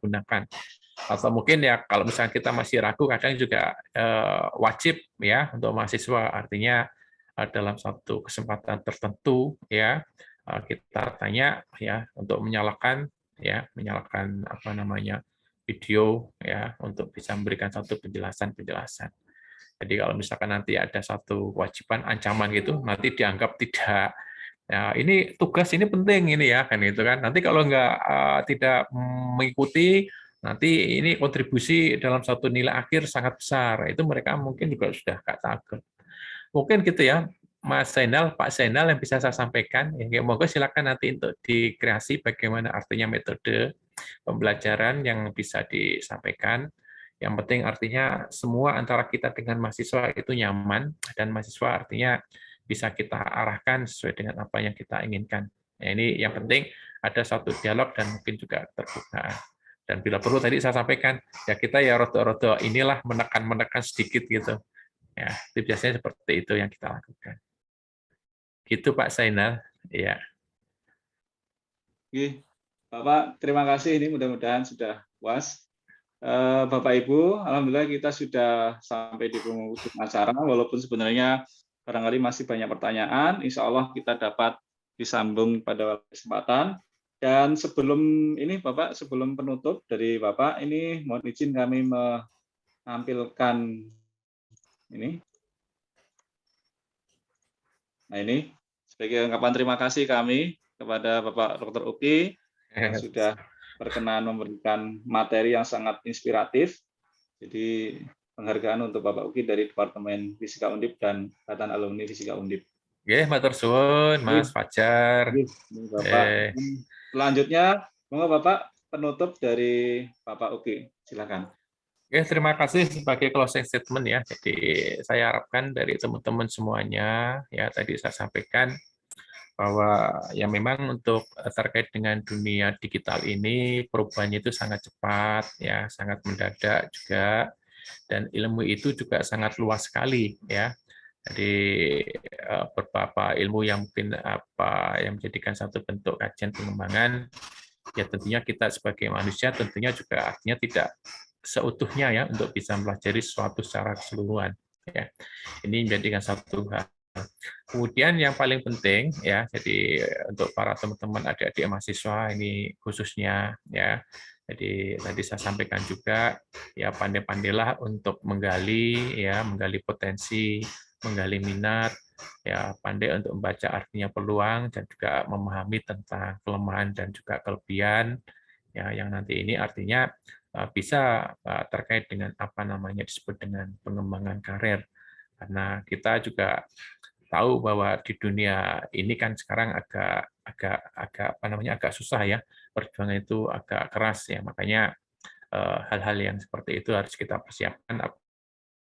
[SPEAKER 2] gunakan. Atau mungkin ya kalau misalnya kita masih ragu, kadang juga wajib ya untuk mahasiswa, artinya dalam satu kesempatan tertentu ya kita tanya ya untuk menyalakan video ya untuk bisa memberikan satu penjelasan. Jadi kalau misalkan nanti ada satu kewajiban ancaman gitu, nanti dianggap tidak. Ya, ini tugas ini penting ini ya kan itu kan. Nanti kalau tidak mengikuti, nanti ini kontribusi dalam satu nilai akhir sangat besar. Itu mereka mungkin juga sudah takut. Mungkin gitu ya, Mas Zainal, Pak Zainal yang bisa saya sampaikan. Ya, moga silakan nanti untuk dikreasi bagaimana artinya metode pembelajaran yang bisa disampaikan. Yang penting artinya semua antara kita dengan mahasiswa itu nyaman, dan mahasiswa artinya bisa kita arahkan sesuai dengan apa yang kita inginkan. Nah, ini yang penting ada satu dialog dan mungkin juga terbuka. Dan bila perlu tadi saya sampaikan, ya kita ya rodo-rodo inilah menekan sedikit gitu. Ya, itu biasanya seperti itu yang kita lakukan. Gitu Pak Zainal. Ya.
[SPEAKER 1] Oke, Bapak, terima kasih. Ini mudah-mudahan sudah puas. Bapak Ibu, alhamdulillah kita sudah sampai di penghujung acara, walaupun sebenarnya barangkali masih banyak pertanyaan. Insya Allah kita dapat disambung pada kesempatan. Dan sebelum ini Bapak, sebelum penutup dari Bapak, ini mohon izin kami menampilkan ini. Nah ini sebagai ungkapan terima kasih kami kepada Bapak Dr. Uki yang sudah berkenan memberikan materi yang sangat inspiratif. Jadi penghargaan untuk Bapak Uki dari Departemen Fisika Undip dan Ikatan Alumni Fisika Undip.
[SPEAKER 2] Oke, matur suwun Mas Fajar.
[SPEAKER 1] Bapak. Selanjutnya, monggo Bapak penutup dari Bapak Uki. Silakan.
[SPEAKER 2] Oke, terima kasih sebagai closing statement ya. Jadi saya harapkan dari teman-teman semuanya ya tadi saya sampaikan bahwa ya memang untuk terkait dengan dunia digital ini perubahannya itu sangat cepat ya, sangat mendadak juga, dan ilmu itu juga sangat luas sekali ya. Jadi beberapa ilmu yang mungkin yang menjadikan satu bentuk kajian pengembangan ya tentunya kita sebagai manusia tentunya juga artinya tidak seutuhnya ya untuk bisa mempelajari sesuatu secara keseluruhan ya. Ini menjadikan satu hal. Kemudian yang paling penting ya, jadi untuk para teman-teman adik-adik mahasiswa ini khususnya ya, jadi tadi saya sampaikan juga ya pandai-pandailah untuk menggali potensi, menggali minat, ya pandai untuk membaca artinya peluang dan juga memahami tentang kelemahan dan juga kelebihan ya yang nanti ini artinya bisa terkait dengan apa namanya disebut dengan pengembangan karir. Karena kita juga tahu bahwa di dunia ini kan sekarang agak susah ya, perjuangan itu agak keras ya, makanya hal-hal yang seperti itu harus kita persiapkan.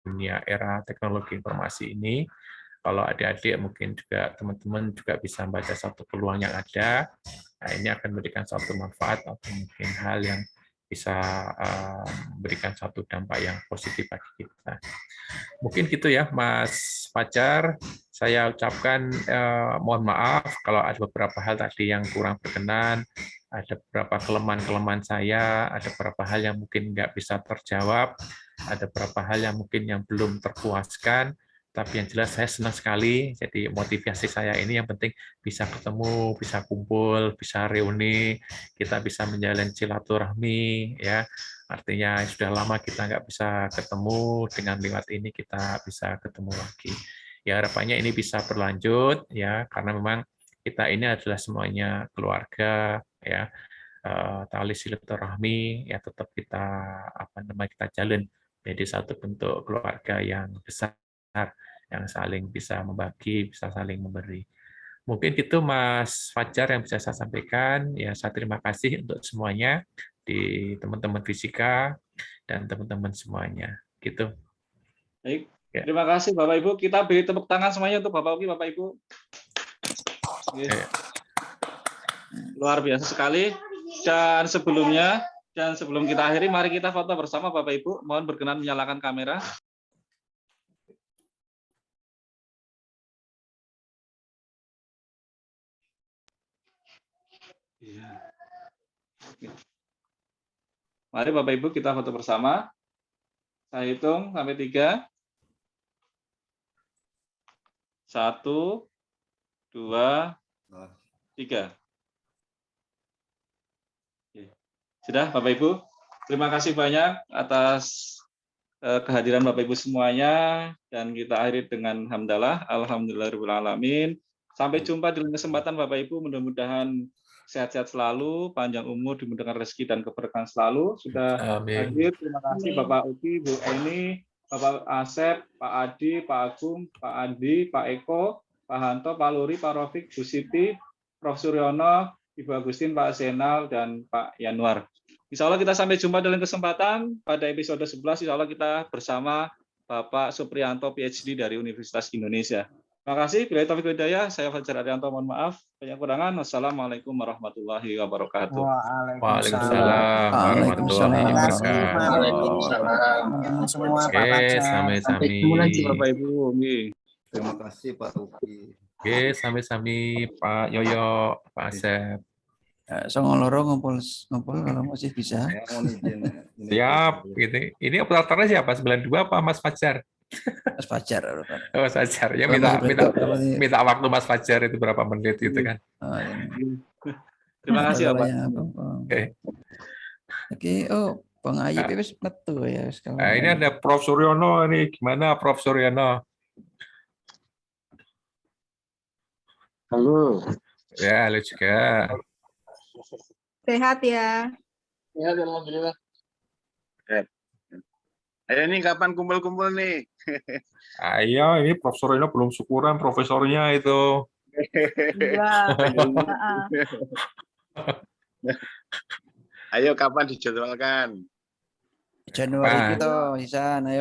[SPEAKER 2] Dunia era teknologi informasi ini, kalau adik-adik mungkin juga teman-teman juga bisa membaca satu peluang yang ada, nah ini akan memberikan satu manfaat atau mungkin hal yang bisa memberikan satu dampak yang positif bagi kita. Mungkin gitu ya Mas Fajar, saya ucapkan mohon maaf kalau ada beberapa hal tadi yang kurang berkenan, ada beberapa kelemahan saya, ada beberapa hal yang mungkin nggak bisa terjawab, ada beberapa hal yang mungkin yang belum terpuaskan, tapi yang jelas saya senang sekali. Jadi motivasi saya ini yang penting bisa ketemu, bisa kumpul, bisa reuni, kita bisa menjalin silaturahmi, ya. Artinya sudah lama kita nggak bisa ketemu, dengan lewat ini kita bisa ketemu lagi. Ya harapannya ini bisa berlanjut, ya, karena memang kita ini adalah semuanya keluarga, ya. Tali silaturahmi ya tetap kita kita jalin jadi satu bentuk keluarga yang besar, yang saling bisa membagi, bisa saling memberi. Mungkin itu Mas Fajar yang bisa saya sampaikan. Ya, saya terima kasih untuk semuanya di teman-teman fisika dan teman-teman semuanya. Gitu.
[SPEAKER 1] Baik. Ya. Terima kasih Bapak Ibu. Kita beri tepuk tangan semuanya untuk Bapak Uki, Bapak Ibu. Ya. Luar biasa sekali. Dan sebelum kita akhiri, mari kita foto bersama Bapak Ibu. Mohon berkenan menyalakan kamera. Ya. Mari Bapak Ibu kita foto bersama. Saya hitung sampai 3. 1, 2, 3. Sudah Bapak Ibu, terima kasih banyak atas kehadiran Bapak Ibu semuanya, dan kita akhiri dengan hamdalah, alhamdulillahirabbil alamin. Sampai jumpa di lain kesempatan Bapak Ibu, mudah-mudahan sehat-sehat selalu, panjang umur, dimudahkan rezeki dan keberkahan selalu. Sudah hadir, terima kasih Bapak Uki, Bu Eni, Bapak Asep, Pak Adi, Pak Agung, Pak Andi, Pak Eko, Pak Hanto, Pak Luri, Pak Rofik, Bu Siti, Prof. Suryono, Ibu Agustin, Pak Zainal, dan Pak Yanuar. Insya Allah kita sampai jumpa dalam kesempatan pada episode 11. Insya Allah kita bersama Bapak Supriyanto, PhD dari Universitas Indonesia. Terima kasih. Bila taufiq hidayah, saya Fajar Arianto. Mohon maaf banyak kurangan. Wassalamualaikum warahmatullahi wabarakatuh.
[SPEAKER 2] Waalaikumsalam warahmatullahi wabarakatuh.
[SPEAKER 3] Waalaikumsalam.
[SPEAKER 2] Oke, sampai-sampai.
[SPEAKER 1] Terima kasih Bapak Ibu.
[SPEAKER 5] Terima kasih Pak Uki.
[SPEAKER 2] Oke, sampai-sampai Pak Yoyo, Pak Asep.
[SPEAKER 4] Songoloro ngumpul kalau masih bisa.
[SPEAKER 2] Siap. Gitu. Ini operatornya siapa? 92 apa Mas Fajar?
[SPEAKER 4] Mas Fajar.
[SPEAKER 2] Oh, Mas Fajar. Ya minta waktu Mas Fajar itu berapa menit gitu kan.
[SPEAKER 1] Terima kasih Pak.
[SPEAKER 2] Oke.
[SPEAKER 4] Oh, Bang Ayub wis metu ya.
[SPEAKER 2] Nah, ini ada Prof. Suryono ini. Gimana Prof. Suryono?
[SPEAKER 10] Halo.
[SPEAKER 2] Ya, halo juga.
[SPEAKER 7] Sehat ya.
[SPEAKER 10] Sehat, alhamdulillah. Ayo nih kapan kumpul-kumpul nih?
[SPEAKER 2] Ayo, ini Prof. Suryono belum syukuran profesornya itu.
[SPEAKER 7] Iya.
[SPEAKER 10] Ayo kapan dijadwalkan?
[SPEAKER 4] Januari itu, Isan. Ayo.